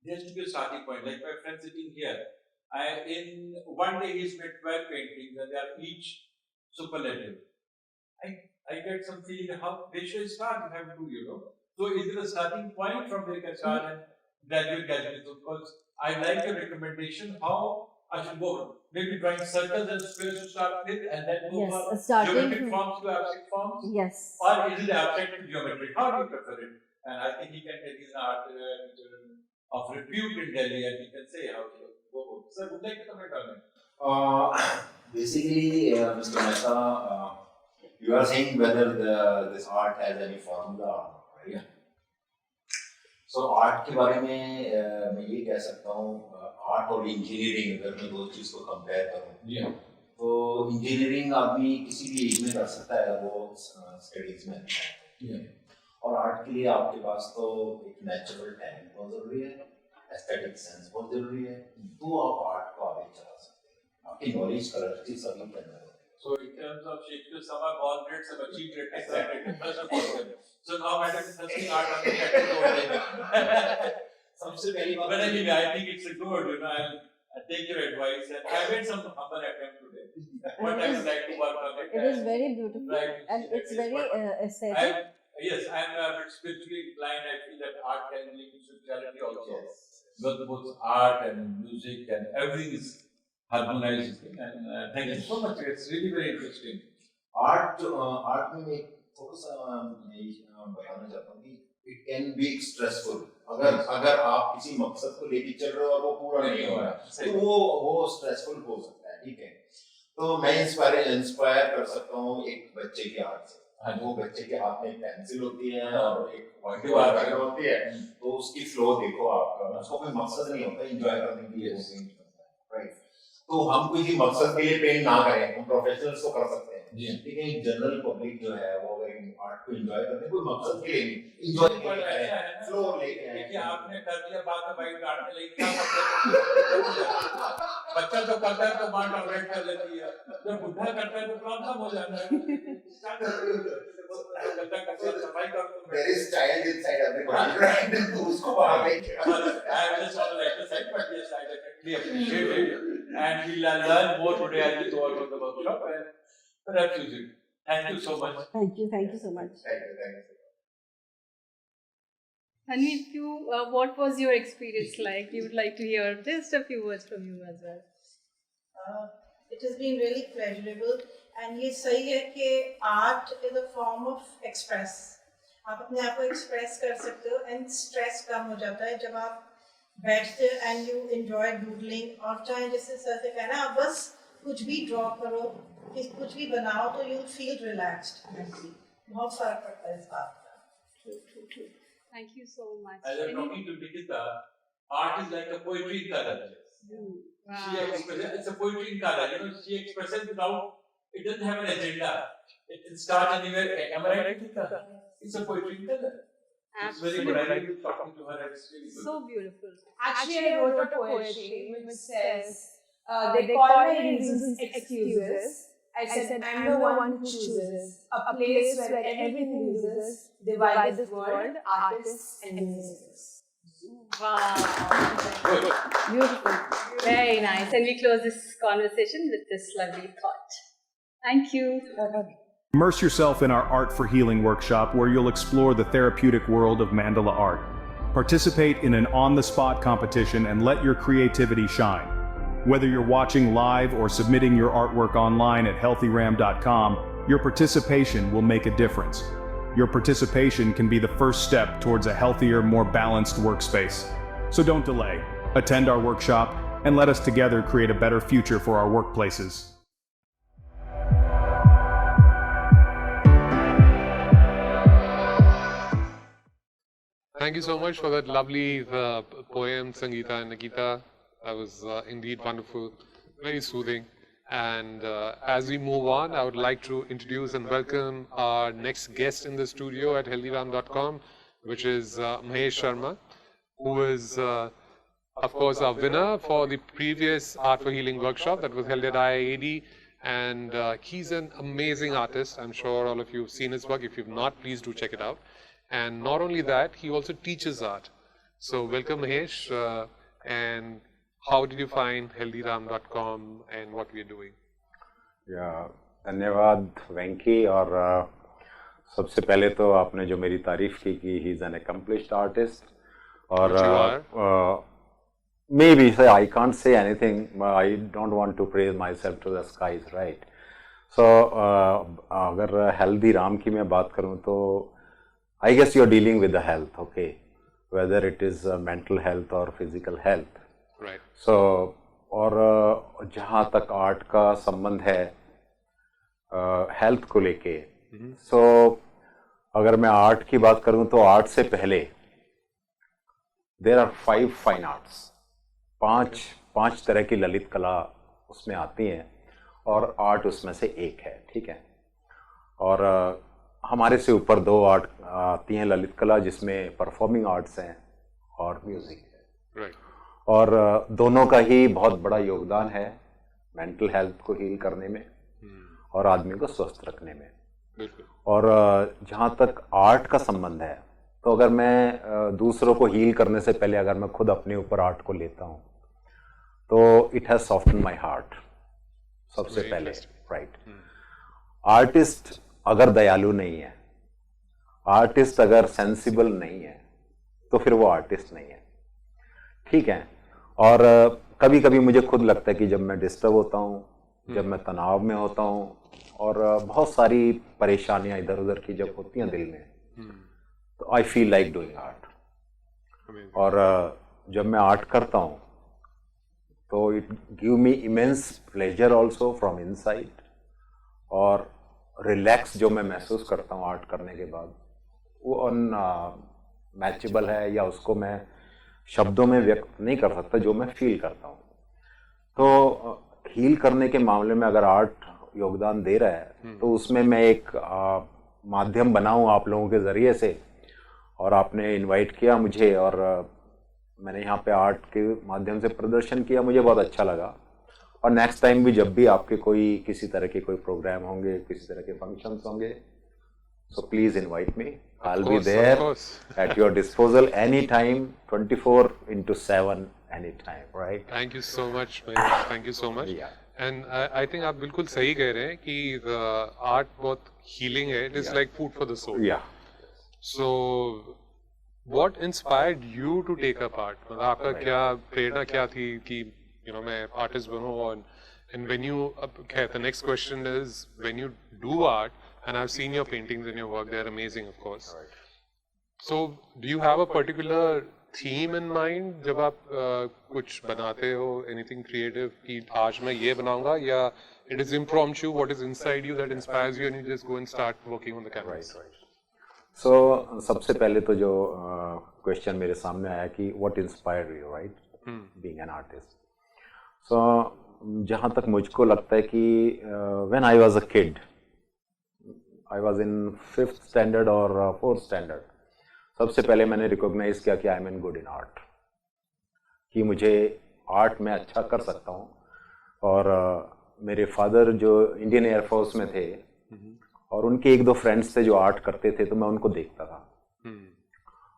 there has to be a starting point. Like my friend sitting here, in one day he's made 12 paintings and they are each superlative. I get some feeling how they should start. You have to, So is there a starting point from where you can start and graduate? Of course, I like your recommendation how I should go. Maybe drawing circles and squares to start with, and then go from geometric forms to abstract forms. Yes. Or is it abstract to geometric? How do you prefer it? And I think he can take his art of repute in Delhi, and he can say how to go. Sir, would you like to comment on it? Basically, Mr. Mehta, you are saying whether this art has any formula, right? Yeah. So art के बारे में मैं ये कह सकता हूँ, art और engineering अगर मैं दो चीज को कंपेयर करूँ, तो इंजीनियरिंग आदमी किसी भी एज में कर सकता है अगर वो स्टडीज में है, और आर्ट के लिए आपके पास तो एक नेचुरल टैलेंट बहुत जरूरी है, एस्थेटिक सेंस बहुत जरूरी है, तो आप आर्ट को आगे चला सकते हैं, आपकी नॉलेज कलर की सभी के अंदर। So in terms of Shakespeare, some are born great, some achieve greatness, exactly. So now madam is testing art on the category. But anyway, I think it's a good, I'll take your advice, and I made some humble attempt today. But I would like to work on it. It is very beautiful, and it's very aesthetic. Yes, I'm a bit spiritually inclined. I feel that art can link to spirituality also. But both art and music and everything is harmonized, and thank you so much. It's really very interesting. Art में मैं थोड़ा सा बताना चाहता हूँ कि it can be stressful. अगर आप किसी मकसद को लेके चल रहे हो और वो पूरा नहीं हो रहा है, तो वो स्ट्रेसफुल हो सकता है, ठीक है? तो मैं इंस्पायर कर सकता हूँ एक बच्चे के हाथ से। वो बच्चे के हाथ में एक पेंसिल होती है और एक वाटर होती है, तो उसकी फ्लो देखो आपका, उसको कोई मकसद नहीं होता, एंजॉय करने के लिए, राइट? तो हम किसी मकसद के लिए पेंट ना करें, हम प्रोफेशनल्स तो कर सकते हैं, लेकिन एक जनरल पब्लिक जो है वो अगर आर्ट को एंजॉय करने कोई मकसद के लिए नहीं, एंजॉय करने फ्लो लेके आए। देखिए आपने कर दिया बात भाई काटने लगी, क्या मतलब? बच्चा जो करता है तो मां टॉलरेट कर लेती है, जब बुढ़ा करता है तो प्रॉब्लम हो जाता है। There is child inside everybody, right? तो उसको बाहर लेके I just want to like to say, but yes, I definitely appreciate it, and we'll learn more today as we go on the workshop, and perhaps use it. Thank you so much. Thank you so much. Thank you. Hanvi, what was your experience like? We would like to hear just a few words from you as well. It has been really pleasurable, and ये सही है कि art is a form of express. आप अपने आप को express कर सकते हो, and stress कम हो जाता है जब आप बैठते and you enjoy doodling, और चाहे जैसे सर से कहना आप बस कुछ भी draw करो, कुछ भी बनाओ तो you'll feel relaxed. बहुत फर्क पड़ता है इस बात का. True. Thank you so much. As I'm talking to Nikita, art is like a poetry in color. Wow. It's a poetry in color. She expresses without, it doesn't have an agenda. It can start anywhere. Am I right, Nikita? It's a poetry in color. It's very good. I like talking to her. It's really good. So beautiful. Actually, I wrote a poetry which says, they call my reasons excuses. I said, I'm the one who chooses a place where everything loses, divide this world, artists and musicians. Wow. Beautiful. Very nice. And we close this conversation with this lovely thought. Thank you. Immerse yourself in our Art for Healing workshop, where you'll explore the therapeutic world of mandala art. Participate in an on-the-spot competition and let your creativity shine. Whether you're watching live or submitting your artwork online at HealThyRam.com, your participation will make a difference. Your participation can be the first step towards a healthier, more balanced workspace. So don't delay. Attend our workshop, and let us together create a better future for our workplaces. Thank you so much for that lovely poem, Sangeeta and Nikita. That was indeed wonderful, very soothing. And as we move on, I would like to introduce and welcome our next guest in the studio at HealThyRam.com, which is Mahesh Sharma, who is, of course, our winner for the previous Art for Healing workshop that was held at IIAD. And he's an amazing artist. I'm sure all of you have seen his work. If you've not, please do check it out. And not only that, he also teaches art. So welcome, Mahesh. And how did you find HealThyRam.com and what we are doing? धन्यवाद वेंकी. और सबसे पहले तो आपने जो मेरी तारीफ की कि he is an accomplished artist, और maybe say I can't say anything, I don't want to praise myself to the skies, right. So अगर हेल्थीराम की मैं बात करूँ तो I guess you're dealing with the health, okay, whether it is mental health or physical health. Right. So, और जहाँ तक आर्ट का संबंध है हेल्थ को लेके, so अगर मैं आर्ट की बात करूँ तो आर्ट से पहले there are 5 fine arts, पांच तरह की ललित कला उसमें आती हैं और आर्ट उसमें से एक है, ठीक है. और हमारे से ऊपर 2 आर्ट आती हैं ललित कला, जिसमें परफॉर्मिंग आर्ट्स हैं और म्यूजिक है. Right. और दोनों का ही बहुत बड़ा योगदान है मेंटल हेल्थ को हील करने में और आदमी को स्वस्थ रखने में. और जहाँ तक आर्ट का संबंध है तो अगर मैं दूसरों को हील करने से पहले अगर मैं खुद अपने ऊपर आर्ट को लेता हूँ तो it has soften my heart सबसे पहले, राइट. आर्टिस्ट अगर दयालु नहीं है, आर्टिस्ट अगर सेंसिबल नहीं है, तो फिर वो आर्टिस्ट नहीं है, ठीक है. और कभी कभी मुझे खुद लगता है कि जब मैं डिस्टर्ब होता हूँ, जब मैं तनाव में होता हूँ और बहुत सारी परेशानियां इधर उधर की जब होती हैं दिल में, तो I feel like doing art. और जब मैं आर्ट करता हूँ तो it give me immense pleasure also from inside, और रिलैक्स जो मैं महसूस करता हूँ आर्ट करने के बाद वो अनमैचेबल है, या उसको मैं शब्दों में व्यक्त नहीं कर सकता जो मैं फील करता हूँ. तो हील करने के मामले में अगर आर्ट योगदान दे रहा है तो उसमें मैं एक माध्यम बनाऊँ आप लोगों के ज़रिए से, और आपने इनवाइट किया मुझे और मैंने यहाँ पे आर्ट के माध्यम से प्रदर्शन किया, मुझे बहुत अच्छा लगा. और नेक्स्ट टाइम भी जब भी आपके किसी तरह के कोई प्रोग्राम होंगे, किसी तरह के फंक्शंस होंगे, so please invite me. I will be there at your disposal any time, 24/7 any time, right. Thank you so much, thank you so much. And I think आप बिल्कुल सही कह रहे हैं कि आर्ट बहुत हीलिंग है. It is like food for the soul. या so what inspired you to take up art? मतलब आपका क्या प्रेरणा क्या थी कि मैं आर्टिस्ट बनूं? and when you the next question is, when you do art, and I've seen your paintings and your work, they're amazing, of course. So do you have a particular theme in mind जब आप कुछ बनाते हो, anything creative कि आज मैं ये बनाऊंगा, या it is impromptu, what is inside you that inspires you and you just go and start working on the canvas? Right. So सबसे पहले तो जो क्वेश्चन मेरे सामने आया कि what inspired you, right? Being an artist. So जहाँ तक मुझको लगता है कि when I was a kid, I was in 5th standard और 4th standard, सबसे पहले मैंने रिकॉग्नाइज किया कि I am in good in art, कि मुझे आर्ट में अच्छा कर सकता हूँ. और मेरे फादर जो इंडियन एयरफोर्स में थे और उनके 1-2 फ्रेंड्स थे जो आर्ट करते थे, तो मैं उनको देखता था.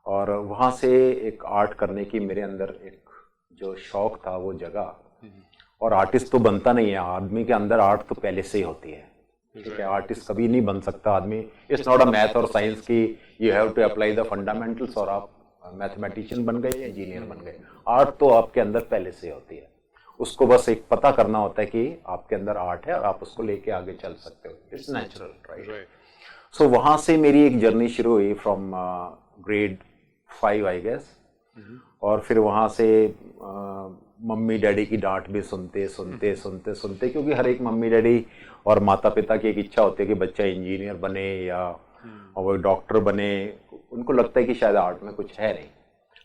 और वहाँ से एक आर्ट करने की मेरे अंदर एक जो शौक था वो जगह. और आर्टिस्ट तो बनता नहीं है, आदमी के अंदर आर्ट तो पहले से ही होती है, ठीक है. आर्टिस्ट कभी नहीं बन सकता आदमी. इट्स नॉट अ मैथ और साइंस की you have to apply the fundamentals और आप मैथमेटिशियन बन गए, इंजीनियर बन गए. आर्ट तो आपके अंदर पहले से होती है, उसको बस एक पता करना होता है कि आपके अंदर आर्ट है और आप उसको लेके आगे चल सकते हो. It's natural, right. सो वहाँ से मेरी एक जर्नी शुरू हुई फ्रॉम grade 5 आई गेस. और फिर वहाँ से मम्मी डैडी की डांट भी सुनते क्योंकि हर एक मम्मी डैडी और माता पिता की एक इच्छा होती है कि बच्चा इंजीनियर बने या वो डॉक्टर बने। उनको लगता है कि शायद आर्ट में कुछ है नहीं,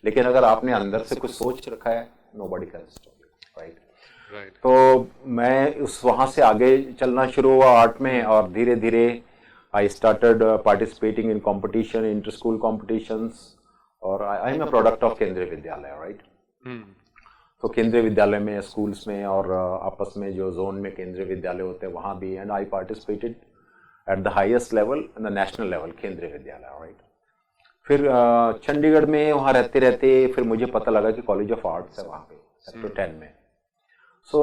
लेकिन अगर आपने अंदर से कुछ सोच रखा है, nobody can stop you, right. तो मैं उस वहाँ से आगे चलना शुरू हुआ आर्ट में, और धीरे धीरे I started participating in competition, inter school competitions, और I am a product of Kendriya Vidyalaya, right. तो केंद्रीय विद्यालय में, स्कूल्स में और आपस में जो जोन में केंद्रीय विद्यालय होते हैं वहाँ भी, and I participated at the highest level, the national level, केंद्रीय विद्यालय, राइट। फिर चंडीगढ़ में वहाँ रहते रहते फिर मुझे पता लगा कि कॉलेज ऑफ आर्ट्स है वहाँ पे सेक्टर 10 में। सो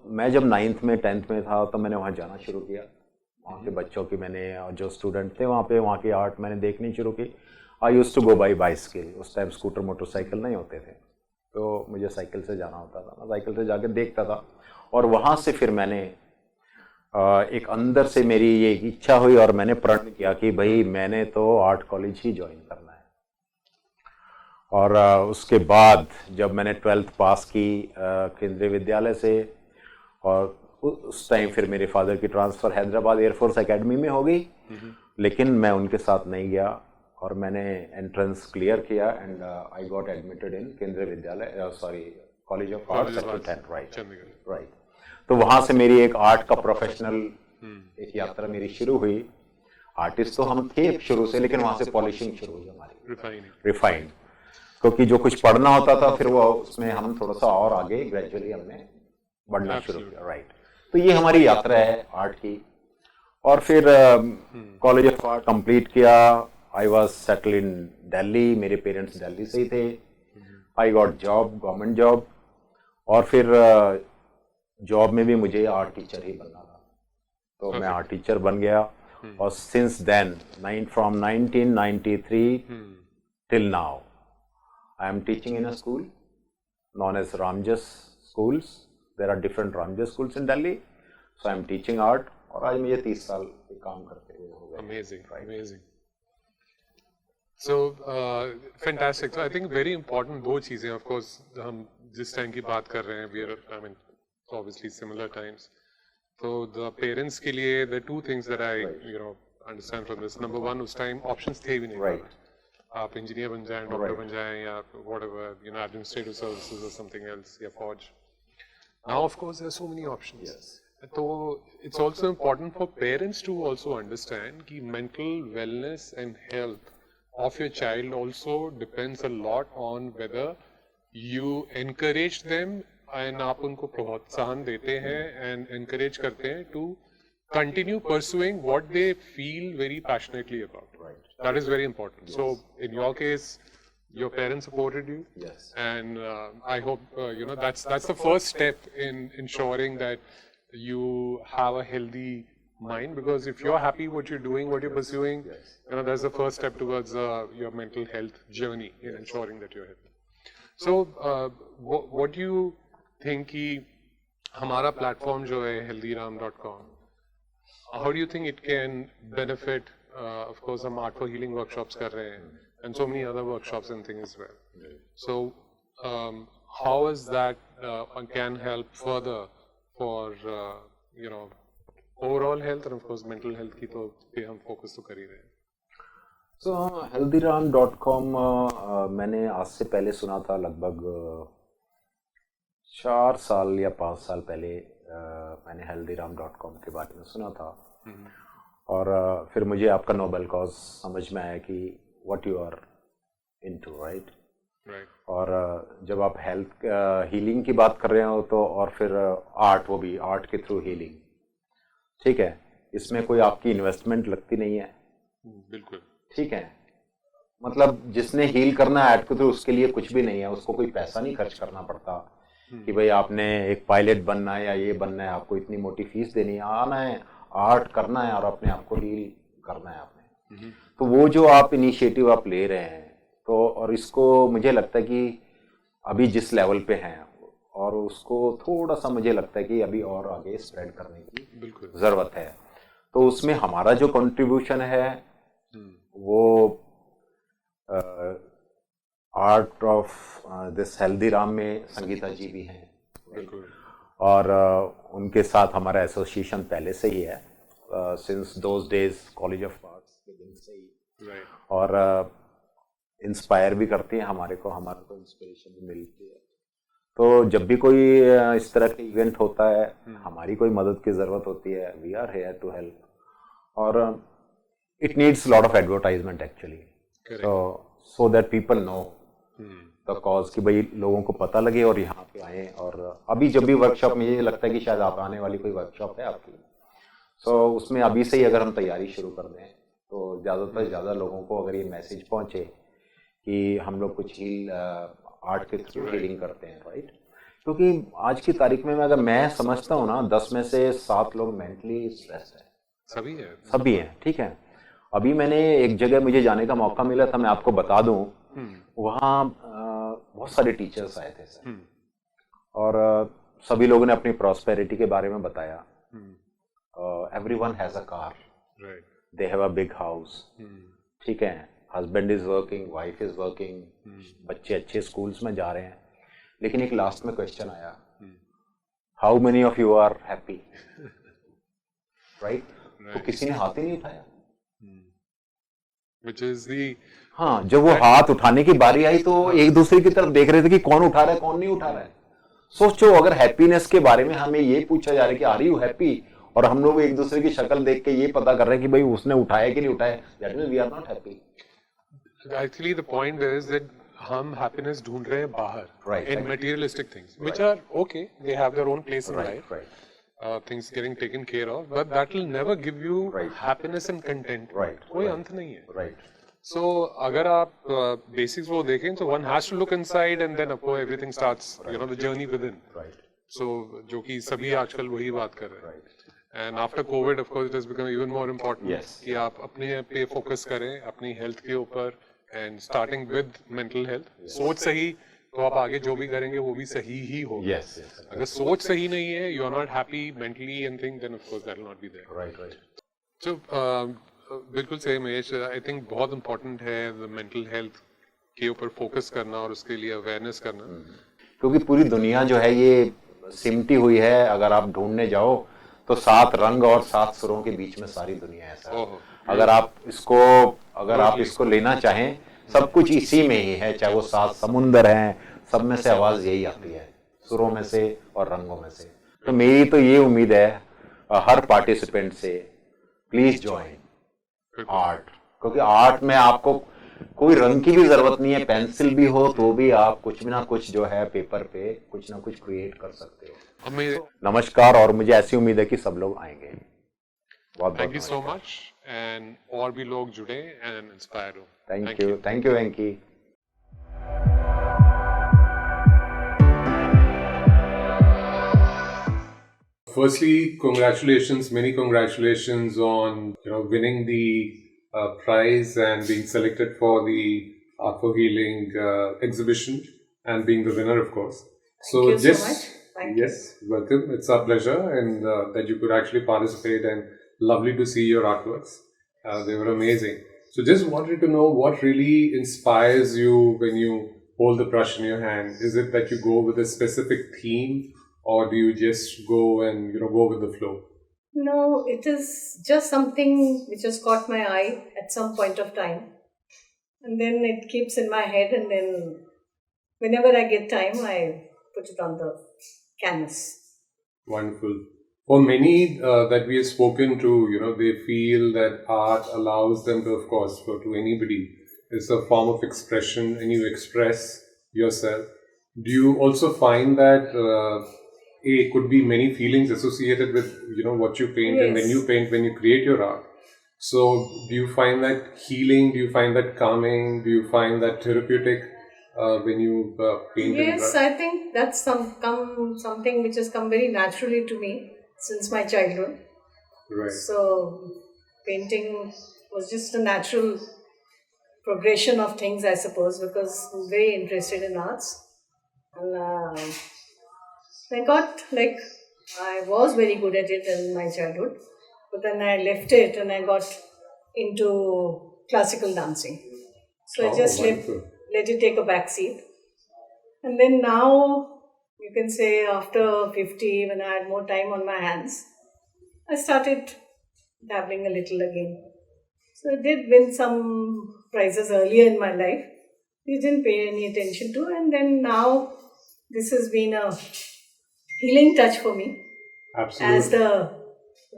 मैं जब 9th में 10th में था तो मैंने वहाँ जाना शुरू किया। वहाँ के बच्चों की मैंने, जो स्टूडेंट थे वहाँ पे, वहाँ की आर्ट मैंने देखनी शुरू की। I used to go by bicycle, उस टाइम स्कूटर मोटरसाइकिल नहीं होते थे, तो मुझे साइकिल से जाना होता था। मैं साइकिल से जाके देखता था, और वहाँ से फिर मैंने एक अंदर से मेरी ये इच्छा हुई और मैंने प्रण किया कि भाई मैंने तो आर्ट कॉलेज ही ज्वाइन करना है। और उसके बाद जब मैंने 12th पास की केंद्रीय विद्यालय से, और उस टाइम फिर मेरे फादर की ट्रांसफ़र हैदराबाद एयरफोर्स एकेडमी में हो गई, लेकिन मैं उनके साथ नहीं गया और मैंने एंट्रेंस क्लियर किया and I got admitted in केंद्रीय विद्यालय, sorry college of arts sector 10, right. तो वहाँ से मेरी एक आर्ट का प्रोफेशनल एक यात्रा मेरी शुरू हुई। आर्टिस्ट तो हम थे शुरू से, लेकिन वहाँ से पॉलिशिंग शुरू हुई हमारी, रिफाइंड, क्योंकि जो कुछ पढ़ना होता था फिर वो उसमें हम थोड़ा सा और आगे ग्रेजुअली हमने बढ़ना शुरू किया, राइट। तो ये हमारी यात्रा है आर्ट की। और फिर कॉलेज ऑफ आर्ट कंप्लीट किया। I was settle in Delhi, मेरे पेरेंट्स दिल्ली से ही थे। I got job, government job, और फिर जॉब में भी मुझे आर्ट टीचर ही बनना था, तो मैं आर्ट टीचर बन गया। और since then from 1993 till now I am teaching in a school known as Ramjas schools. There are different Ramjas schools in Delhi. So I am teaching art. और आज मुझे 30 साल काम करते हुए हो गए। Amazing, right? Amazing. So fantastic. So I think very important दो चीजें, of course, हम जिस टाइम की बात कर रहे हैं, we are, I mean, obviously similar times. So the parents के लिए the two things that I understand from this. Number one, उस time options थे भी नहीं, right? आप इंजीनियर बन जाएं, डॉक्टर बन जाएं, या whatever, administrative services or something else, या फौज. Now of course there are so many options. Yes. So it's also important for parents to also understand कि mental wellness and health of your child also depends a lot on whether you encourage them and आप उनको प्रोत्साहन देते हैं and encourage करते हैं to continue pursuing what they feel very passionately about. Right. That is very important. Yes. So in your case, your parents supported you. Yes. And I hope that's the first step in ensuring that you have a healthy mind, because if you're happy what you're doing, what you're pursuing, yes, that's the first step towards your mental health journey in ensuring that you're healthy. So what do you think कि हमारा platform जो है HealThyRam.com, how do you think it can benefit? Of course, हम art for healing workshops कर रहे हैं, and so many other workshops and things as well. So, how is that can help further for overall health and of course mental health की तो पे हम focus तो कर ही रहे हैं. So HealThyRam.com मैंने आज से पहले सुना था, लगभग 4 साल या 5 साल पहले मैंने HealThyRam.com के बारे में सुना था। और फिर मुझे आपका नोबेल कॉज समझ में आया कि what you are into, right. और जब आप हेल्थ हीलिंग की बात कर रहे हो तो, और फिर आर्ट, वो भी आर्ट के थ्रू हीलिंग, ठीक है, इसमें कोई आपकी इन्वेस्टमेंट लगती नहीं है, बिल्कुल, ठीक है। मतलब जिसने हील करना है आर्ट के थ्रू, उसके लिए कुछ भी नहीं है, उसको कोई पैसा नहीं खर्च करना पड़ता कि भाई आपने एक पायलट बनना है या ये बनना है, आपको इतनी मोटी फीस देनी है, आना है, आर्ट करना है और अपने आप को हील करना है आपने। तो वो जो आप इनिशिएटिव आप ले रहे हैं, तो और इसको मुझे लगता है कि अभी जिस लेवल पे हैं, और उसको थोड़ा सा मुझे लगता है कि अभी और आगे स्प्रेड करने की ज़रूरत है। तो उसमें हमारा जो कंट्रीब्यूशन है वो आर्ट ऑफ दिस HealThyRam में संगीता जी भी हैं और उनके साथ हमारा एसोसिएशन पहले से ही है since those days college of arts के दिन से ही और इंस्पायर भी करती हैं हमारे को इंस्पिरेशन भी मिलती है। तो जब भी कोई इस तरह के इवेंट होता है, हमारी कोई मदद की ज़रूरत होती है, we are here to help और it needs lot of advertisement actually so that people know the cause कि भाई लोगों को पता लगे और यहाँ पे आए। और अभी जब भी वर्कशॉप में ये लगता है कि शायद आप आने वाली कोई वर्कशॉप है आपकी, सो उसमें अभी से ही अगर हम तैयारी शुरू कर दें तो ज़्यादातर ज़्यादा लोगों को अगर ये मैसेज पहुँचे कि हम लोग कुछ हील आर्ट के थ्रू हीलिंग करते हैं, राइट। क्योंकि आज की तारीख में अगर मैं समझता हूँ ना 10 में से 7 लोग मेंटली स्ट्रेस्ड हैं, सभी हैं, ठीक है। अभी मैंने एक जगह मुझे जाने का मौका मिला था, मैं आपको बता दूं, वहाँ बहुत सारे टीचर्स आए थे सर और सभी लोगों ने अपनी प्रॉस्पेरिटी के बारे में बताया। Everyone has a car, they have a big house, ठीक है, husband is working, wife is working, बच्चे अच्छे स्कूल्स में जा रहे हैं, लेकिन एक लास्ट में क्वेश्चन आया, how many of you are happy, right. तो किसी ने हाथ ही नहीं उठाया। हाँ, जब वो हाथ उठाने की बारी आई तो एक दूसरे की तरफ देख रहे थे कि कौन उठा रहा है कौन नहीं उठा रहा है। सोचो अगर हैप्पीनेस के बारे में हमें ये पूछा जा रहा है कि आर यू हैप्पी, और हम लोग एक दूसरे की शक्ल देख के ये पता कर रहे हैं कि भाई उसने उठाया कि नहीं उठाया, that means we are not happy. Actually the point is that हम हैप्पीनेस ढूंढ रहे हैं बाहर in materialistic things which are okay, they have their own place in life, things getting taken care of, but that will never give you happiness and content. कोई अंत नहीं है। So अगर आप basics वो देखें तो one has to look inside and then आपको everything starts, you know, the journey within. So जो कि सभी आजकल वही बात कर रहे हैं। And after COVID, of course, it has become even more important कि आप अपने पे focus करें, अपनी health के ऊपर, and starting with mental health. सोच सही तो आप आगे जो भी करेंगे वो भी सही ही होगा। अगर सोच सही नहीं है, you are not happy mentally and things, then of course that will not be there. So बिल्कुल सही महेश, I think बहुत important है the mental health के ऊपर फोकस करना और उसके लिए अवेयरनेस करना, क्योंकि पूरी दुनिया जो है ये सिमटी हुई है। अगर आप ढूंढने जाओ तो 7 रंग और 7 सुरों के बीच में सारी दुनिया है सर। अगर आप इसको लेना चाहें, सब कुछ इसी में ही है, चाहे वो 7 समुंदर हैं, सब में से आवाज यही आती है, सुरों में से और रंगों में से। तो मेरी तो ये उम्मीद है हर पार्टिसिपेंट से, प्लीज ज्वाइन आर्ट, क्योंकि आर्ट में आपको कोई रंग की भी जरूरत नहीं है, पेंसिल भी हो तो भी आप कुछ ना कुछ जो है पेपर पे कुछ ना कुछ क्रिएट कर सकते हो। नमस्कार, और मुझे ऐसी उम्मीद है कि सब लोग आएंगे। बहुत thank you so much, and और भी लोग जुड़े एंड इंस्पायर हो। Thank you Venky. Firstly, congratulations, many congratulations on winning the prize and being selected for the Art for Healing exhibition and being the winner, of course. Thank you so much. Yes, welcome. It's our pleasure, and that you could actually participate, and lovely to see your artworks. They were amazing. So just wanted to know what really inspires you when you hold the brush in your hand. Is it that you go with a specific theme, or do you just go and go with the flow? No, it is just something which has caught my eye at some point of time, and then it keeps in my head, and then whenever I get time, I put it on the canvas. Wonderful. For many that we have spoken to, they feel that art allows them to, of course, to anybody, it's a form of expression and you express yourself. Do you also find that it could be many feelings associated with, what you paint? Yes. And when you paint, when you create your art. So do you find that healing? Do you find that calming? Do you find that therapeutic when you paint? Yes, I think that's something which has come very naturally to me since my childhood. Right. So painting was just a natural progression of things, I suppose, because I'm very interested in arts. And I was very good at it in my childhood, but then I left it and I got into classical dancing. So I just let it take a back seat. And then now, you can say after 50, when I had more time on my hands, I started dabbling a little again. So I did win some prizes earlier in my life. You didn't pay any attention to, and then now this has been a healing touch for me. Absolutely. As the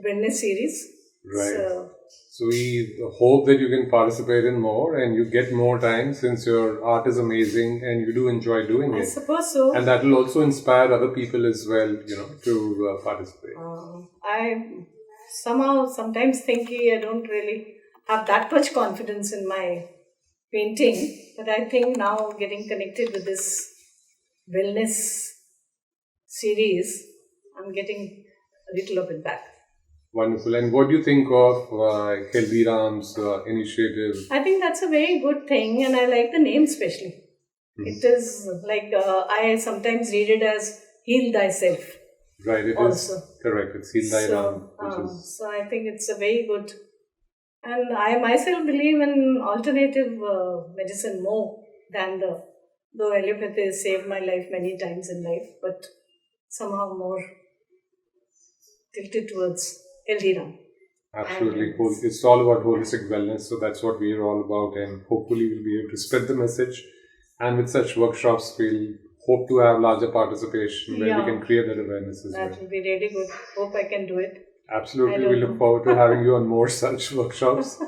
wellness series. Right. So we hope that you can participate in more and you get more time, since your art is amazing and you do enjoy doing it. I suppose so. And that will also inspire other people as well, to participate. I sometimes think I don't really have that much confidence in my painting, but I think now getting connected with this wellness series, I'm getting a little of it back. Wonderful. And what do you think of HealThyRam's initiative? I think that's a very good thing, and I like the name especially. It is like, I sometimes read it as Heal Thyself. Right, it also. is correct. It's HealThyRam. So I think it's a very good, and I myself believe in alternative medicine more than though allopathy has saved my life many times in life, but somehow more tilted towards HealThyRam. Absolutely. It's all about holistic wellness, so that's what we're all about, and hopefully we'll be able to spread the message. And with such workshops, we'll hope to have larger participation where we can create that awareness as well. That will be really good. Hope I can do it. Absolutely. We look forward to having you on more such workshops.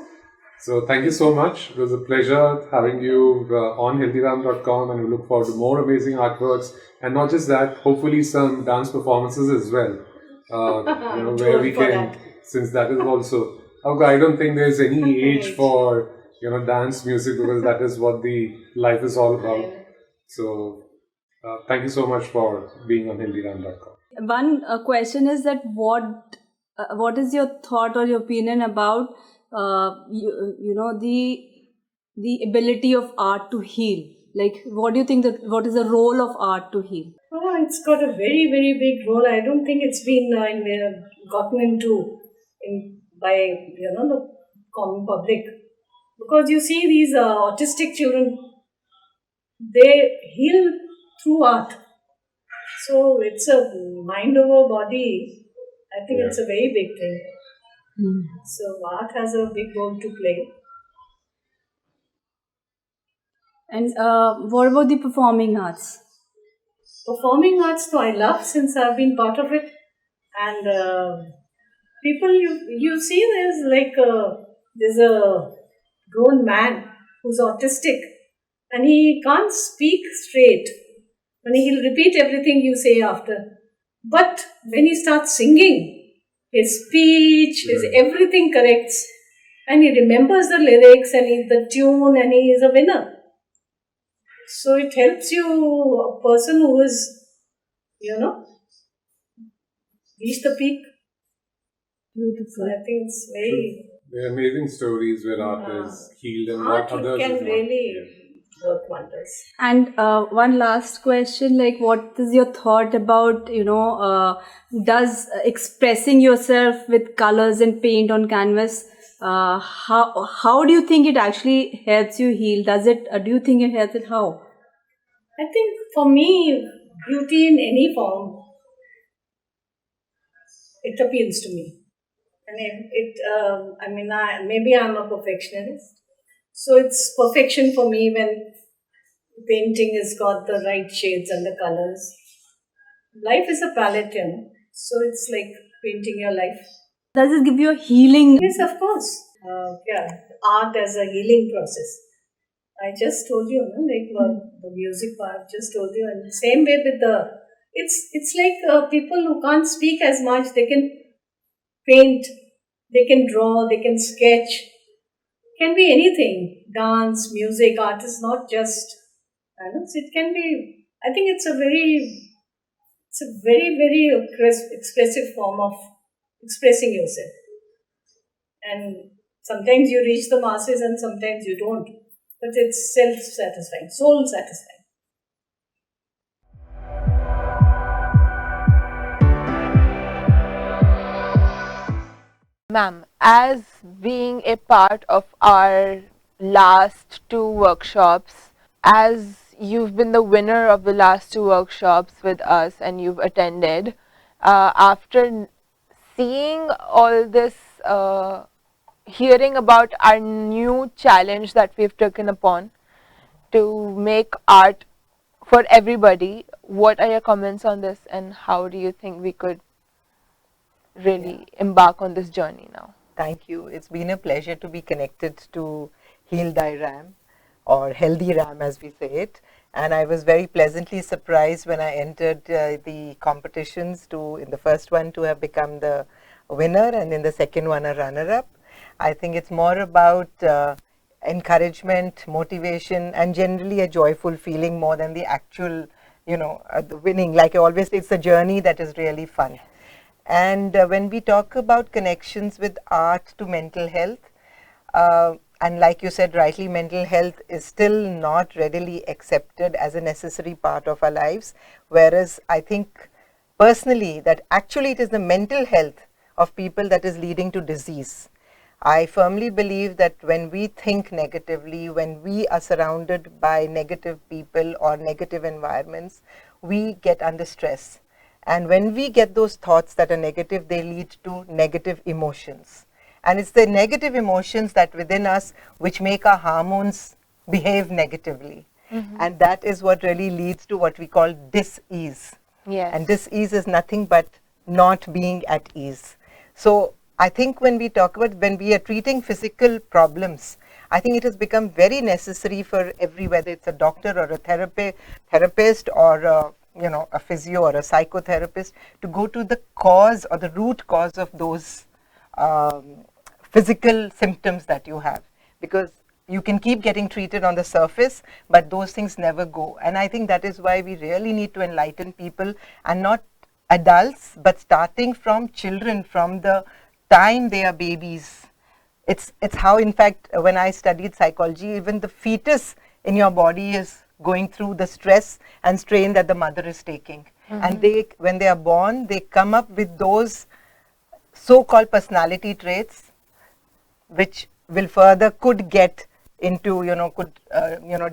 So thank you so much. It was a pleasure having you on HealThyRam.com, and we look forward to more amazing artworks, and not just that, hopefully some dance performances as well. Where we can, since that is also, I don't think there's any age for dance music, because that is what the life is all about. So thank you so much for being on HealThyRam.com. One question is that what is your thought or your opinion about the ability of art to heal? Like, what do you think what is the role of art to heal? It's got a very, very big role. I don't think it's been gotten into by the common public, because you see these autistic children, they heal through art. So it's a mind over body. I think it's a very big thing. So art has a big role to play. And what about the performing arts? Performing arts, I love, since I've been part of it. And people, you see, there's a grown man who's autistic, and he can't speak straight. And he'll repeat everything you say after. But when he starts singing, his speech, his everything corrects, and he remembers the lyrics and the tune, and he is a winner. So it helps you, a person who is, reach the peak. Beautiful. I think it's very... There are amazing stories where art is healed and art what others can is not. really work wonders. And one last question, like, what is your thought about, does expressing yourself with colors and paint on canvas, how do you think it actually helps you heal? Do you think it helps it? How? I think for me, beauty in any form, it appeals to me. And maybe I'm a perfectionist. So it's perfection for me when painting has got the right shades and the colors. Life is a palette, so it's like painting your life. Does it give you a healing? Yes, of course. Art as a healing process. I just told you, the music part, just told you. And same way with it's like people who can't speak as much, they can paint, they can draw, they can sketch. Can be anything. Dance, music, art is not just, it can be, I think it's a very, very expressive form of expressing yourself. And sometimes you reach the masses and sometimes you don't. But it's self-satisfying, soul-satisfying. Ma'am, as being a part of our last two workshops as you've been the winner of the last 2 workshops with us and you've attended, after seeing all this, hearing about our new challenge that we've taken upon to make art for everybody, what are your comments on this and how do you think we could really embark on this journey now? Thank you. It's been a pleasure to be connected to HealThyRam, or HealthyRam as we say it. And I was very pleasantly surprised when I entered the competitions in the first one to have become the winner and in the second one a runner-up. I think it's more about encouragement, motivation, and generally a joyful feeling more than the actual, the winning. Like I always say, it's a journey that is really fun. And when we talk about connections with art to mental health, and like you said rightly, mental health is still not readily accepted as a necessary part of our lives, whereas I think personally that actually it is the mental health of people that is leading to disease. I firmly believe that when we think negatively, when we are surrounded by negative people or negative environments, we get under stress. And when we get those thoughts that are negative, they lead to negative emotions. And it's the negative emotions that within us which make our hormones behave negatively. And that is what really leads to what we call dis-ease. Yes. And dis-ease is nothing but not being at ease. So I think when we talk about, when we are treating physical problems, I think it has become very necessary for whether it's a doctor or a therapist or a physio or a psychotherapist, to go to the cause or the root cause of those physical symptoms that you have, because you can keep getting treated on the surface, but those things never go. And I think that is why we really need to enlighten people, and not adults, but starting from children, from the time they are babies. It's how, in fact, when I studied psychology, even the fetus in your body is going through the stress and strain that the mother is taking. And when they are born, they come up with those so-called personality traits, which will further could get into,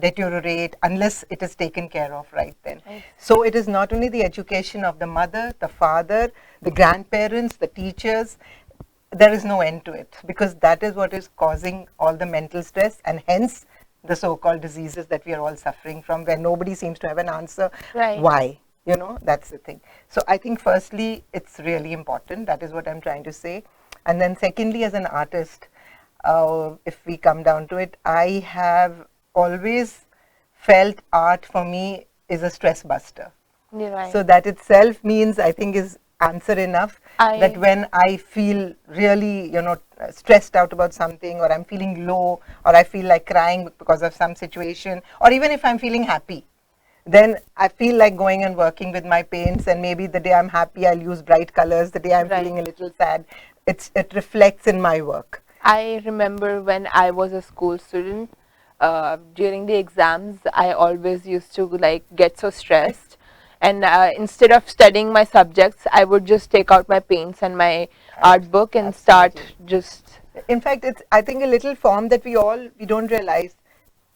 deteriorate unless it is taken care of right then. So it is not only the education of the mother, the father, the grandparents, the teachers. There is no end to it, because that is what is causing all the mental stress, and hence the so-called diseases that we are all suffering from, where nobody seems to have an answer. Why? That's the thing. So I think firstly, it's really important. That is what I'm trying to say. And then secondly, as an artist, if we come down to it, I have always felt art for me is a stress buster. So that itself means, I think, is answer enough, that when I feel really, stressed out about something, or I'm feeling low, or I feel like crying because of some situation, or even if I'm feeling happy, then I feel like going and working with my paints, and maybe the day I'm happy, I'll use bright colors. The day I'm feeling a little sad, it reflects in my work. I remember when I was a school student, during the exams, I always used to get so stressed. And instead of studying my subjects, I would just take out my paints and my art book and start just... In fact, it's, I think, a little form that we don't realize.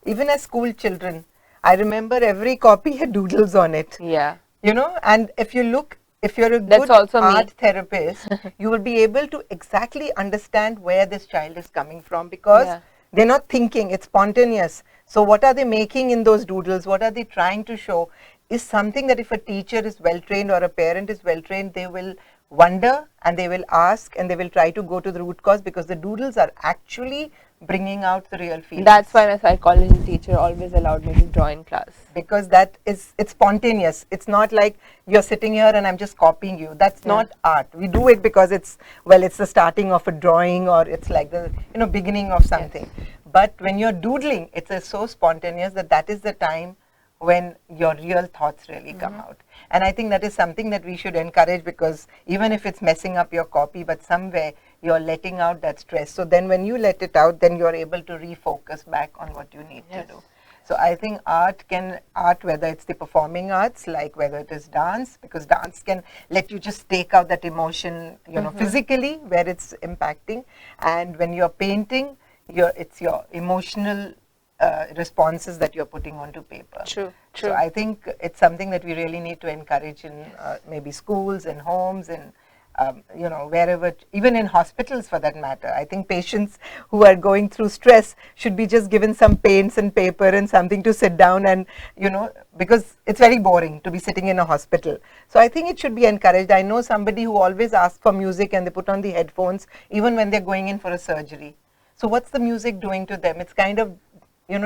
Even as school children, I remember every copy had doodles on it. And if you look, if you're a good art therapist, you will be able to exactly understand where this child is coming from, because they're not thinking, it's spontaneous. So what are they making in those doodles? What are they trying to show? Is something that if a teacher is well trained or a parent is well trained, they will wonder and they will ask and they will try to go to the root cause, because the doodles are actually bringing out the real feelings. That's why my psychology teacher always allowed me to draw in class. Because it's spontaneous. It's not like you're sitting here and I'm just copying you. That's not art. We do it because it's the starting of a drawing, or it's like the beginning of something. But when you're doodling, it's so spontaneous that is the time when your real thoughts really come out. And I think that is something that we should encourage, because even if it's messing up your copy, but somewhere you're letting out that stress. So then when you let it out, then you're able to refocus back on what you need to do. So I think art, whether it's the performing arts, like whether it is dance, because dance can let you just take out that emotion, physically, where it's impacting. And when you're painting, it's your emotional responses that you're putting onto paper. True. So I think it's something that we really need to encourage in maybe schools and homes and wherever, even in hospitals for that matter. I think patients who are going through stress should be just given some paints and paper and something to sit down and, because it's very boring to be sitting in a hospital. So I think it should be encouraged. I know somebody who always asks for music and they put on the headphones even when they're going in for a surgery. So what's the music doing to them? It's kind of,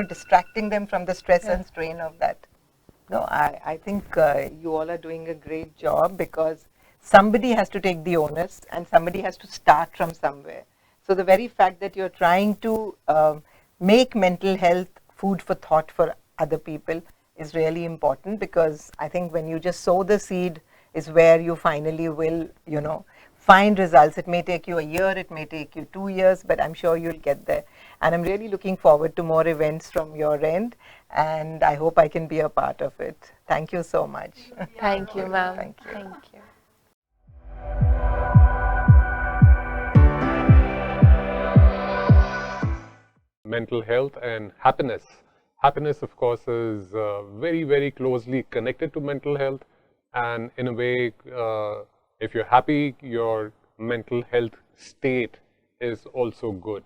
distracting them from the stress and strain of that. No, I think you all are doing a great job, because somebody has to take the onus and somebody has to start from somewhere. So the very fact that you're trying to make mental health food for thought for other people is really important, because I think when you just sow the seed is where you finally will, find results. It may take you a year, it may take you 2 years, but I'm sure you'll get there. And I'm really looking forward to more events from your end, and I hope I can be a part of it. Thank you so much. Thank you, ma'am. Thank you. Thank you. Mental health and happiness. Happiness, of course, is very, very closely connected to mental health, and in a way, if you're happy, your mental health state is also good.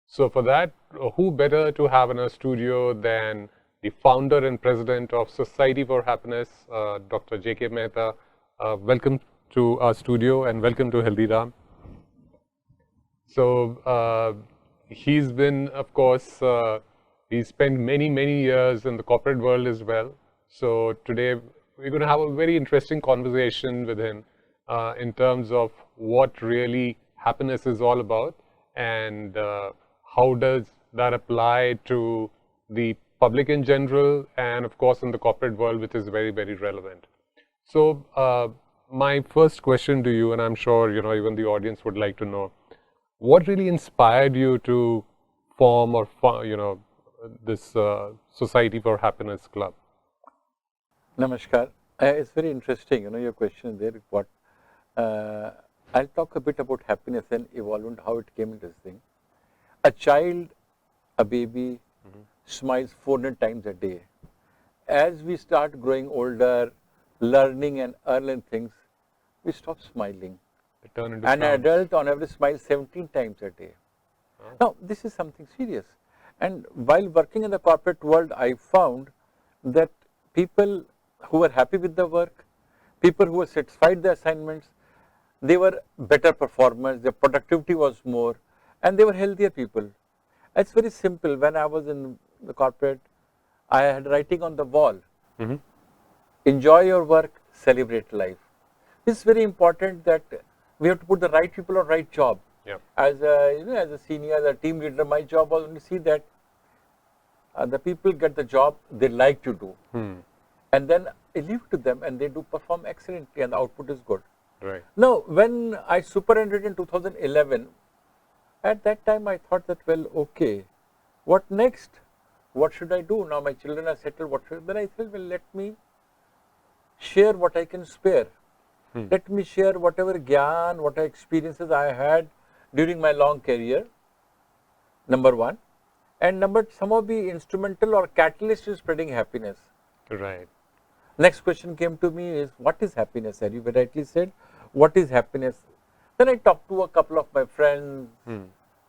So for that, who better to have in our studio than the founder and president of Society for Happiness, Dr. J.K. Mehta. Welcome to our studio and welcome to HealThyRam. So he's been, of course, he spent many, many years in the corporate world as well. So today we're going to have a very interesting conversation with him in terms of what really happiness is all about, and how does that apply to the public in general, and of course in the corporate world, which is very, very relevant. So my first question to you, and I'm sure even the audience would like to know, what really inspired you to form or this Society for Happiness Club? Namaskar. It's very interesting, your question there. What I'll talk a bit about happiness and evolve and how it came into this thing. A child, a baby, smiles 400 times a day. As we start growing older, learning and earning things, we stop smiling. An adult on average smiles 17 times a day. Now, this is something serious. And while working in the corporate world, I found that people who were happy with the work, people who were satisfied with the assignments, they were better performers, their productivity was more, and they were healthier people. It's very simple. When I was in the corporate, I had writing on the wall, enjoy your work, celebrate life. It's very important that we have to put the right people on right job. Yeah. As a, as a senior, as a team leader, my job was to see that the people get the job they like to do. And then I leave it to them and they do perform excellently and the output is good. Right. Now, when I superannuated in 2011, at that time I thought that, well, okay, what next? What should I do? Now my children are settled, what should I do? Then I said, well, let me share what I can spare. Let me share whatever gyan, whatever experiences I had during my long career, number one. And number, somehow be instrumental or catalyst in spreading happiness. Right. Next question came to me is, what is happiness? As you rightly said, what is happiness? Then I talked to a couple of my friends,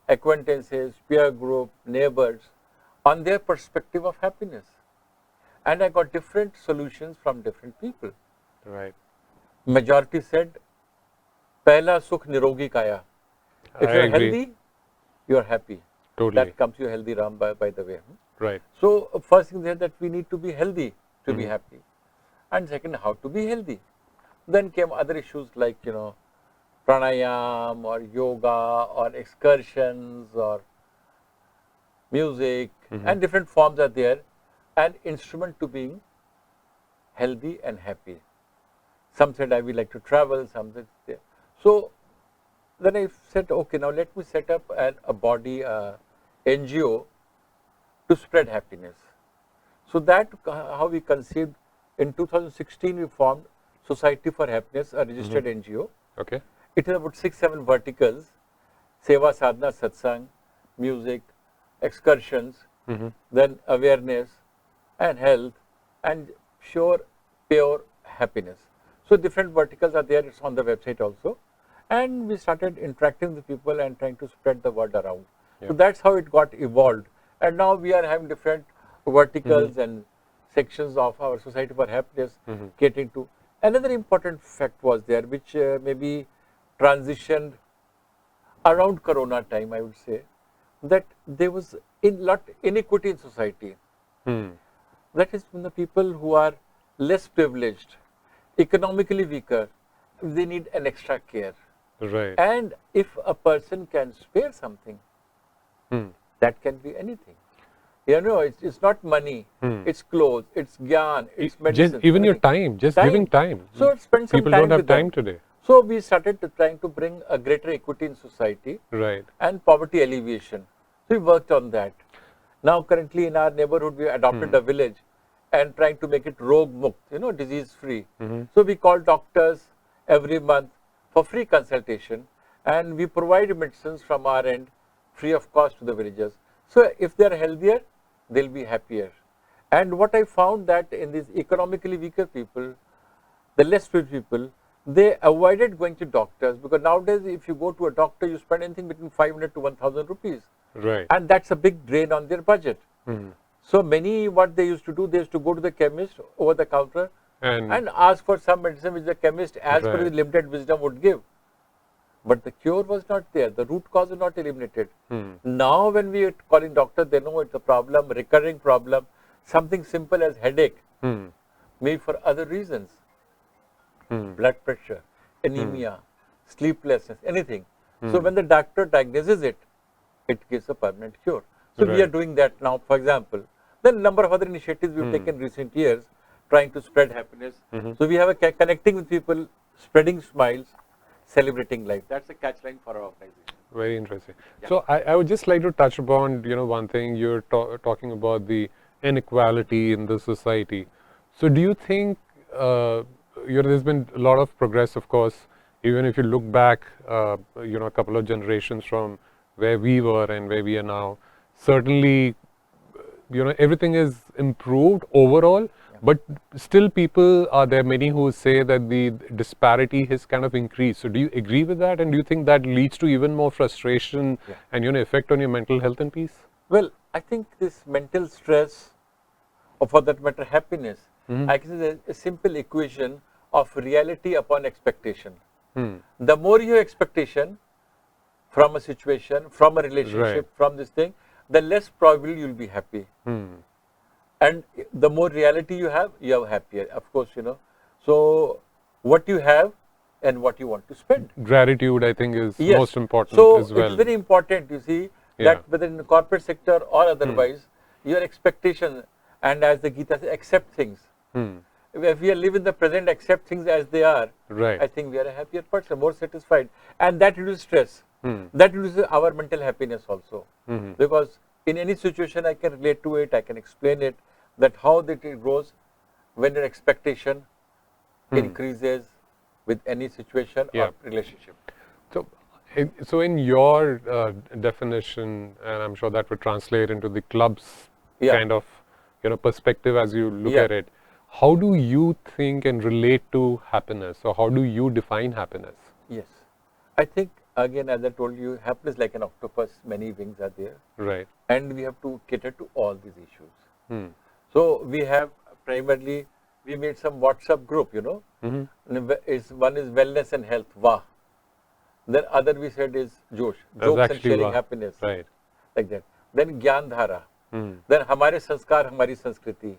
acquaintances, peer group, neighbors on their perspective of happiness. And I got different solutions from different people. Right. Majority said, Pehla sukh nirogi kaya. If you are healthy, you are happy. Totally. That comes to HealThyRam, by the way. Right. So, first thing is that we need to be healthy to be happy. And second, how to be healthy. Then came other issues like, pranayam or yoga or excursions or music and different forms are there, and instrument to being healthy and happy. Some said I would like to travel, some said there. So then I said, okay, now let me set up a body, NGO to spread happiness. So that how we conceived. In 2016, we formed Society for Happiness, a registered NGO. Okay. It has about 6-7 verticals: Seva, Sadhana, Satsang, music, excursions, then awareness and health and pure happiness. So different verticals are there, it's on the website also. And we started interacting with people and trying to spread the word around. So that's how it got evolved. And now we are having different verticals and sections of our Society for Happiness catering to. Another important fact was there, which maybe transitioned around Corona time, I would say, that there was lot inequity in society. That is, when the people who are less privileged, economically weaker, they need an extra care. Right. And if a person can spare something, that can be anything. You know, it's not money, it's clothes, it's gyan, it's medicine. Just even your time, just giving time. So spend some People time don't have with time them. today. So we started trying to bring a greater equity in society Right. and poverty alleviation. So we worked on that. Now currently in our neighborhood we adopted a village and trying to make it rogue mukt, you know, disease free. So we call doctors every month for free consultation and we provide medicines from our end free of cost to the villagers. So if they are healthier, they'll be happier. And what I found that in these economically weaker people, the less fit people, they avoided going to doctors because nowadays if you go to a doctor, you spend anything between 500 to 1000 rupees. Right. And that's a big drain on their budget. So many, what they used to do, they used to go to the chemist over the counter and ask for some medicine which the chemist as per his limited wisdom would give. But the cure was not there. The root cause was not eliminated. Now when we are calling doctor, they know it's a problem, recurring problem, something simple as headache, maybe for other reasons, blood pressure, anemia, sleeplessness, anything. So when the doctor diagnoses it, it gives a permanent cure. So we are doing that now, for example. Then a number of other initiatives we've taken in recent years, trying to spread happiness. So we have a connecting with people, spreading smiles, celebrating life. That's the catchline for our organization. Very interesting. So I would just like to touch upon, you know, one thing you're talking about the inequality in the society. So do you think, you know, there's been a lot of progress, of course, even if you look back, you know, a couple of generations from where we were and where we are now, certainly, you know, everything is improved overall, but still there are many who say that the disparity has kind of increased. So do you agree with that? And do you think that leads to even more frustration and, you know, effect on your mental health and peace? Well, I think this mental stress, or for that matter, happiness, I can say a simple equation of reality upon expectation. The more you have expectation from a situation, from a relationship, from this thing, the less probable you'll be happy. And the more reality you have happier, of course, you know. So what you have and what you want to spend. Gratitude, I think, is most important as well. So it's very important, you see, that whether in the corporate sector or otherwise, your expectation, and as the Gita says, accept things. If we live in the present, accept things as they are, I think we are a happier person, more satisfied. And that reduces stress. That reduces our mental happiness also. Because in any situation, I can relate to it, I can explain it, that how it grows when your expectation increases with any situation or relationship. So in your definition, and I'm sure that would translate into the club's kind of, you know, perspective as you look at it, how do you think and relate to happiness, or how do you define happiness? Yes, I think again, as I told you, happiness like an octopus, many wings are there. Right. And we have to cater to all these issues. So we have primarily, we made some WhatsApp group, you know. One is wellness and health, WAH. Then other we said is Josh, jokes and sharing happiness. Right. Like that. Then Gyan Dhara. Then Hamare Sanskar, Hamari Sanskriti.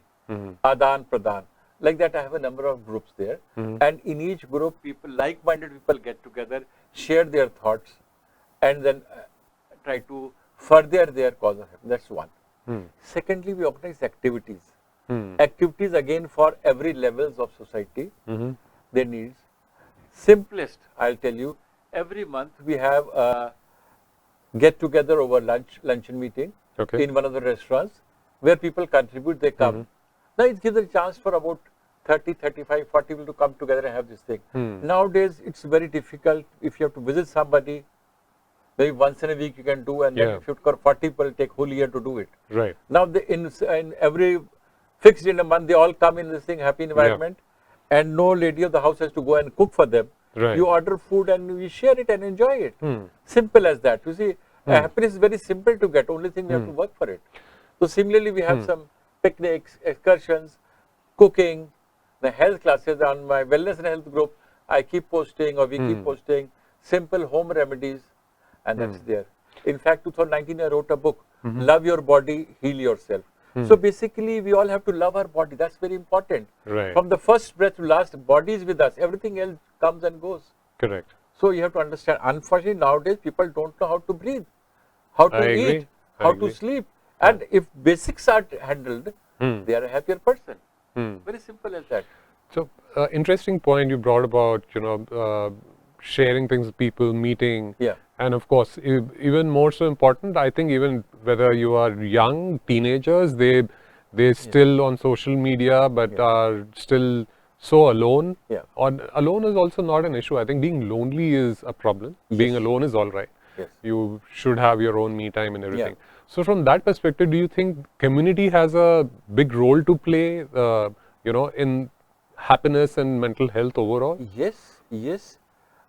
Adan Pradhan. Like that, I have a number of groups there. And in each group, people, like-minded people get together, share their thoughts, and then try to further their cause of happiness. That's one. Secondly, we organize activities. Activities again for every levels of society, their needs. Simplest, I'll tell you, every month we have a get together over luncheon meeting in one of the restaurants where people contribute, they come. Now it gives a chance for about 30, 35, 40 people to come together and have this thing. Nowadays, it's very difficult if you have to visit somebody. maybe once in a week you can do, and then if you've got 40 people, take whole year to do it. Right. Now, in every fixed in a month, they all come in this thing, happy environment, and no lady of the house has to go and cook for them. Right. You order food and you share it and enjoy it. Simple as that. You see, happiness is very simple to get. Only thing we have to work for it. So similarly, we have some picnics, excursions, cooking, the health classes on my wellness and health group. I keep posting, or we keep posting simple home remedies, and that's there. In fact, 2019 I wrote a book, Love Your Body, Heal Yourself. So basically, we all have to love our body. That's very important. Right. From the first breath to last, body is with us. Everything else comes and goes. Correct. So you have to understand. Unfortunately, nowadays people don't know how to breathe, how to eat, how to sleep. And if basics are handled, they are a happier person. Very simple as that. So, interesting point you brought about, sharing things with people, meeting. Yeah. And of course, even more so important, I think even whether you are young, teenagers, they're still on social media, but are still so alone. Yeah. Or alone is also not an issue. I think being lonely is a problem. Being alone is all right. Yes. You should have your own me time and everything. So from that perspective, do you think community has a big role to play, in happiness and mental health overall? Yes, yes.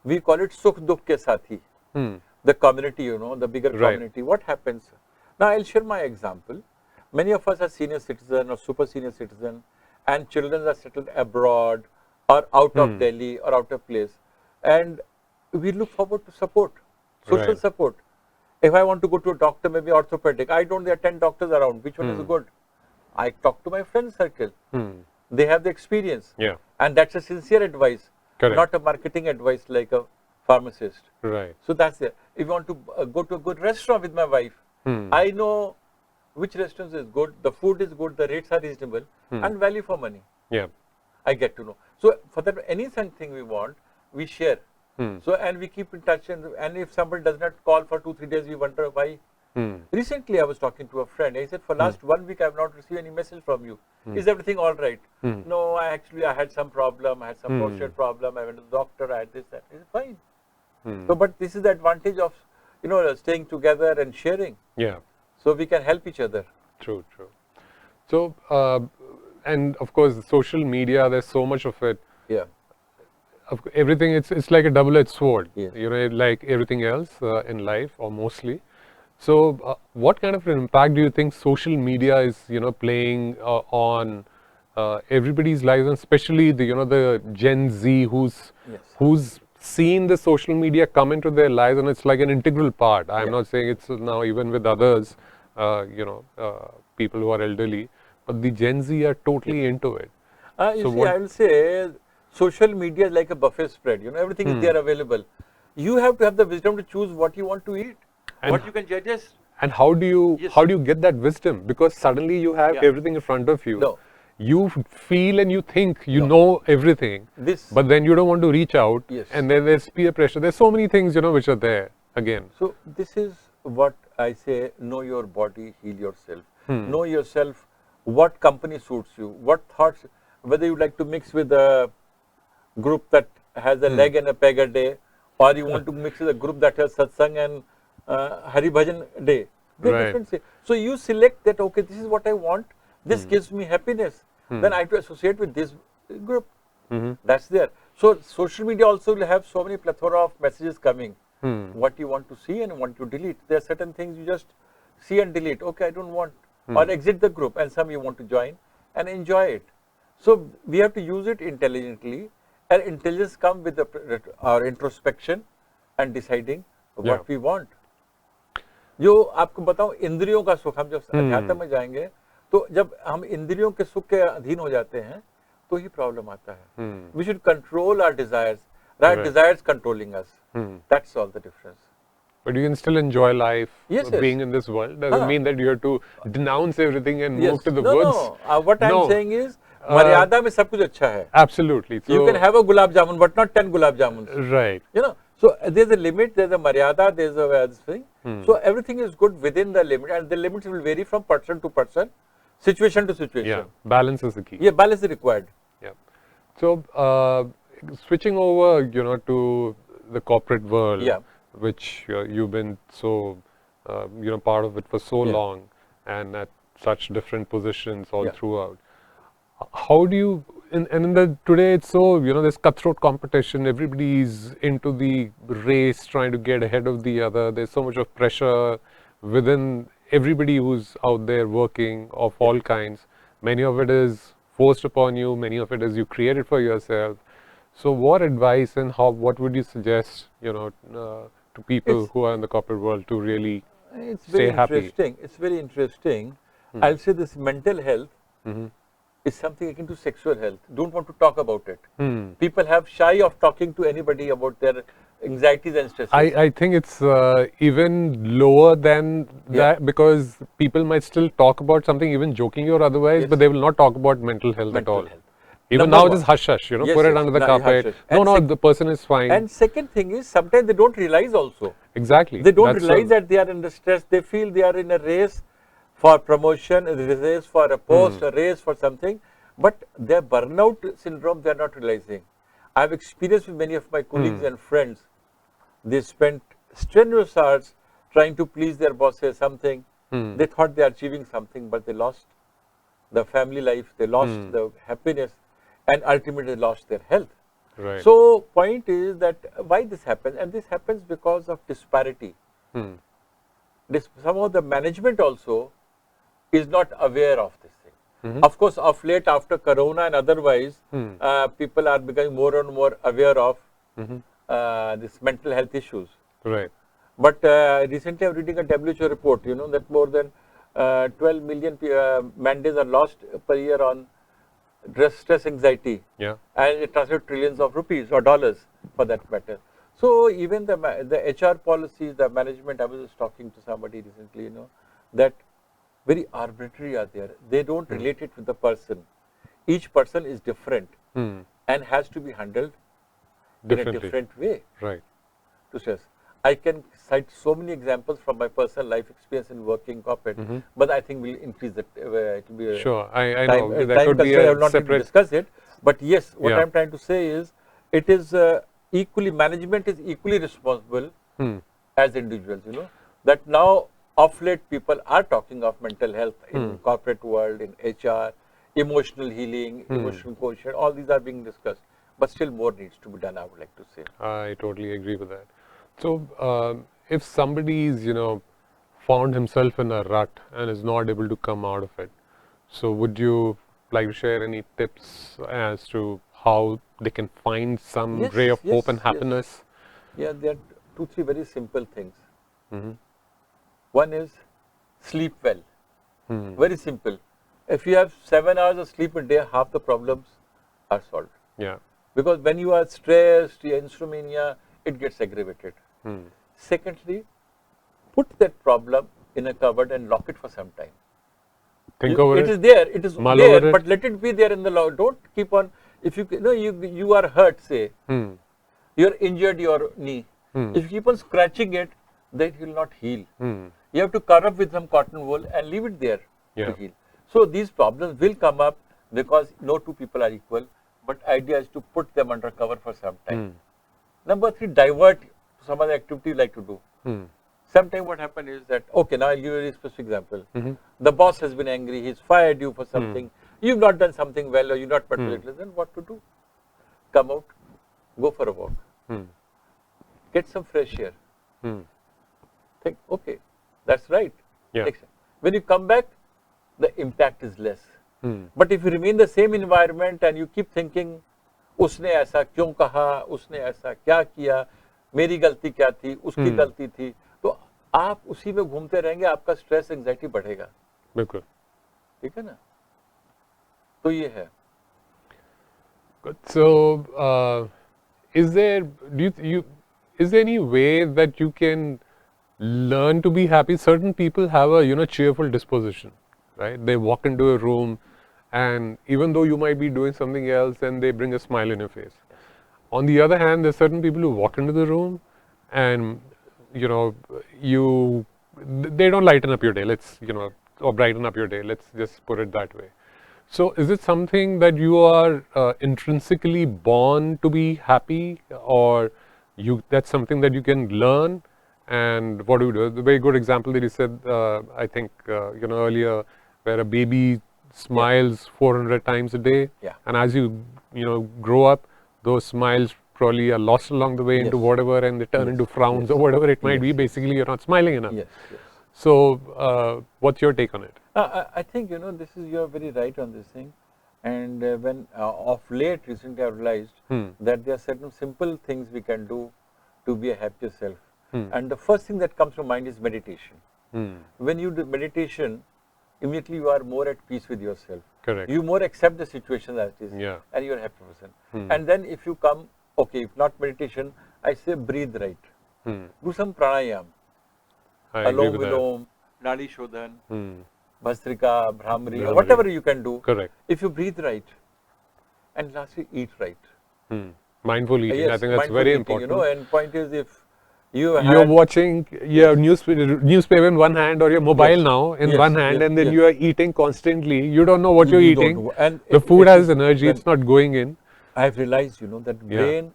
We call it Sukh Dukh Ke Sathi. The community, the bigger community. What happens? Now, I'll share my example. Many of us are senior citizen or super senior citizen, and children are settled abroad or out of Delhi or out of place. And we look forward to support, social support. If I want to go to a doctor, maybe orthopedic, I don't, there are 10 doctors around. Which one is good? I talk to my friend circle. They have the experience. Yeah. And that's a sincere advice, Correct. not a marketing advice like a pharmacist. Right. So that's it. If you want to go to a good restaurant with my wife, I know which restaurant is good, the food is good, the rates are reasonable, and value for money. Yeah. I get to know. So for that, anything we want, we share. So, and we keep in touch, and if somebody does not call for 2-3 days, we wonder why. Recently, I was talking to a friend. He said, for last 1 week, I have not received any message from you. Is everything all right? No, I had some problem. I had some prostate problem. I went to the doctor. I had this, that. It's fine. So, but this is the advantage of, staying together and sharing. Yeah. So we can help each other. True, true. So, and of course, social media, there's so much of it. Yeah. Everything, it's like a double-edged sword, Yes. like everything else in life, or mostly. So, what kind of an impact do you think social media is, playing on everybody's lives, and especially the Gen Z who's seen the social media come into their lives, and it's like an integral part. I'm not saying it's now even with others, people who are elderly, but the Gen Z are totally into it. I will say social media is like a buffet spread. Everything is there available. You have to have the wisdom to choose what you want to eat, And what you can digest. And how do you get that wisdom? Because suddenly you have everything in front of you. No. You feel and you think you know everything, but then you don't want to reach out, and then there's peer pressure. There's so many things, which are there again. So this is what I say, know your body, heal yourself. Know yourself, what company suits you, what thoughts, whether you like to mix with a group that has a leg and a peg a day, or you want to mix with a group that has satsang and Hari Bhajan day. They're different. So you select that, okay, this is what I want, this gives me happiness, then I have to associate with this group. That's there. So social media also will have so many plethora of messages coming. What you want to see and want to delete. There are certain things you just see and delete. Okay, I don't want. Or exit the group, and some you want to join and enjoy it. So we have to use it intelligently, and intelligence comes with our introspection and deciding what we want. जो आपको बताऊं, इंद्रियों का सुख, हम जब अध्यात्म में जाएंगे तो जब हम इंद्रियों के सुख के अधीन हो जाते हैं तो ही प्रॉब्लम आता है. We should control our desires. Right, desires controlling us. That's all the difference. But you can still enjoy life, yes. being in this world. Doesn't mean that you have to denounce everything and move to the woods. No. What I'm saying is, मर्यादा में सब कुछ अच्छा है. Absolutely. So, you can have a gulab jamun, but not 10 gulab jamuns. Right. So there's a limit, there's a maryada, there's a thing. So everything is good within the limit, and the limits will vary from person to person, situation to situation. Yeah, balance is the key. Yeah, balance is required. Yeah. So switching over, to the corporate world. Yeah. which you've been so, part of it for so long, and at such different positions all throughout. How do you, today it's so, there's cutthroat competition, everybody's into the race, trying to get ahead of the other. There's so much of pressure within everybody who's out there working of all kinds. Many of it is forced upon you, many of it is you created for yourself. So what advice and what would you suggest, to people who are in the corporate world to really stay happy? It's very interesting. I'll say this: mental health is something akin to sexual health. Don't want to talk about it. People have shy of talking to anybody about their anxieties and stresses. I think it's even lower than that, because people might still talk about something, even jokingly or otherwise, but they will not talk about mental health at all. Even now it is hush-hush, put it under the carpet. No, the person is fine. And second thing is, sometimes they don't realize also. Exactly. They don't realize that they are under stress. They feel they are in a race for promotion, a race for a post, a race for something. But their burnout syndrome, they are not realizing. I have experienced with many of my colleagues and friends. They spent strenuous hours trying to please their bosses, something. They thought they are achieving something, but they lost the family life, they lost the happiness, and ultimately lost their health. Right. So, point is that why this happens, and this happens because of disparity. Somehow the management also is not aware of this thing. Of course, of late, after Corona and otherwise, people are becoming more and more aware of this mental health issues. Right. But recently I am reading a WHO report, that more than 12 million man days are lost per year on stress, anxiety. Yeah. And it translates trillions of rupees or dollars for that matter. So even the HR policies, the management, I was just talking to somebody recently, that very arbitrary are there. They don't relate it with the person. Each person is different and has to be handled in a different way. Right. To stress. I can cite so many examples from my personal life experience in working corporate, but I think we'll increase that. It will be sure, I know. That could be a separate. Discuss it, but yes, what I'm trying to say is, it is equally, management is equally responsible as individuals. That now of late people are talking of mental health in corporate world, in HR, emotional healing, emotional quotient. All these are being discussed, but still more needs to be done, I would like to say. I totally agree with that. So, if somebody's, found himself in a rut and is not able to come out of it, so would you like to share any tips as to how they can find some ray of hope and happiness? Yeah, there are 2-3 very simple things. One is sleep well. Very simple. If you have 7 hours of sleep a day, half the problems are solved. Yeah. Because when you are stressed, your insomnia, it gets aggravated. Secondly, put that problem in a cupboard and lock it for some time. Think over it. It is there. It is there, but let it be there in the log. Don't keep on. If you are hurt, say, you are injured your knee. If you keep on scratching it, then it will not heal. You have to cover up with some cotton wool and leave it there to heal. So these problems will come up because no two people are equal. But idea is to put them under cover for some time. Number 3, divert to some other activity you like to do. Sometimes what happens is that, okay, now I'll give you a very specific example. The boss has been angry, he's fired you for something, you've not done something well or you're not particularly, then what to do? Come out, go for a walk, get some fresh air. Think, okay, that's right. When you come back, the impact is less. But if you remain in the same environment and you keep thinking, उसने ऐसा क्यों कहा, उसने ऐसा क्या किया, मेरी गलती क्या थी, उसकी गलती थी, तो आप उसी में घूमते रहेंगे, आपका स्ट्रेस एंजाइटी बढ़ेगा. बिल्कुल. ठीक है ना? तो ये है. Good. So, is there any way that you can learn to be happy? Certain people have a cheerful disposition, right? They walk into a room, and even though you might be doing something else, and they bring a smile in your face. On the other hand, there's certain people who walk into the room, and they don't lighten up your day. Or brighten up your day. Let's just put it that way. So, is it something that you are intrinsically born to be happy, or that's something that you can learn. And what do you do? The very good example that you said, I think, earlier, where a baby smiles 400 times a day. Yeah. And as you grow up, those smiles probably are lost along the way into whatever, and they turn into frowns or whatever it might be. Basically, you're not smiling enough. Yes. So, what's your take on it? I think, you're very right on this thing. And when of late, recently I realized that there are certain simple things we can do to be a happier self. And the first thing that comes to mind is meditation. When you do meditation, immediately you are more at peace with yourself. Correct. You more accept the situation as it is, and you're a happy person. And then if you come, okay, if not meditation, I say breathe right. Do some pranayam. Alom Vilom, Nadi Shodhan, Bhastrika, Brahmari, whatever you can do. Correct. If you breathe right, and lastly eat right. Mindful eating, Yes, I think that's mindful very eating, important. And point is, if you're watching your newspaper in one hand or your mobile now in one hand, and then you are eating constantly. You don't know what you're eating. And the food has energy, it's not going in. I've realized, that brain,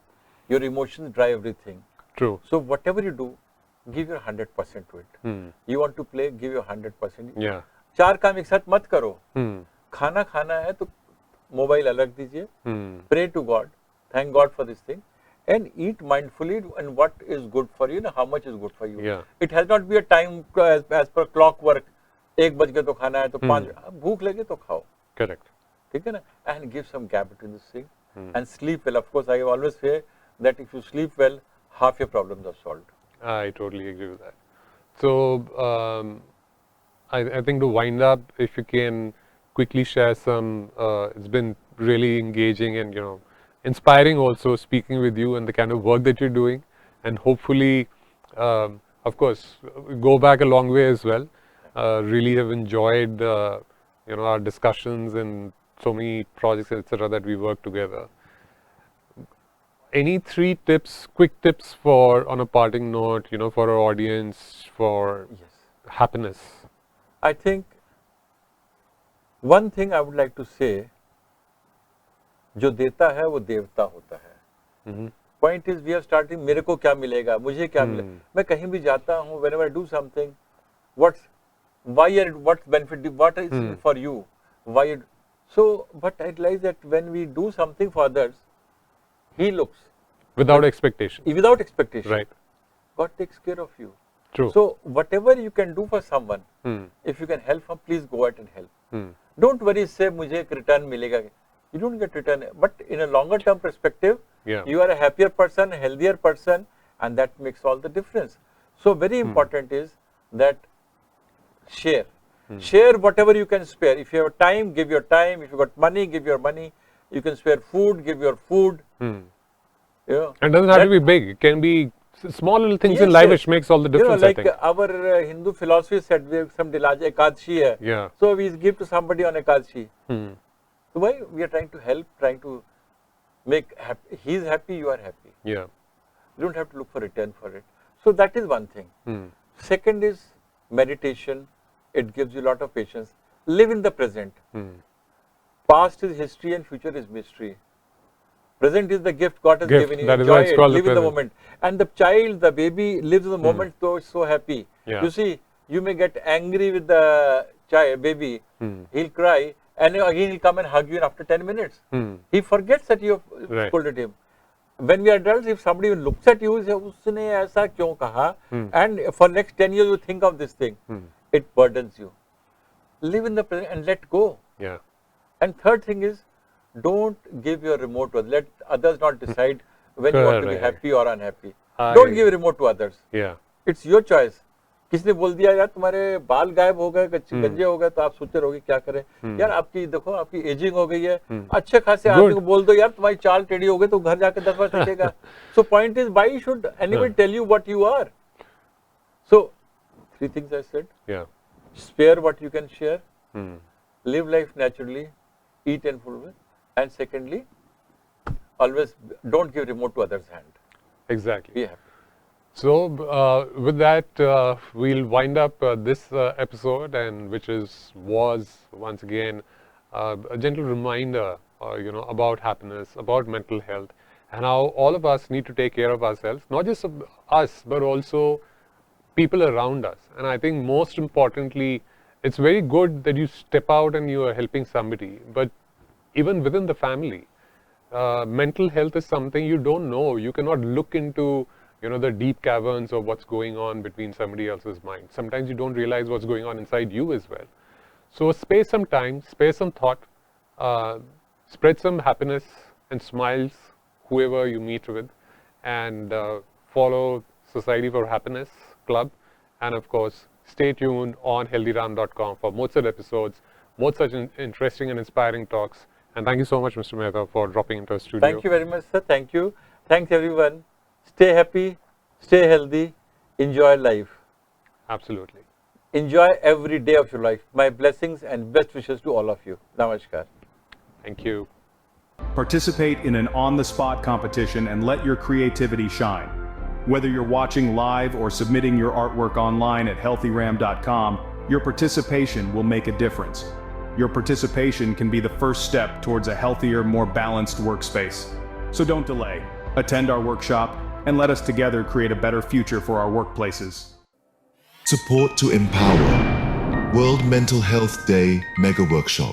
your emotions drive everything. True. So whatever you do, give your 100% to it. You want to play, give your 100%. Yeah. 4 काम एक साथ मत करो. खाना खाना है तो mobile अलग दीजिए. Pray to God, thank God for this thing, and eat mindfully and what is good for you, how much is good for you. Yeah. It has not be a time as per clockwork. 1 बज गया तो खाना है तो 5 भूख लगे तो खाओ. Correct. ठीक है ना? And give some gap between this thing and sleep well. Of course, I always say that if you sleep well, half your problems are solved. I totally agree with that. So, I think to wind up, if you can quickly share some, it's been really engaging and, inspiring also speaking with you and the kind of work that you're doing, and hopefully, of course, go back a long way as well. Really have enjoyed, our discussions and so many projects, etc., that we work together. Any 3 tips, quick tips on a parting note, for our audience, for happiness? I think one thing I would like to say, जो देता है वो देवता होता है. Point is, we are starting, मेरे को क्या मिलेगा, मुझे क्या मिलेगा. मैं कहीं भी जाता हूँ, whenever I do something, what's benefit, what is it for you, why? So, but I realize that when we do something for others, He looks. Without expectation. Without expectation. Right. God takes care of you. True. So, whatever you can do for someone, if you can help him, please go out and help. Don't worry, say, मुझे एक return मिलेगा. You don't get return. But in a longer term perspective, you are a happier person, a healthier person, and that makes all the difference. So, very important is that share. Share whatever you can spare. If you have time, give your time. If you got money, give your money. You can spare food, give your food. And it doesn't have to be big. It can be small little things in life which makes all the difference, like I think. Our Hindu philosophy said we have some Ekadashi hai. Yeah. So we give to somebody on Ekadashi. So why we are trying to help, trying to make happy. He is happy, you are happy. Yeah. You don't have to look for return for it. So that is one thing. Second is meditation. It gives you a lot of patience. Live in the present. Past is history and future is mystery. Present is the gift God has given you. That is Enjoy why it's it. called Live the in the present. moment. And the child, the baby lives in the moment, so it's so happy. Yeah. You see, you may get angry with the child, baby. He'll cry, and again he'll come and hug you after 10 minutes. He forgets that you have scolded him. When we are adults, if somebody looks at you, say, "Usne aisa kyun kaha?" and for next 10 years you think of this thing, it burdens you. Live in the present and let go. Yeah. And third thing is, don't give your remote to others. Let others not decide when you want to be happy or unhappy. Don't give remote to others. Yeah. It's your choice. किसने बोल दिया यार तुम्हारे बाल गायब हो गए, गंजे हो गए, तो आप सोचते रहोगे क्या करें. यार आपकी देखो आपकी एजिंग हो गई है, अच्छे खासे आदमी को बोल दो यार तुम्हारी चाल टेढ़ी हो गई तो घर जाकर 10 बार सीखेगा. So point is, why should anybody tell you what you are? So 3 things I said. Yeah. Spare what you can share. Live life naturally. Eat and full. And secondly, always don't give remote to others' hand. Exactly. Be happy. So, with that, we'll wind up this episode, and which was once again a gentle reminder, about happiness, about mental health, and how all of us need to take care of ourselves, not just of us, but also people around us. And I think most importantly, it's very good that you step out and you are helping somebody, but even within the family, mental health is something you don't know. You cannot look into, the deep caverns of what's going on between somebody else's mind. Sometimes you don't realize what's going on inside you as well. So spare some time, spare some thought, spread some happiness and smiles, whoever you meet with, and follow Society for Happiness Club, and of course, stay tuned on HealThyRam.com for more such episodes, more such interesting and inspiring talks. And thank you so much, Mr. Mehta, for dropping into our studio. Thank you very much, sir. Thank you. Thanks, everyone. Stay happy, stay healthy, enjoy life. Absolutely. Enjoy every day of your life. My blessings and best wishes to all of you. Namaskar. Thank you. Participate in an on-the-spot competition and let your creativity shine. Whether you're watching live or submitting your artwork online at HealThyRam.com, your participation will make a difference. Your participation can be the first step towards a healthier, more balanced workspace. So don't delay. Attend our workshop and let us together create a better future for our workplaces. Support to empower. World Mental Health Day Mega Workshop.